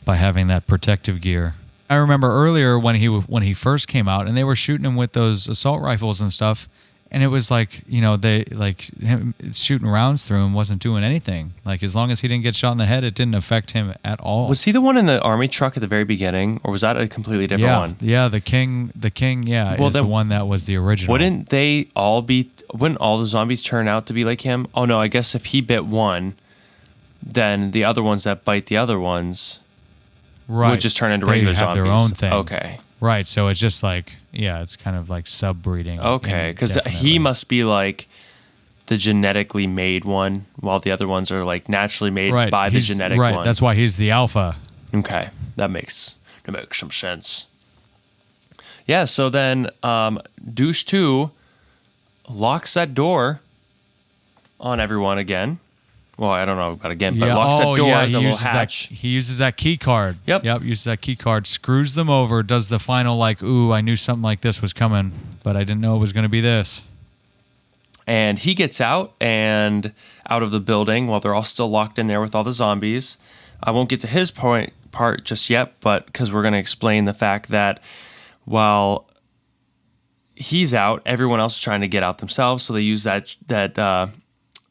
by having that protective gear. I remember earlier when he first came out and they were shooting him with those assault rifles and stuff, And it was like, they like him shooting rounds through him wasn't doing anything. Like as long as he didn't get shot in the head, it didn't affect him at all. Was he the one in the army truck at the very beginning, or was that a completely different one? Yeah, the king, is the one that was the original. Wouldn't all the zombies turn out to be like him? Oh no, I guess if he bit one, then the other ones that bite the other ones would just turn into regular zombies. Their own thing. Okay. Right, so it's just like, it's kind of like sub-breeding. Okay, because he must be like the genetically made one, while the other ones are like naturally made by the genetic one. Right, that's why he's the alpha. Okay, that makes some sense. Yeah, so then Douche 2 locks that door on everyone again. Well, I don't know about again, but locks that door, the little hatch. He uses that key card. Yep, uses that key card, screws them over, does the final like, ooh, I knew something like this was coming, but I didn't know it was going to be this. And he gets out of the building while they're all still locked in there with all the zombies. I won't get to his part just yet, but because we're going to explain the fact that while he's out, everyone else is trying to get out themselves, so they use that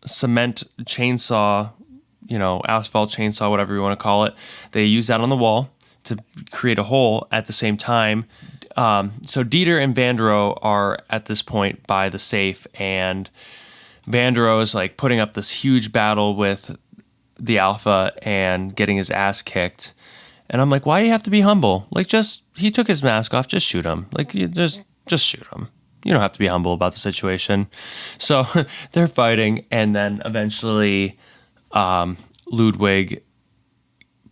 cement chainsaw, asphalt chainsaw, whatever you want to call it. They use that on the wall to create a hole at the same time. So Dieter and Vandero are at this point by the safe, and Vandero is like putting up this huge battle with the alpha and getting his ass kicked. And I'm like, why do you have to be humble? Like, he took his mask off, just shoot him. Like, you just shoot him. You don't have to be humble about the situation. So they're fighting, and then eventually Ludwig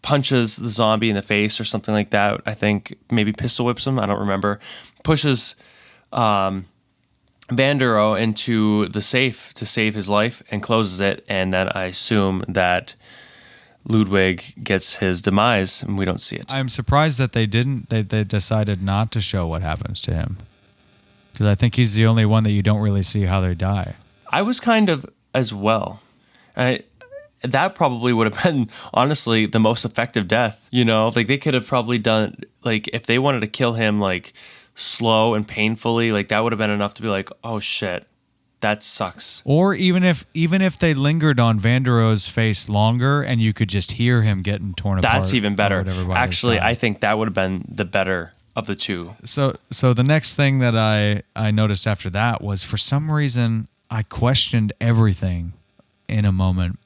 punches the zombie in the face or something like that. I think maybe pistol whips him. I don't remember. Pushes Vandero into the safe to save his life and closes it. And then I assume that Ludwig gets his demise, and we don't see it. I'm surprised that they didn't. They decided not to show what happens to him. Because I think he's the only one that you don't really see how they die. I was kind of as well. That probably would have been, honestly, the most effective death. Like they could have probably done, like if they wanted to kill him like slow and painfully, like that would have been enough to be like, oh shit, that sucks. Or even if they lingered on Vandero's face longer and you could just hear him getting torn apart. That's even better. Actually, I think that would have been the better of the two. So the next thing that I noticed after that was, for some reason, I questioned everything in a moment,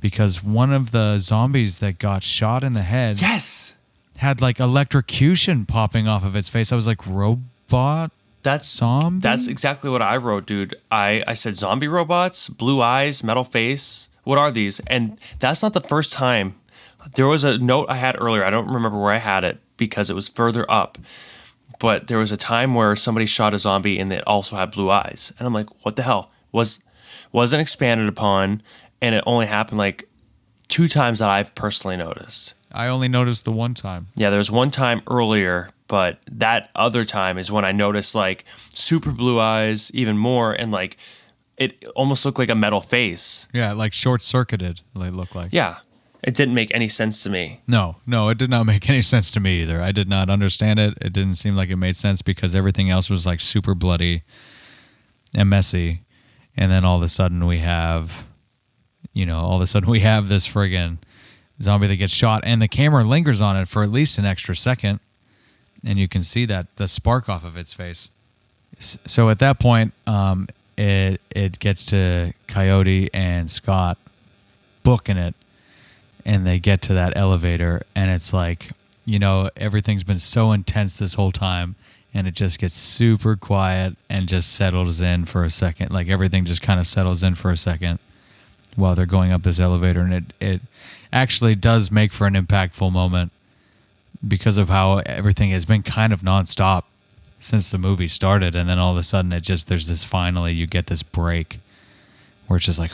because one of the zombies that got shot in the head had like electrocution popping off of its face. I was like, robot? Zombie? That's exactly what I wrote, dude. I said zombie robots, blue eyes, metal face. What are these? And that's not the first time. There was a note I had earlier. I don't remember where I had it because it was further up. But there was a time where somebody shot a zombie and it also had blue eyes. And I'm like, what the hell? Wasn't expanded upon, and it only happened like 2 times that I've personally noticed. I only noticed the one time. Yeah, there was one time earlier, but that other time is when I noticed like super blue eyes even more, and like it almost looked like a metal face. Yeah, like short-circuited, it looked like. Yeah. It didn't make any sense to me. No, it did not make any sense to me either. I did not understand it. It didn't seem like it made sense because everything else was like super bloody and messy. And then all of a sudden we have, this friggin' zombie that gets shot, and the camera lingers on it for at least an extra second. And you can see that the spark off of its face. So at that point, it gets to Coyote and Scott booking it. And they get to that elevator, and it's like, everything's been so intense this whole time, and it just gets super quiet and just settles in for a second. Like everything just kind of settles in for a second while they're going up this elevator. And it actually does make for an impactful moment because of how everything has been kind of nonstop since the movie started. And then all of a sudden there's this, finally you get this break where it's just like,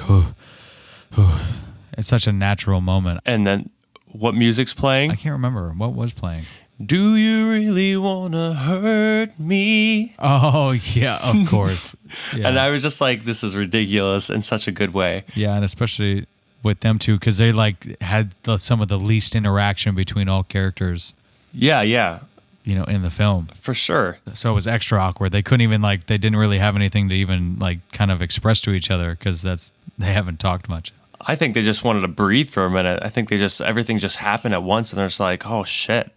it's such a natural moment. And then what music's playing? I can't remember. What was playing? Do you really want to hurt me? Oh, yeah, of course. Yeah. And I was just like, this is ridiculous in such a good way. Yeah, and especially with them two, because they like had some of the least interaction between all characters. Yeah. in the film. For sure. So it was extra awkward. They couldn't even they didn't really have anything to even kind of express to each other because they haven't talked much. I think they just wanted to breathe for a minute. I think everything just happened at once and they're just like, oh shit.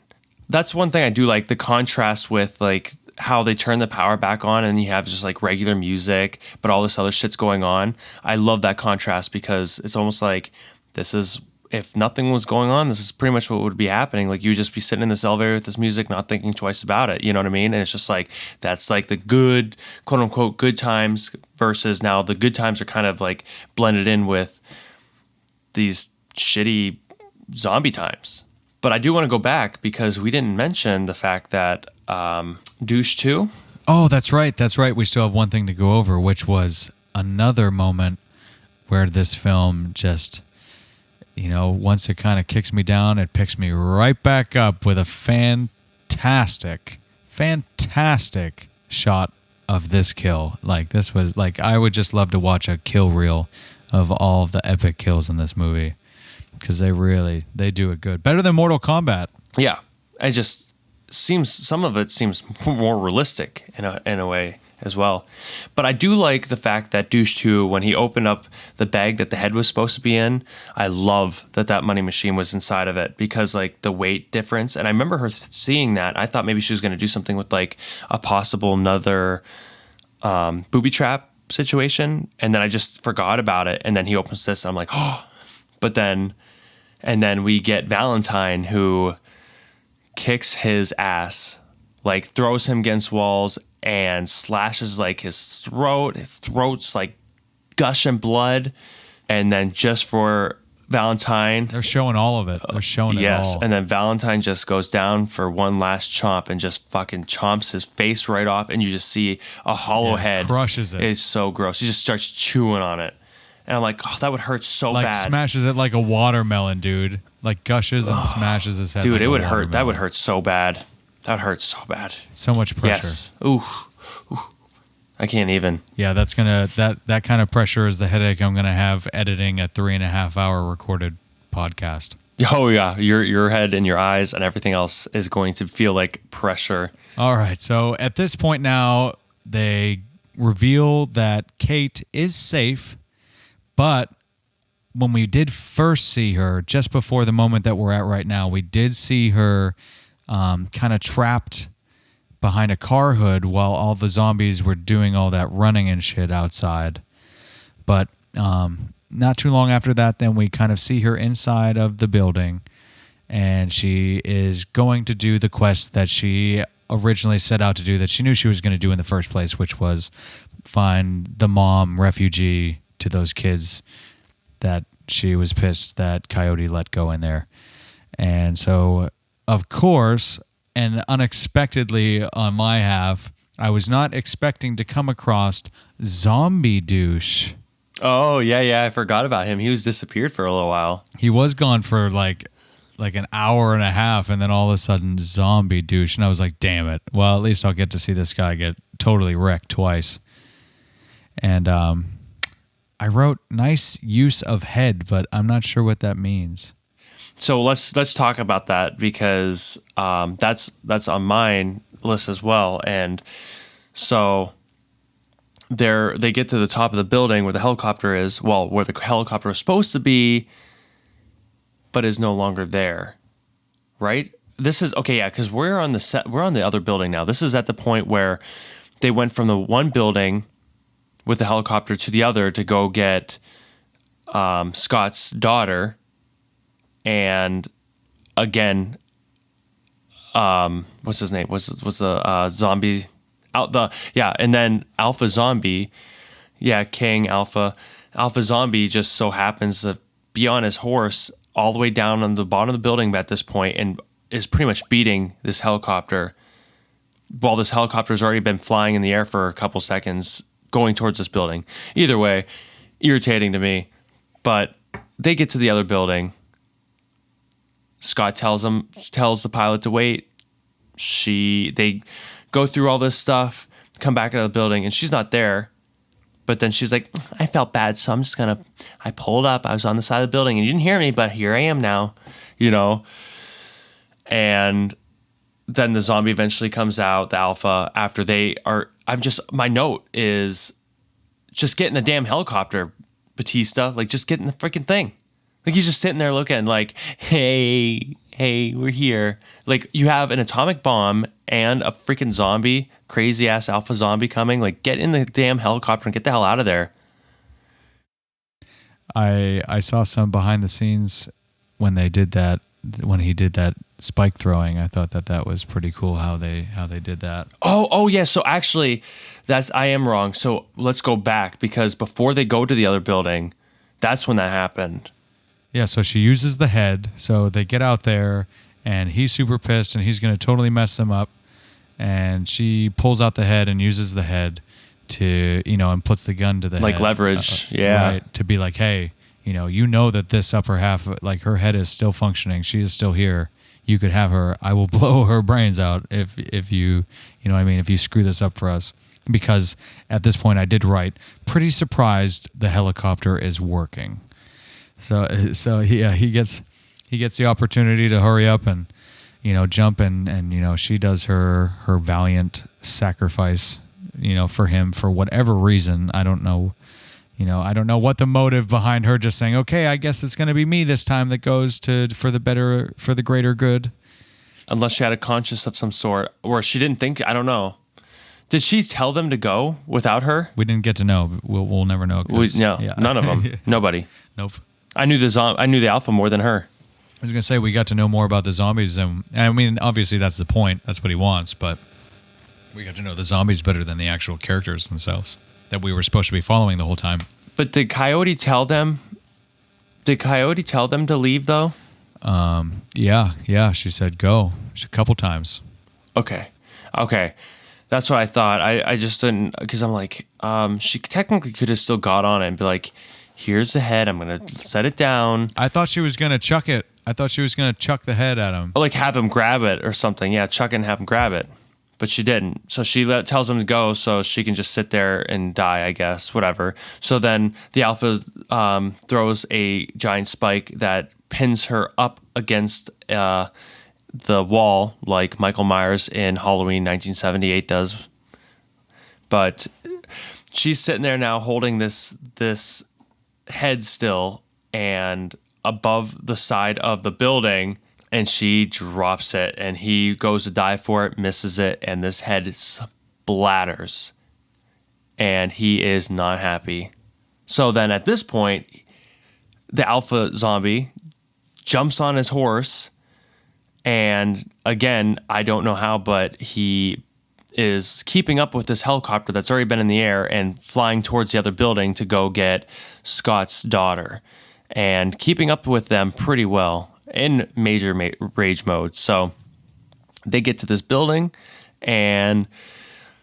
That's one thing I do like, the contrast with how they turn the power back on and you have just regular music, but all this other shit's going on. I love that contrast because it's almost like this is, if nothing was going on, this is pretty much what would be happening. You would just be sitting in this elevator with this music, not thinking twice about it. You know what I mean? And it's just that's the good, quote unquote, good times versus now the good times are kind of blended in with these shitty zombie times. But I do want to go back because we didn't mention the fact that Douche 2. Oh, that's right. That's right. We still have one thing to go over, which was another moment where this film just, once it kind of kicks me down, it picks me right back up with a fantastic shot of this kill. This was I would just love to watch a kill reel of all of the epic kills in this movie because they do it good. Better than Mortal Kombat. Yeah. I just seems, some of it seems more realistic in a way as well. But I do like the fact that Douche 2, when he opened up the bag that the head was supposed to be in, I love that money machine was inside of it because the weight difference. And I remember her seeing that. I thought maybe she was going to do something with a possible another booby trap situation. And then I just forgot about it. And then he opens this and I'm like, oh, and then we get Valentine who kicks his ass, throws him against walls and slashes his throat. His throat's gushing blood. And then just for Valentine, they're showing all of it. They're showing it all. Yes, and then Valentine just goes down for one last chomp and just fucking chomps his face right off, and you just see a hollow head. Crushes it. It's so gross. He just starts chewing on it. And I'm like, oh, that would hurt so bad. Smashes it like a watermelon, dude. Gushes and smashes his head. Dude, it would watermelon. hurt. That would hurt so bad. That hurts so bad. So much pressure. Yes. Ooh. I can't even. Yeah, that kind of pressure is the headache I'm gonna have editing a 3.5 hour recorded podcast. Oh yeah, your head and your eyes and everything else is going to feel like pressure. All right, so at this point now, they reveal that Kate is safe, but when we did first see her, just before the moment that we're at right now, we did see her kind of trapped behind a car hood while all the zombies were doing all that running and shit outside. But not too long after that, then we kind of see her inside of the building, and she is going to do the quest that she originally set out to do, that she knew she was going to do in the first place, which was find the mom refugee to those kids that she was pissed that Coyote let go in there. And so, of course, and unexpectedly on my half, I was not expecting to come across Zombie Douche. Oh, yeah, I forgot about him. He was disappeared for a little while. He was gone for like an hour and a half, and then all of a sudden, Zombie Douche. And I was like, damn it. Well, at least I'll get to see this guy get totally wrecked twice. And I wrote nice use of head, but I'm not sure what that means. So let's talk about that because that's on mine list as well. And so they get to the top of the building where the helicopter is, well, where the helicopter is supposed to be, but is no longer there, right? This is okay, yeah, because we're on the other building now. This is at the point where they went from the one building with the helicopter to the other to go get Scott's daughter. And again, what's his name? What's the zombie out and then Alpha Zombie, King Alpha Zombie just so happens to be on his horse all the way down on the bottom of the building at this point and is pretty much beating this helicopter while this helicopter's already been flying in the air for a couple seconds going towards this building. Either way, irritating to me, but they get to the other building. Scott tells the pilot to wait. They go through all this stuff, come back out of the building, and she's not there. But then she's like, I felt bad, so I pulled up. I was on the side of the building, and you didn't hear me, but here I am now, And then the zombie eventually comes out, the alpha, after my note is just get in the damn helicopter, Batista. Like, just get in the freaking thing. Like, he's just sitting there looking like, hey, we're here. Like, you have an atomic bomb and a freaking zombie, crazy ass alpha zombie coming. Like, get in the damn helicopter and get the hell out of there. I saw some behind the scenes when they did that, when he did that spike throwing. I thought that was pretty cool how they did that. Oh yeah. So actually, I am wrong. So let's go back, because before they go to the other building, that's when that happened. Yeah. So she uses the head. So they get out there, and he's super pissed, and he's going to totally mess them up. And she pulls out the head and uses the head to, and puts the gun to the like head. leverage. Yeah. Right, to be like, hey, you know that this upper half, like her head is still functioning. She is still here. You could have her. I will blow her brains out if you what I mean, if you screw this up for us. Because at this point I did write, pretty surprised the helicopter is working. So yeah, he gets the opportunity to hurry up and, jump and she does her valiant sacrifice, for him for whatever reason. I don't know. I don't know what the motive behind her just saying, okay, I guess it's going to be me this time that goes for the greater good. Unless she had a conscience of some sort, or she didn't think, I don't know. Did she tell them to go without her? We didn't get to know. We'll never know. None of them. Nobody. Nope. I knew the alpha more than her. I was going to say, we got to know more about the zombies. And I mean, obviously that's the point. That's what he wants. But we got to know the zombies better than the actual characters themselves that we were supposed to be following the whole time. But did Coyote tell them? Did Coyote tell them to leave though? Yeah. She said go. A couple times. Okay. That's what I thought. I just didn't, because I'm like, she technically could have still got on it and be like, here's the head. I'm gonna set it down. I thought she was gonna chuck it. I thought she was gonna chuck the head at him. Or like have him grab it or something. Yeah, chuck it and have him grab it. But she didn't. So she tells him to go so she can just sit there and die, I guess, whatever. So then the alpha throws a giant spike that pins her up against the wall like Michael Myers in Halloween 1978 does. But she's sitting there now holding this head still and above the side of the building. And she drops it, and he goes to dive for it, misses it, and this head splatters. And he is not happy. So then at this point, the alpha zombie jumps on his horse, and again, I don't know how, but he is keeping up with this helicopter that's already been in the air and flying towards the other building to go get Scott's daughter, and keeping up with them pretty well in major rage mode. So they get to this building and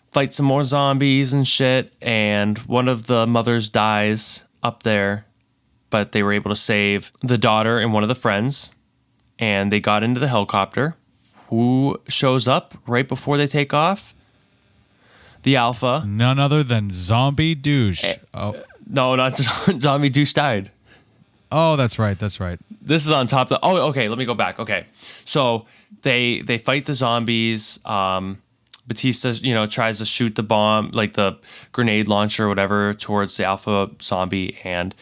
fight some more zombies and shit, and one of the mothers dies up there, but they were able to save the daughter and one of the friends, and they got into the helicopter. Who shows up right before they take off? The alpha. None other than Zombie Douche. No, not Zombie Douche died. Oh, that's right. This is on top of okay, let me go back. Okay. So they fight the zombies. Batista, tries to shoot the bomb, like the grenade launcher or whatever, towards the alpha zombie, and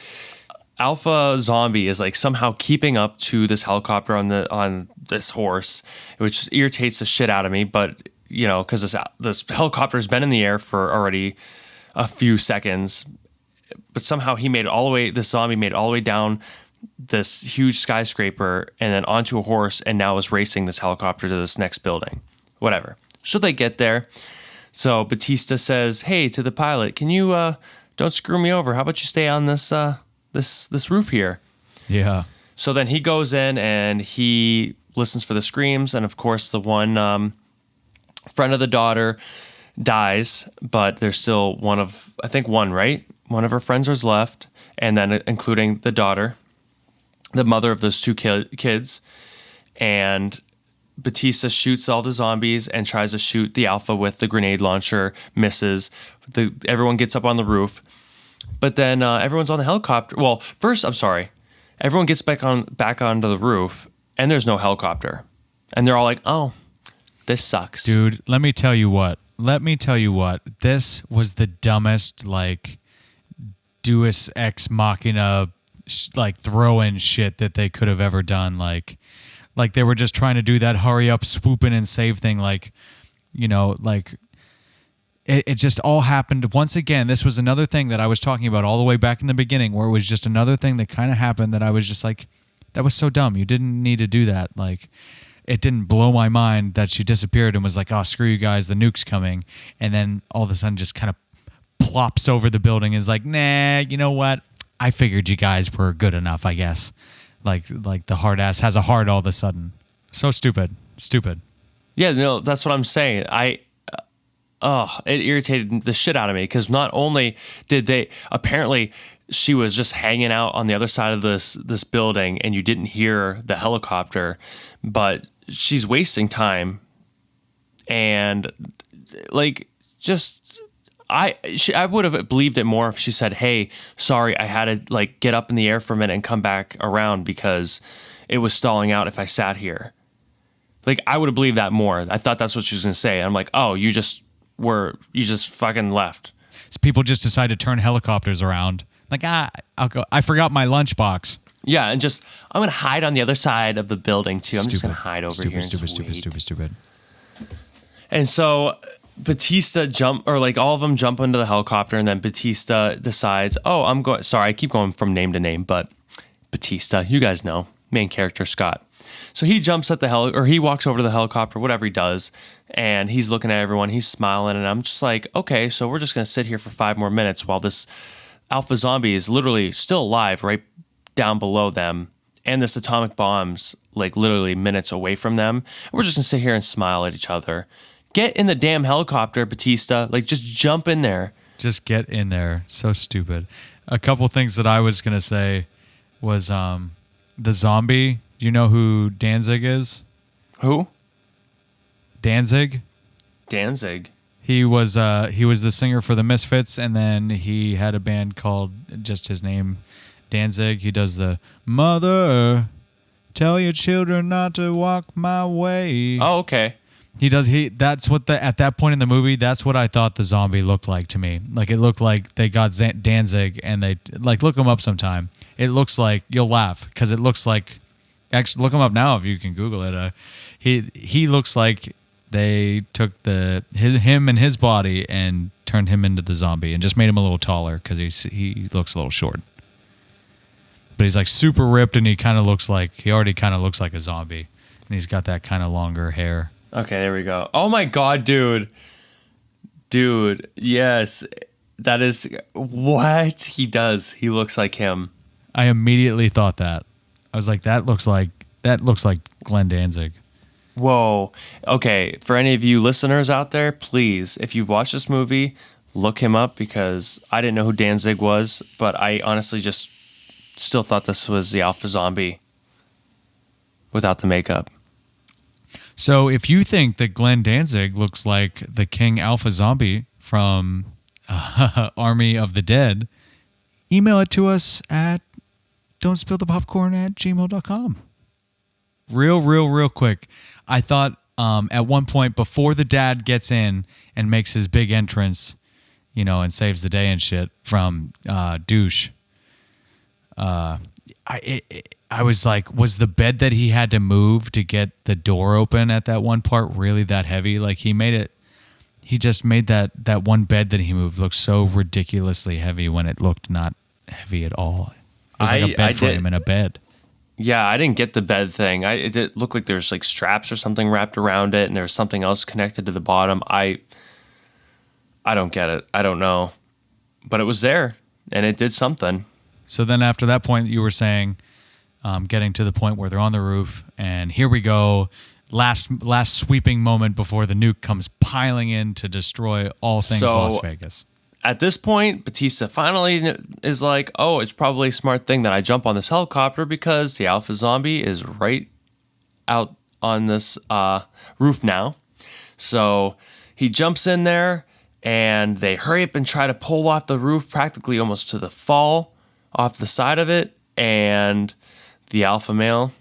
alpha zombie is like somehow keeping up to this helicopter on this horse, which irritates the shit out of me, but because this helicopter's been in the air for already a few seconds. But somehow this zombie made it all the way down this huge skyscraper and then onto a horse, and now is racing this helicopter to this next building. Whatever. So they get there. So Batista says, hey, to the pilot, can you don't screw me over. How about you stay on this this roof here? Yeah. So then he goes in and he listens for the screams, and of course the one friend of the daughter dies, but there's still one, right? One of her friends was left, and then including the daughter, the mother of those two kids. And Batista shoots all the zombies and tries to shoot the alpha with the grenade launcher, misses. Everyone gets up on the roof, but then everyone's on the helicopter. Well, first, everyone gets back onto the roof, and there's no helicopter, and they're all like, "Oh, This sucks. Dude, let me tell you what. This was the dumbest, like, Deus Ex Machina, like, throw-in shit that they could have ever done. Like they were just trying to do that hurry up, swoop in and save thing. Like, you know, like, it just all happened. Once again, this was another thing that I was talking about all the way back in the beginning, where it was just another thing that kind of happened that I was just like, that was so dumb. You didn't need to do that. Like, it didn't blow my mind that she disappeared and was like, oh, screw you guys, the nuke's coming. And then all of a sudden just kind of plops over the building and is like, nah, you know what? I figured you guys were good enough, I guess. Like the hard ass has a heart all of a sudden. So stupid. Yeah, no, that's what I'm saying. It irritated the shit out of me because not only did they apparently she was just hanging out on the other side of this building and you didn't hear the helicopter, but she's wasting time and like just I would have believed it more if she said, "Hey, sorry, I had to like get up in the air for a minute and come back around because it was stalling out if I sat here." Like I would have believed that more. I thought that's what she was going to say. I'm like, "Oh, you just fucking left." So people just decide to turn helicopters around. Like, I'll go. I forgot my lunchbox. Yeah, and just I'm gonna hide on the other side of the building too. I'm just gonna hide over here. Stupid. And so Batista all of them jump into the helicopter, and then Batista decides, "Oh, I'm going." Sorry, I keep going from name to name, but Batista, you guys know, main character Scott. So he jumps at he walks over to the helicopter, whatever he does, and he's looking at everyone. He's smiling, and I'm just like, okay, so we're just gonna sit here for 5 more minutes while this alpha zombie is literally still alive right down below them, and this atomic bomb's like literally minutes away from them. We're just gonna sit here and smile at each other. Get in the damn helicopter, Batista. Like, just jump in there. Just get in there. So stupid. A couple things that I was gonna say was the zombie. Do you know who Danzig is? Who? Danzig. He was the singer for the Misfits, and then he had a band called just his name, Danzig. He does the Mother, tell your children not to walk my way. Oh, okay. That's what at that point in the movie, that's what I thought the zombie looked like to me. Like, it looked like they got Danzig, and they like, look him up sometime. It looks like, you'll laugh because it looks like, actually look him up now if you can Google it. He looks like they took him and his body and turned him into the zombie and just made him a little taller because he looks a little short. But he's like super ripped, and he already kind of looks like a zombie, and he's got that kind of longer hair. Okay, there we go. Oh my god, dude, yes, that is what he does. He looks like him. I immediately thought that. I was like, that looks like Glenn Danzig. Whoa. Okay, for any of you listeners out there, please, if you've watched this movie, look him up because I didn't know who Danzig was, but I honestly just still thought this was the Alpha Zombie without the makeup. So if you think that Glenn Danzig looks like the King Alpha Zombie from Army of the Dead, email it to us at don'tspillthepopcorn@gmail.com. Real quick. I thought at one point before the dad gets in and makes his big entrance, and saves the day and shit from douche. I was like, was the bed that he had to move to get the door open at that one part really that heavy? Like, he just made that one bed that he moved look so ridiculously heavy when it looked not heavy at all. It was like a bed frame and a bed. Yeah, I didn't get the bed thing. It looked like there's like straps or something wrapped around it, and there's something else connected to the bottom. I don't get it. I don't know, but it was there, and it did something. So then after that point, you were saying, getting to the point where they're on the roof, and here we go, last sweeping moment before the nuke comes piling in to destroy all things Las Vegas. At this point, Batista finally is like, oh, it's probably a smart thing that I jump on this helicopter because the Alpha Zombie is right out on this roof now. So he jumps in there, and they hurry up and try to pull off the roof practically almost to the fall off the side of it, and the alpha male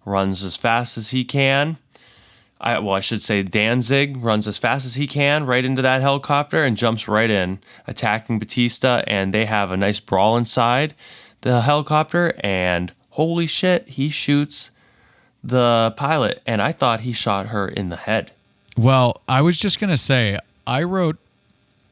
runs as fast as he can. I should say Danzig runs as fast as he can right into that helicopter and jumps right in, attacking Batista, and they have a nice brawl inside the helicopter, and holy shit, he shoots the pilot, and I thought he shot her in the head. Well, I was just going to say, I wrote,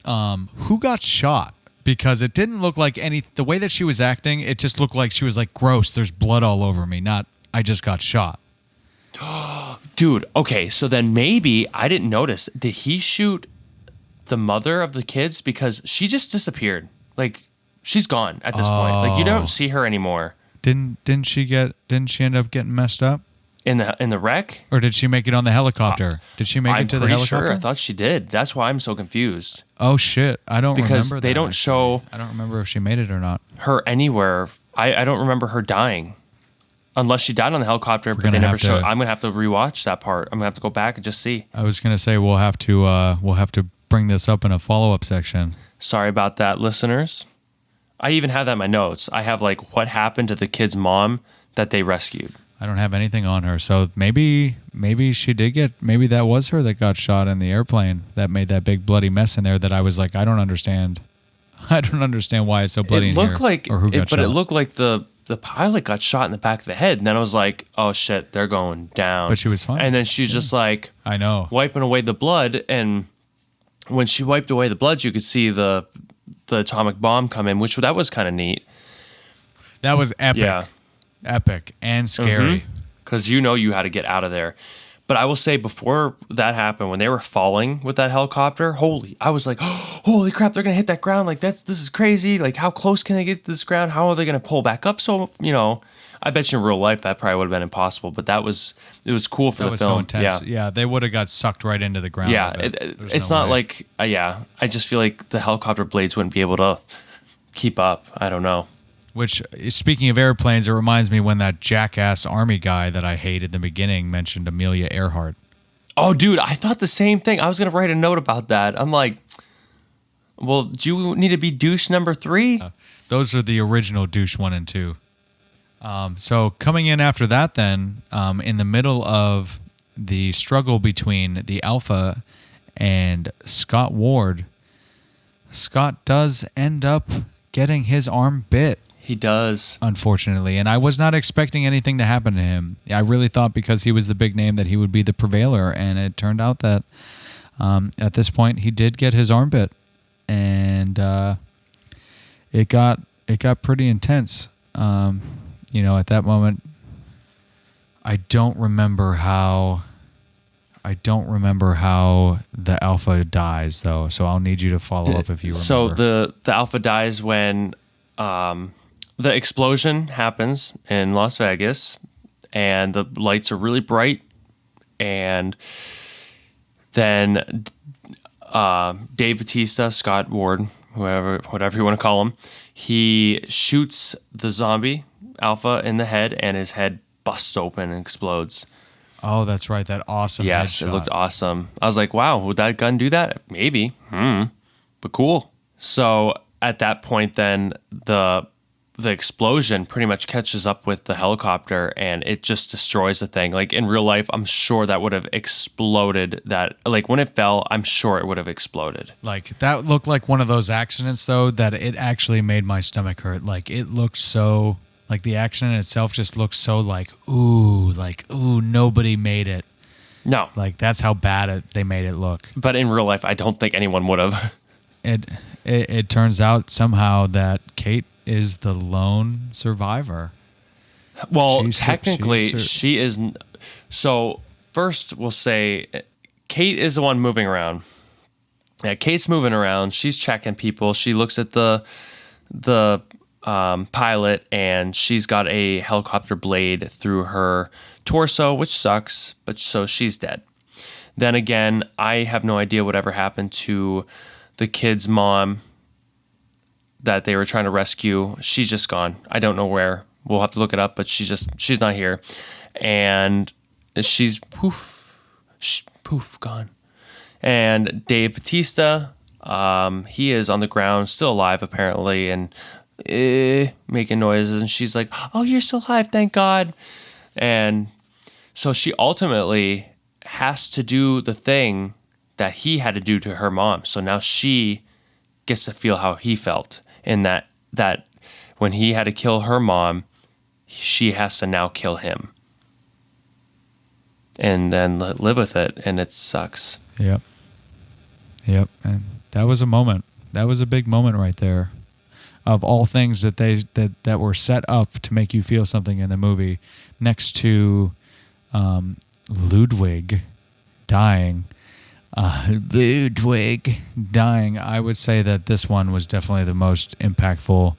who got shot? Because it didn't look like the way that she was acting, it just looked like she was like, gross, there's blood all over me, not, I just got shot. Dude, okay, so then maybe I didn't notice. Did he shoot the mother of the kids? Because she just disappeared. Like, she's gone at this point. Like, you don't see her anymore. Didn't she end up getting messed up? In the wreck? Or did she make it on the helicopter? Did she make it to the helicopter? I'm pretty sure. I thought she did. That's why I'm so confused. Oh shit! I don't remember because that, they don't actually. show. I don't remember if she made it or not. Her anywhere. I don't remember her dying, unless she died on the helicopter. But they never showed. I'm gonna have to rewatch that part. I'm gonna have to go back and just see. I was gonna say we'll have to bring this up in a follow-up section. Sorry about that, listeners. I even have that in my notes. I have like what happened to the kid's mom that they rescued. I don't have anything on her, so maybe she did get. Maybe that was her that got shot in the airplane that made that big bloody mess in there. That I was like, I don't understand. I don't understand why it's so bloody in here. It looked like the pilot got shot in the back of the head, and then I was like, oh shit, they're going down. But she was fine. And then she's just like, I know, wiping away the blood, and when she wiped away the blood, you could see the atomic bomb come in, which that was kind of neat. That was epic. Yeah. Epic and scary. Because you had to get out of there. But I will say, before that happened, when they were falling with that helicopter, I was like, oh, holy crap, they're going to hit that ground. Like, this is crazy. Like, how close can they get to this ground? How are they going to pull back up? So, I bet you in real life that probably would have been impossible. But it was cool for the film. So intense. Yeah, they would have got sucked right into the ground. Yeah, it's not like, I just feel like the helicopter blades wouldn't be able to keep up. I don't know. Which, speaking of airplanes, it reminds me when that jackass army guy that I hated in the beginning mentioned Amelia Earhart. Oh, dude, I thought the same thing. I was going to write a note about that. I'm like, well, do you need to be douche number 3? Those are the original douche 1 and 2. So coming in after that then, in the middle of the struggle between the Alpha and Scott Ward, Scott does end up getting his arm bit. He does. Unfortunately. And I was not expecting anything to happen to him. I really thought because he was the big name that he would be the prevailer. And it turned out that at this point he did get his arm bit. And it got pretty intense. At that moment, I don't remember how the Alpha dies, though. So I'll need you to follow up if you remember. So the Alpha dies when the explosion happens in Las Vegas, and the lights are really bright, and then Dave Bautista, Scott Ward, whatever you want to call him, he shoots the zombie Alpha in the head, and his head busts open and explodes. Oh, that's right. That awesome Yes, headshot. It looked awesome. I was like, wow, would that gun do that? Maybe. But cool. So at that point, then the explosion pretty much catches up with the helicopter, and it just destroys the thing. Like, in real life, I'm sure that would have exploded. Like, when it fell, I'm sure it would have exploded. Like, that looked like one of those accidents, though, that it actually made my stomach hurt. Like, it looked so... Like, the accident itself just looks so ooh, nobody made it. No. Like, that's how bad they made it look. But in real life, I don't think anyone would have. It turns out somehow that Kate is the lone survivor. Well, technically, she is. So, first, we'll say Kate is the one moving around. Yeah, Kate's moving around. She's checking people. She looks at the pilot, and she's got a helicopter blade through her torso, which sucks, but so she's dead. Then again, I have no idea whatever happened to the kid's mom that they were trying to rescue. She's just gone. I don't know where. We'll have to look it up, but she's not here. And she's poof, gone. And Dave Bautista, he is on the ground, still alive apparently, and making noises, and she's like, oh, you're still alive, thank God. And so she ultimately has to do the thing that he had to do to her mom. So now she gets to feel how he felt, and that when he had to kill her mom, she has to now kill him. And then live with it, and it sucks. Yep. And that was a moment. That was a big moment right there. Of all things that were set up to make you feel something in the movie, next to Ludwig dying, I would say that this one was definitely the most impactful,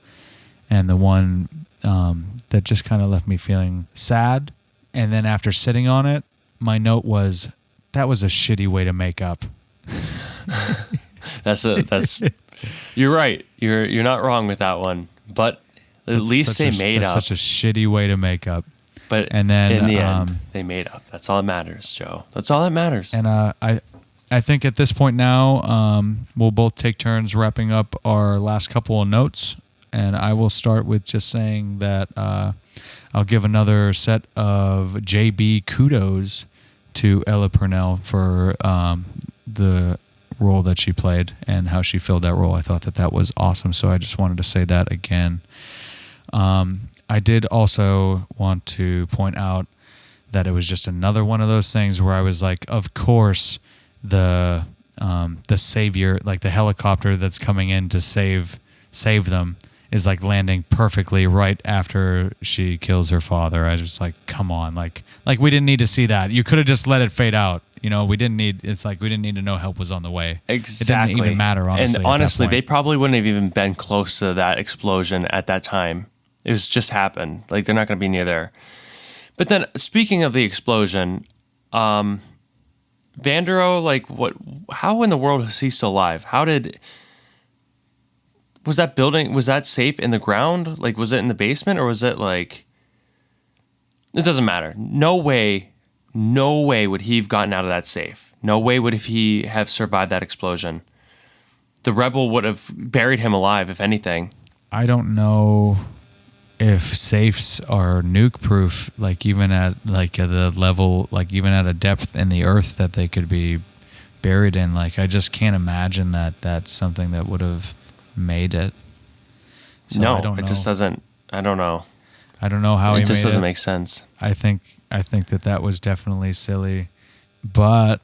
and the one that just kind of left me feeling sad. And then after sitting on it, my note was, that was a shitty way to make up. That's you're right. You're not wrong with that one. But at least they made up. Such a shitty way to make up. But and then in the end, they made up. That's all that matters, Joe. That's all that matters. And I think at this point now, we'll both take turns wrapping up our last couple of notes. And I will start with just saying that I'll give another set of JB kudos to Ella Purnell for the role that she played and how she filled that role. I thought that was awesome. So I just wanted to say that again. I did also want to point out that it was just another one of those things where I was like, of course, the savior, like the helicopter that's coming in to save them, is like landing perfectly right after she kills her father. I was just like, come on, like we didn't need to see that. You could have just let it fade out. We didn't need to know help was on the way. Exactly. It didn't even matter, honestly. And honestly, they probably wouldn't have even been close to that explosion at that time. It was just happened. Like, they're not going to be near there. But then, speaking of the explosion, Vandero, like, how in the world is he still alive? Was that safe in the ground? Like, was it in the basement, or was it like, it doesn't matter. No way would he have gotten out of that safe. No way would he have survived that explosion. The rebel would have buried him alive, if anything. I don't know if safes are nuke proof, like even at the level, like even at a depth in the earth that they could be buried in. Like, I just can't imagine that that's something that would have made it. So no, it just doesn't. I don't know. I don't know how he made it. It just doesn't make sense. I think that was definitely silly. But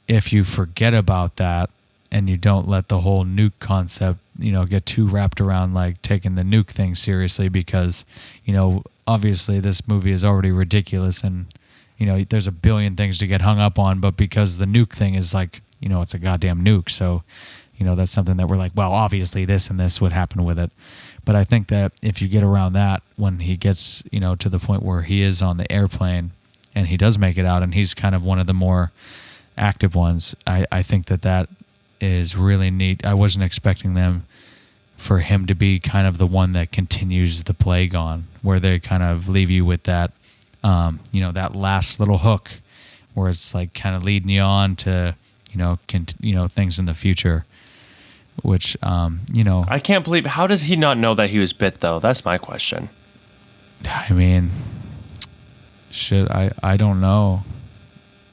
if you forget about that and you don't let the whole nuke concept, get too wrapped around like taking the nuke thing seriously, because, obviously this movie is already ridiculous and, there's a billion things to get hung up on, but because the nuke thing is like, it's a goddamn nuke. So, that's something that we're like, well, obviously this and this would happen with it. But I think that if you get around that, when he gets, to the point where he is on the airplane and he does make it out and he's kind of one of the more active ones, I think that is really neat. I wasn't expecting for him to be kind of the one that continues the plague on, where they kind of leave you with that, that last little hook where it's like kind of leading you on to, things in the future. Which, I can't believe, how does he not know that he was bit, though? That's my question. I mean, shit, I don't know.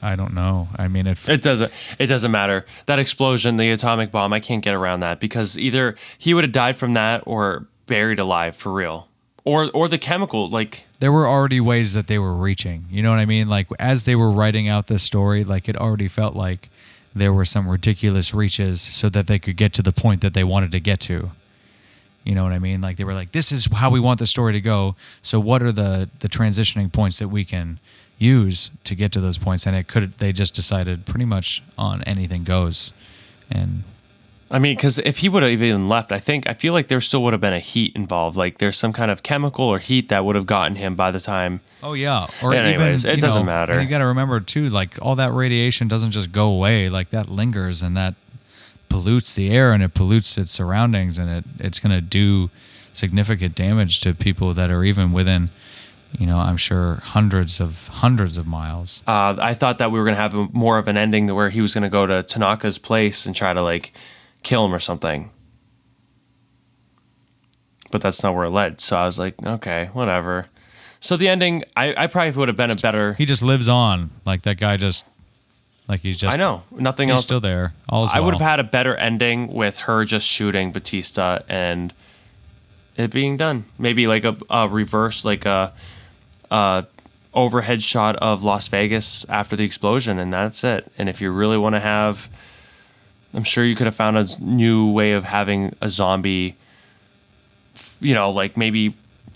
I mean, it doesn't matter. That explosion, the atomic bomb, I can't get around that, because either he would have died from that or buried alive for real. Or the chemical, like, there were already ways that they were reaching. You know what I mean? Like, as they were writing out this story, like, it already felt like there were some ridiculous reaches so that they could get to the point that they wanted to get to. You know what I mean? Like, they were like, this is how we want the story to go. So what are the transitioning points that we can use to get to those points? And they just decided pretty much on anything goes. And I mean, because if he would have even left, I feel like there still would have been a heat involved. Like, there's some kind of chemical or heat that would have gotten him by the time. Oh yeah, or anyways, even, it doesn't matter. And you got to remember too, like, all that radiation doesn't just go away. Like, that lingers and that pollutes the air and it pollutes its surroundings, and it's going to do significant damage to people that are even within, I'm sure hundreds of miles. I thought that we were going to have more of an ending where he was going to go to Tanaka's place and try to like kill him or something. But that's not where it led. So I was like, okay, whatever. So the ending, I probably would have been a better... He just lives on. Like, that guy just... Like he's just. I know nothing He's else. still there. All is I would have well. had a better ending with her just shooting Batista and it being done. Maybe like a reverse, like a overhead shot of Las Vegas after the explosion, and that's it. And if you really want to have, I'm sure you could have found a new way of having a zombie. Like maybe,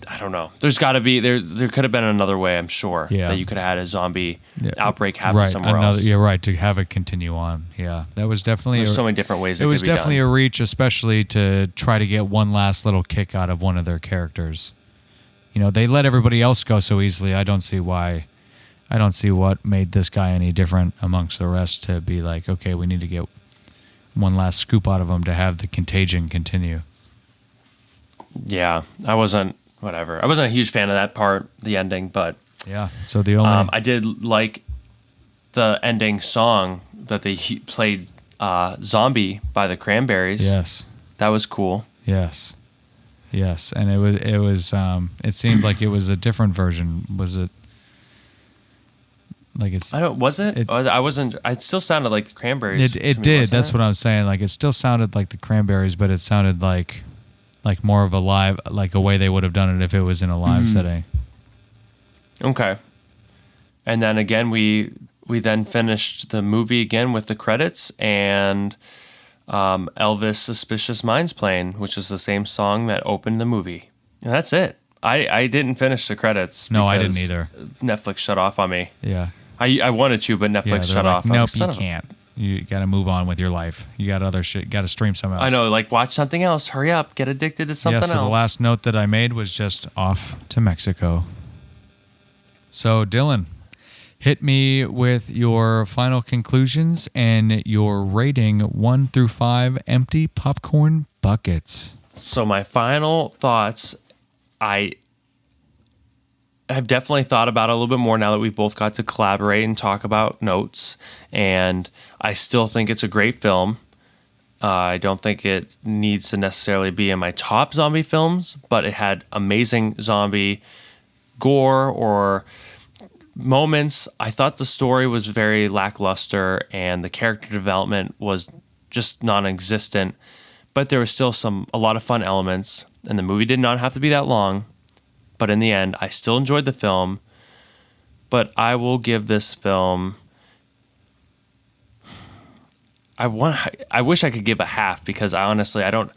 I don't know. There's got to be there could have been another way, I'm sure, that you could have had a zombie outbreak happen somewhere else. Yeah, right. To have it continue on. Yeah, that was definitely. There's so many different ways. It was definitely done. a reach, especially to try to get one last little kick out of one of their characters. They let everybody else go so easily. I don't see why. I don't see what made this guy any different amongst the rest to be like, okay, we need to get one last scoop out of him to have the contagion continue. Yeah, I wasn't a huge fan of that part, the ending, but yeah. So the only I did like the ending song that they played, "Zombie" by the Cranberries. Yes, that was cool. Yes, and it was it seemed like it was a different version. Was it? Like it's. Was it? I wasn't. It still sounded like the Cranberries. It did. That's what I was saying. Like it still sounded like the Cranberries, but it sounded like more of a live, like a way they would have done it if it was in a live setting. Okay. And then again, we then finished the movie again with the credits and Elvis' "Suspicious Minds" playing, which is the same song that opened the movie. And that's it. I didn't finish the credits. No, I didn't either. Netflix shut off on me. Yeah. I wanted to, but Netflix shut off. Nope, you can't. You got to move on with your life. You got other shit. Got to stream something else. I know, like watch something else. Hurry up, get addicted to something else. The last note that I made was just off to Mexico. So Dylan, hit me with your final conclusions and your rating 1 through 5 empty popcorn buckets. So my final thoughts, I have definitely thought about it a little bit more now that we both got to collaborate and talk about notes. And I still think it's a great film. I don't think it needs to necessarily be in my top zombie films, but it had amazing zombie gore or moments. I thought the story was very lackluster and the character development was just non-existent, but there was still a lot of fun elements, and the movie did not have to be that long. But in the end, I still enjoyed the film. But I will give this film. I wish I could give a half because I don't.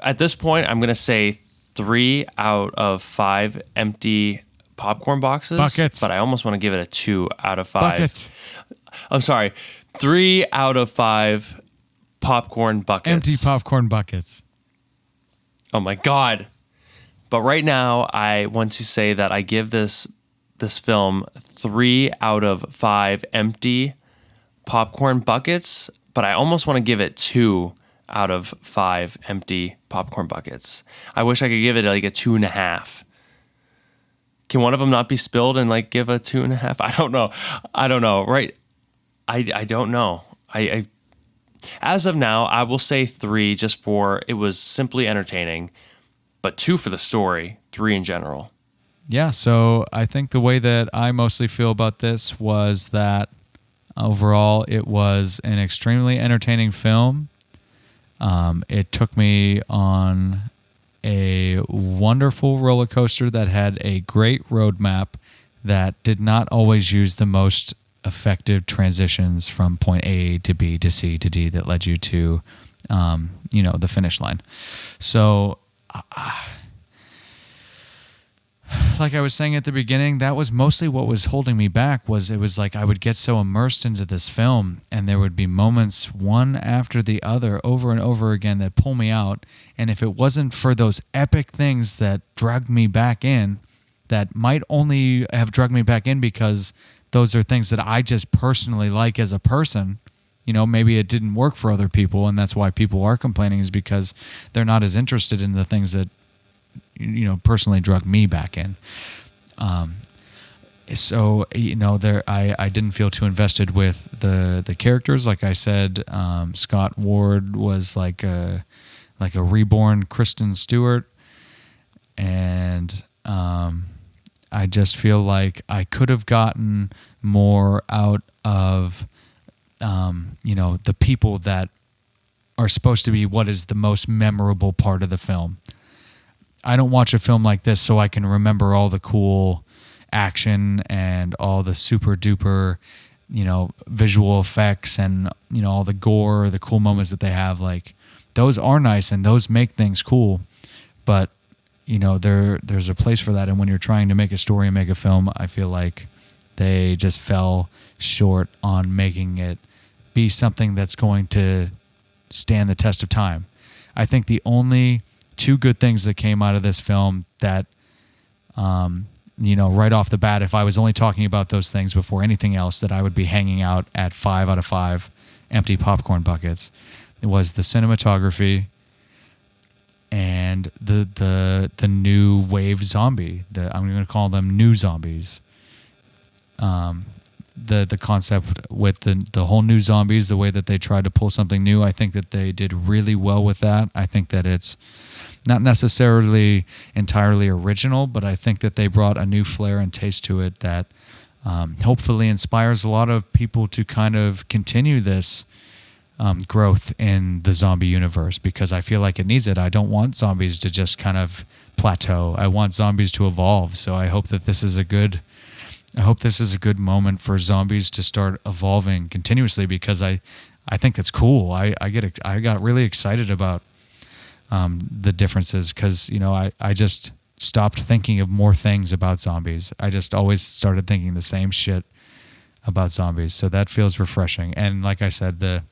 At this point, I'm gonna say 3 out of 5 empty popcorn buckets. But I almost want to give it a 2 out of 5. Buckets. I'm sorry, 3 out of 5 popcorn buckets. Empty popcorn buckets. Oh my God. But right now, I want to say that I give this film 3 out of 5 empty popcorn buckets, but I almost want to give it 2 out of 5 empty popcorn buckets. I wish I could give it like a 2.5. Can one of them not be spilled and like give a 2.5? I don't know. Right? I don't know. I as of now, I will say 3 just for it was simply entertaining. But 2 for the story, 3 in general. Yeah, so I think the way that I mostly feel about this was that overall it was an extremely entertaining film. It took me on a wonderful roller coaster that had a great roadmap that did not always use the most effective transitions from point A to B to C to D that led you to, the finish line. So, like I was saying at the beginning, that was mostly what was holding me back. It was like I would get so immersed into this film, and there would be moments one after the other, over and over again, that pull me out. And if it wasn't for those epic things that dragged me back in, that might only have dragged me back in because those are things that I just personally like as a person. Maybe it didn't work for other people, and that's why people are complaining, is because they're not as interested in the things that, personally drug me back in. So, I didn't feel too invested with the characters. Like I said, Scott Ward was like a reborn Kristen Stewart, and I just feel like I could have gotten more out of the people that are supposed to be what is the most memorable part of the film. I don't watch a film like this so I can remember all the cool action and all the super duper, visual effects and, all the gore, the cool moments that they have. Like, those are nice and those make things cool. But, there's a place for that. And when you're trying to make a story and make a film, I feel like they just fell short on making it be something that's going to stand the test of time. I think the only two good things that came out of this film that, right off the bat, if I was only talking about those things before anything else, that I would be hanging out at 5 out of 5 empty popcorn buckets. It was the cinematography and the new wave zombie. I'm going to call them new zombies. The concept with the whole new zombies, the way that they tried to pull something new, I think that they did really well with that. I think that it's not necessarily entirely original, but I think that they brought a new flair and taste to it that hopefully inspires a lot of people to kind of continue this growth in the zombie universe, because I feel like it needs it. I don't want zombies to just kind of plateau. I want zombies to evolve. So I hope that this is a good moment for zombies to start evolving continuously, because I think that's cool. I got really excited about the differences, because I just stopped thinking of more things about zombies. I just always started thinking the same shit about zombies. So that feels refreshing. And like I said, the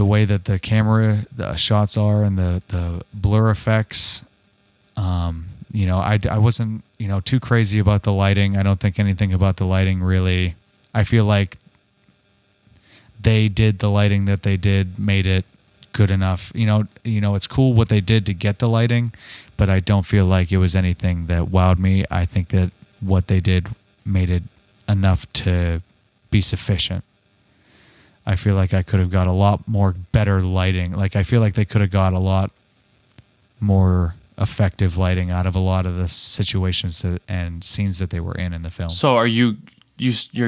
way that the camera the shots are and the blur effects, I wasn't too crazy about the lighting. I don't think anything about the lighting really. I feel like they did the lighting that they did, made it good enough. It's cool what they did to get the lighting, but I don't feel like it was anything that wowed me. I think that what they did made it enough to be sufficient. I feel like I could have got a lot more better lighting. Like, I feel like they could have got a lot more effective lighting out of a lot of the situations and scenes that they were in the film. So are you're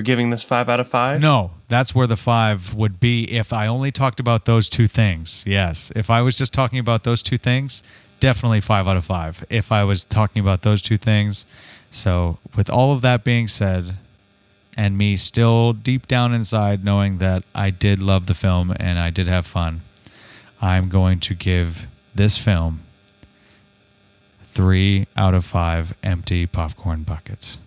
giving this 5 out of 5? No, that's where the 5 would be if I only talked about those two things. Yes. If I was just talking about those two things, definitely 5 out of 5. If I was talking about those two things. So with all of that being said, and me still deep down inside knowing that I did love the film and I did have fun, I'm going to give this film 3 out of 5 empty popcorn buckets.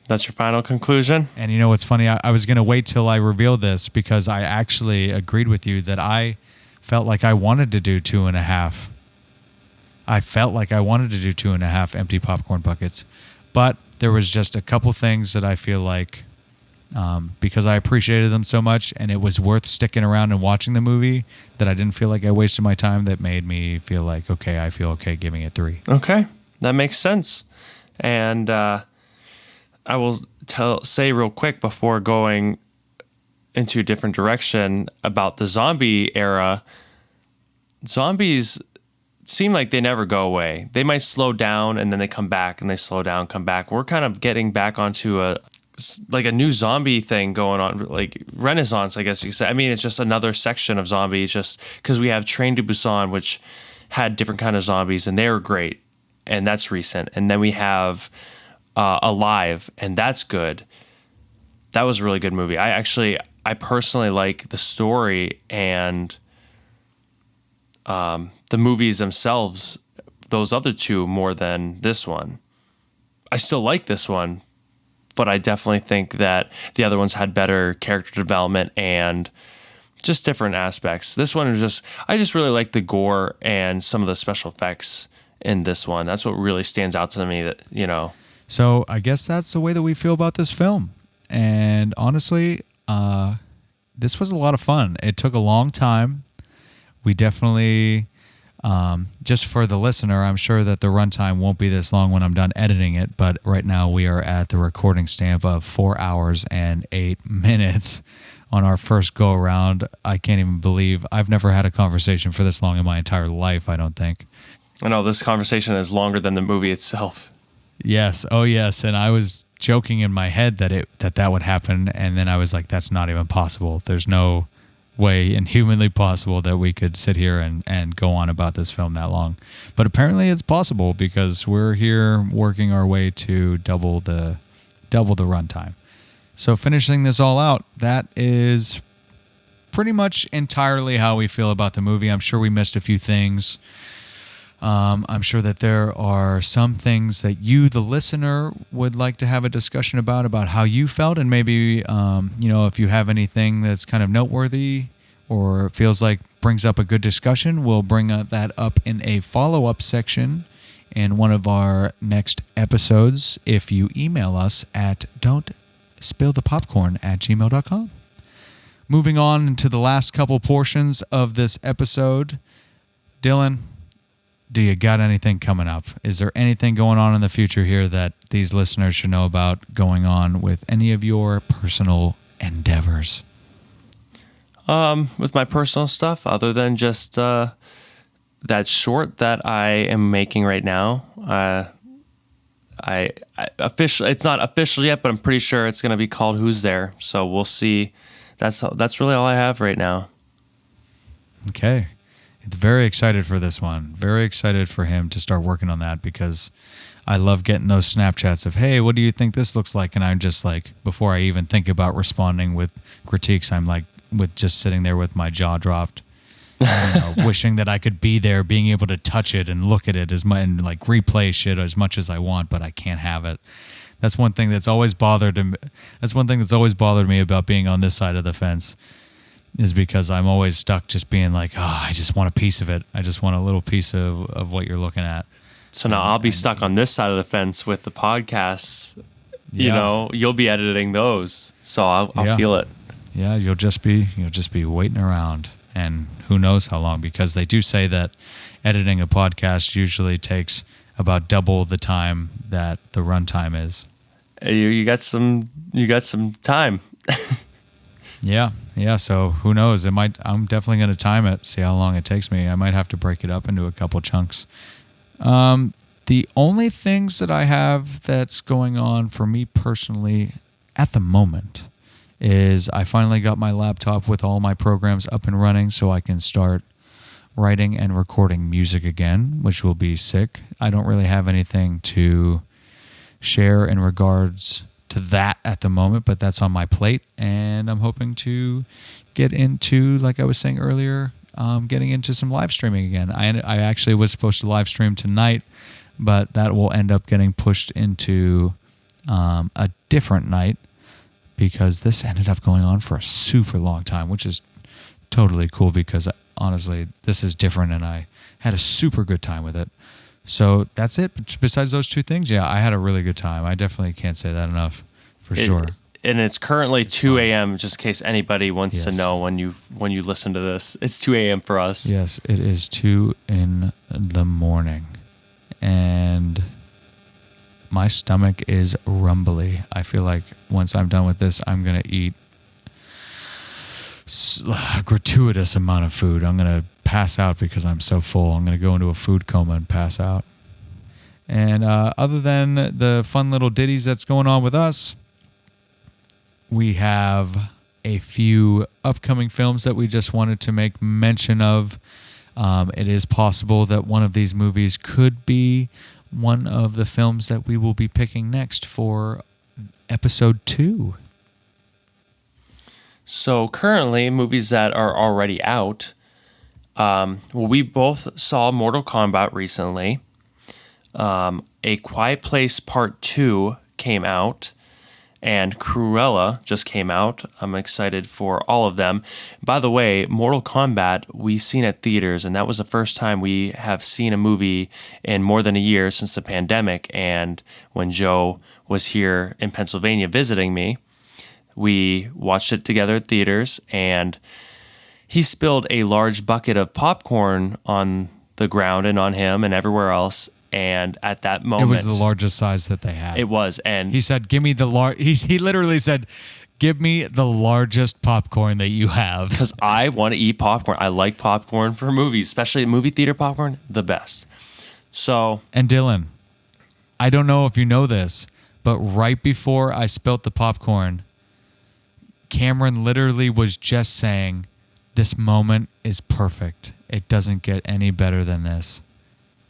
That's your final conclusion? And you know what's funny? I was going to wait till I reveal this, because I actually agreed with you that I felt like I wanted to do 2.5. I felt like I wanted to do 2.5 empty popcorn buckets. But there was just a couple things that I feel like, because I appreciated them so much and it was worth sticking around and watching the movie, that I didn't feel like I wasted my time, that made me feel like, okay, I feel okay giving it 3. Okay, that makes sense. And I will say real quick before going into a different direction about the zombie era. Zombies seem like they never go away. They might slow down and then they come back, and they slow down, come back. We're kind of getting back onto a new zombie thing going on, like Renaissance, I guess you could say. I mean, it's just another section of zombies, just because we have Train to Busan, which had different kind of zombies, and they were great, and that's recent. And then we have Alive, and that's good. That was a really good movie. I personally like the story and the movies themselves, those other two, more than this one. I still like this one, but I definitely think that the other ones had better character development and just different aspects. This one is I just really like the gore and some of the special effects in this one. That's what really stands out to me, that. So I guess that's the way that we feel about this film. And honestly, this was a lot of fun. It took a long time. We definitely, just for the listener, I'm sure that the runtime won't be this long when I'm done editing it, but right now we are at the recording stamp of 4 hours and 8 minutes on our first go around. I can't even believe I've never had a conversation for this long in my entire life, I don't think. I know this conversation is longer than the movie itself. Yes. Oh, yes. And I was joking in my head that would happen, and then I was like, that's not even possible. There's no way inhumanly possible that we could sit here and go on about this film that long. But apparently it's possible because we're here working our way to double the runtime. So finishing this all out, that is pretty much entirely how we feel about the movie. I'm sure we missed a few things. I'm sure that there are some things that you, the listener, would like to have a discussion about how you felt, and maybe, if you have anything that's kind of noteworthy or feels like brings up a good discussion, we'll bring that up in a follow-up section in one of our next episodes if you email us at don'tspillthepopcorn@gmail.com. Moving on to the last couple portions of this episode, Dylan, do you got anything coming up? Is there anything going on in the future here that these listeners should know about going on with any of your personal endeavors? With my personal stuff, other than just that short that I am making right now, it's not official yet, but I'm pretty sure it's going to be called Who's There. So we'll see. That's really all I have right now. Okay. Very excited for this one. Very excited for him to start working on that because I love getting those Snapchats of, hey, what do you think this looks like? And I'm just like, before I even think about responding with critiques, I'm like, with just sitting there with my jaw dropped, wishing that I could be there, being able to touch it and look at it and like replay shit as much as I want, but I can't have it. That's one thing that's always bothered me. That's one thing that's always bothered me about being on this side of the fence. Is because I'm always stuck just being like, oh, I just want a piece of it. I just want a little piece of what you're looking at. So now I'll be stuck on this side of the fence with the podcasts. Yeah. You'll be editing those, so I'll feel it. Yeah, you'll just be waiting around, and who knows how long, because they do say that editing a podcast usually takes about double the time that the runtime is. You got some time. Yeah. So who knows? I'm definitely going to time it. See how long it takes me. I might have to break it up into a couple chunks. The only things that I have that's going on for me personally at the moment is I finally got my laptop with all my programs up and running, so I can start writing and recording music again, which will be sick. I don't really have anything to share in regards to that at the moment, but that's on my plate, and I'm hoping to get into, like I was saying earlier, getting into some live streaming again. I actually was supposed to live stream tonight, but that will end up getting pushed into a different night because this ended up going on for a super long time, which is totally cool because honestly, this is different, and I had a super good time with it. So that's it. Besides those two things, yeah, I had a really good time. I definitely can't say that enough, for sure. And it's currently 2 a.m., just in case anybody wants to know when you listen to this. It's 2 a.m. for us. Yes, it is 2 in the morning. And my stomach is rumbly. I feel like once I'm done with this, I'm going to eat a gratuitous amount of food. I'm going to pass out because I'm so full. I'm going to go into a food coma and pass out. And other than the fun little ditties that's going on with us, we have a few upcoming films that we just wanted to make mention of. It is possible that one of these movies could be one of the films that we will be picking next for episode 2. So currently, movies that are already out, we both saw Mortal Kombat recently. A Quiet Place Part 2 came out, and Cruella just came out. I'm excited for all of them. By the way, Mortal Kombat, we seen at theaters, and that was the first time we have seen a movie in more than a year since the pandemic. And when Joe was here in Pennsylvania visiting me, we watched it together at theaters, and he spilled a large bucket of popcorn on the ground and on him and everywhere else. And at that moment, it was the largest size that they had. It was, and he said, "Give me the He literally said, "Give me the largest popcorn that you have." Because I want to eat popcorn. I like popcorn for movies, especially movie theater popcorn, the best. So, and Dylan, I don't know if you know this, but right before I spilt the popcorn, Cameron literally was just saying, "This moment is perfect. It doesn't get any better than this."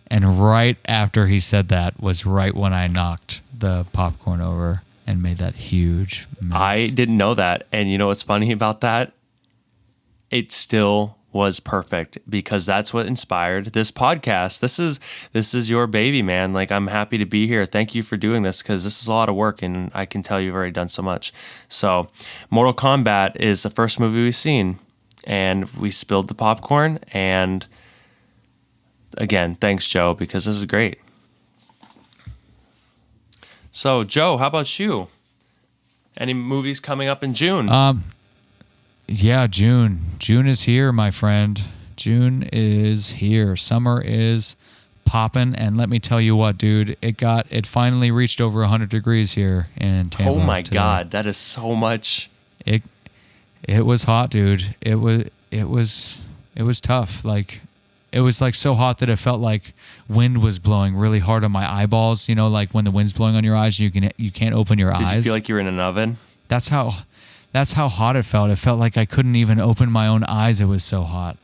And right after he said that was right when I knocked the popcorn over and made that huge mess. I didn't know that. And you know what's funny about that? It still was perfect because that's what inspired this podcast. This is your baby, man. Like, I'm happy to be here. Thank you for doing this because this is a lot of work and I can tell you've already done so much. So Mortal Kombat is the first movie we've seen and we spilled the popcorn. And again, thanks, Joe, because this is great. So Joe, how about you? Any movies coming up in June? Yeah, June. June is here, my friend. June is here. Summer is popping, and let me tell you what, dude, it finally reached over 100 degrees here in Tampa. Oh my today. God, that is so much. It was hot, dude. It was tough. Like, it was like so hot that it felt like wind was blowing really hard on my eyeballs. You know, like when the wind's blowing on your eyes, you can't open your eyes. Did you feel like you were in an oven? That's how hot it felt. It felt like I couldn't even open my own eyes. It was so hot.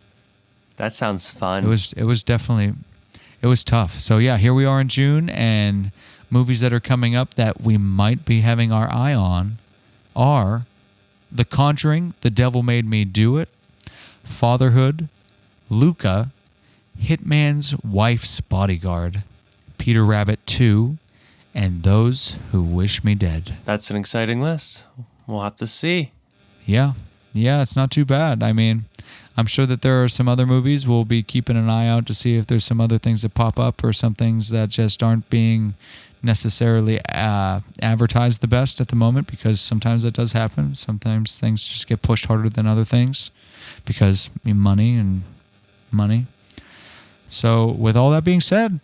That sounds fun. It was definitely, it was tough. So yeah, here we are in June, and movies that are coming up that we might be having our eye on are The Conjuring, The Devil Made Me Do It, Fatherhood, Luca, Hitman's Wife's Bodyguard, Peter Rabbit 2, and Those Who Wish Me Dead. That's an exciting list. We'll have to see. Yeah, it's not too bad. I mean, I'm sure that there are some other movies. We'll be keeping an eye out to see if there's some other things that pop up or some things that just aren't being necessarily advertised the best at the moment, because sometimes that does happen. Sometimes things just get pushed harder than other things because money. So with all that being said,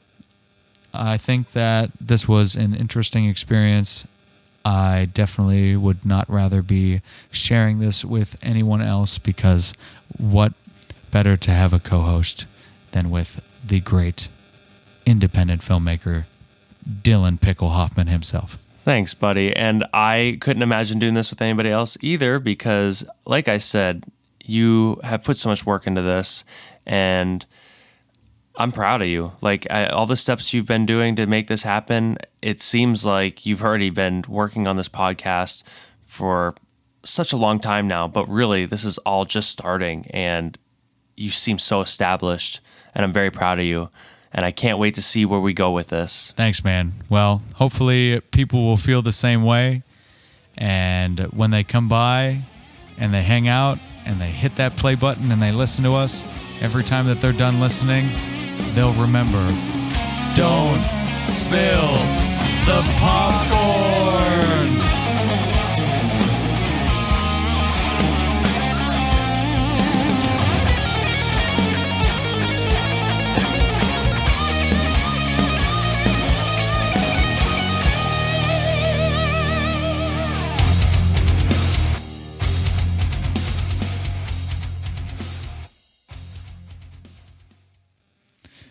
I think that this was an interesting experience. I definitely would not rather be sharing this with anyone else, because what better to have a co-host than with the great independent filmmaker, Dillon Pickle Hoffman himself. Thanks, buddy. And I couldn't imagine doing this with anybody else either, because like I said, you have put so much work into this and I'm proud of you. Like, all the steps you've been doing to make this happen, it seems like you've already been working on this podcast for such a long time now, but really this is all just starting and you seem so established, and I'm very proud of you. And I can't wait to see where we go with this. Thanks, man. Well, hopefully people will feel the same way. And when they come by and they hang out and they hit that play button and they listen to us, every time that they're done listening, they'll remember, don't spill the popcorn.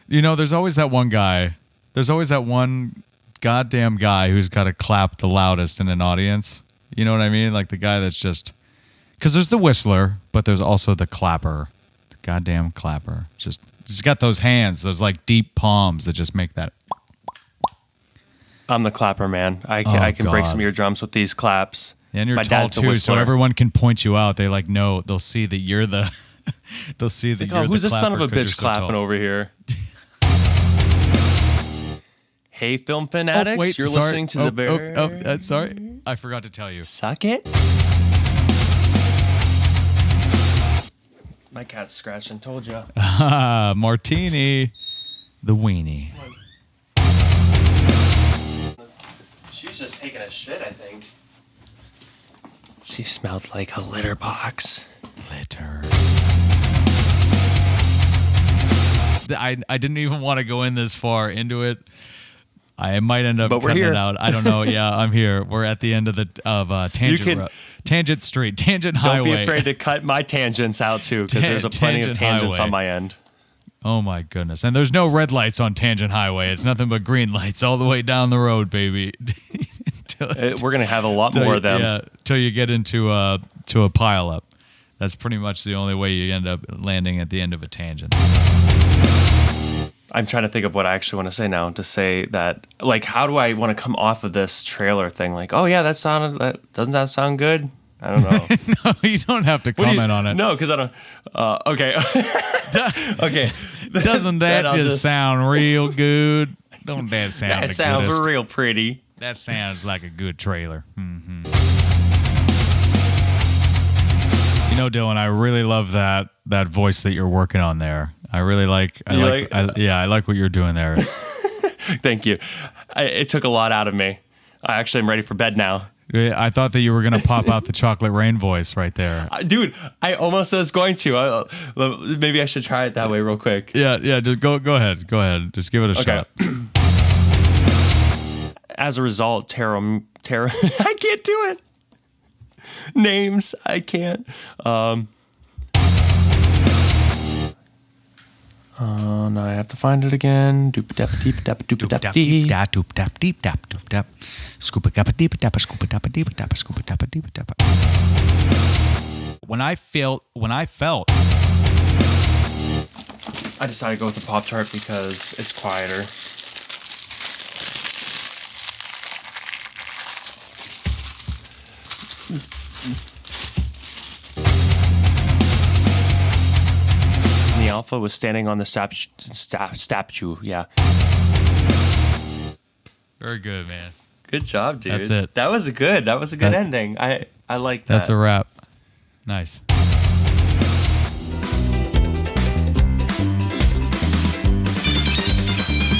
You know, there's always that one guy. There's always that one goddamn guy who's got to clap the loudest in an audience. You know what I mean? Like the guy that's just... Because there's the whistler, but there's also the clapper. The goddamn clapper. Just got those hands, those like deep palms that just make that... I'm the clapper, man. I can break some eardrums with these claps. And you're My tall dad's a too, so whistler. everyone can point you out. They like know, they'll see that you're the... they'll see that Like, you're the who's this son of clapper a 'cause you're bitch so clapping tall. over here? Hey, film fanatics, wait, you're sorry. listening to the bear. Sorry. I forgot to tell you. Suck it. My cat's scratching. Told you. Martini, the weenie. She was just taking a shit, I think. She smelled like a litter box. Litter. I didn't even want to go in this far into it. I might end up But we're cutting here. it out. I don't know. Yeah, I'm here. We're at the end of Tangent Street, Tangent Highway. Don't be afraid to cut my tangents out too, because there's plenty of Tangent tangents highway. on my end. Oh my goodness. And there's no red lights on Tangent Highway. It's nothing but green lights all the way down the road, baby. We're going to have a lot more of them. Yeah, till you get into to a pile up. That's pretty much the only way you end up landing at the end of a tangent. I'm trying to think of what I actually want to say now to say that, like, how do I want to come off of this trailer thing? Like, oh yeah, doesn't that sound good? I don't know. No, you don't have to comment on it. No, because I don't. Okay. Okay. Doesn't that just sound real good? Don't that sound That the sounds goodest? real pretty. That sounds like a good trailer. Mm-hmm. You know, Dylan, I really love that voice that you're working on there. I really like. I like what you're doing there. Thank you. It took a lot out of me. I actually am ready for bed now. I thought that you were going to pop out the chocolate rain voice right there. Dude, I almost was going to. Maybe I should try it that way real quick. Yeah, just go ahead. Go ahead. Just give it a shot. As a result, Tara, I can't do it. Names, I can't. No, I have to find it again. Doop dap deep dap doop dap dee. Doop dap deep dap doop dap. Scoop a dappa deep dappa scoop a dappa deep dappa scoop a dappa deep dappa. When I felt I decided to go with the Pop-Tart because it's quieter. The Alpha was standing on the statue. Yeah. very good, man. Good job, dude. That's it. That was a good ending. I like that. That's a wrap. Nice.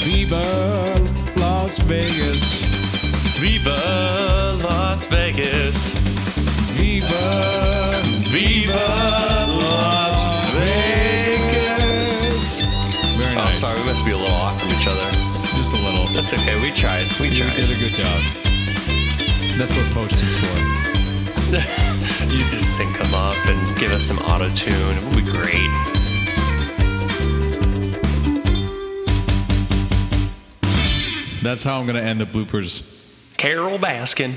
Viva Las Vegas. Viva Las Vegas. Viva Las Vegas. Very Oh, nice. sorry, we must be a little off from each other. Just a little. That's okay. We tried. You did a good job. That's what post is for. You just sync them up and give us some auto-tune. It would be great. That's how I'm going to end the bloopers. Carol Baskin.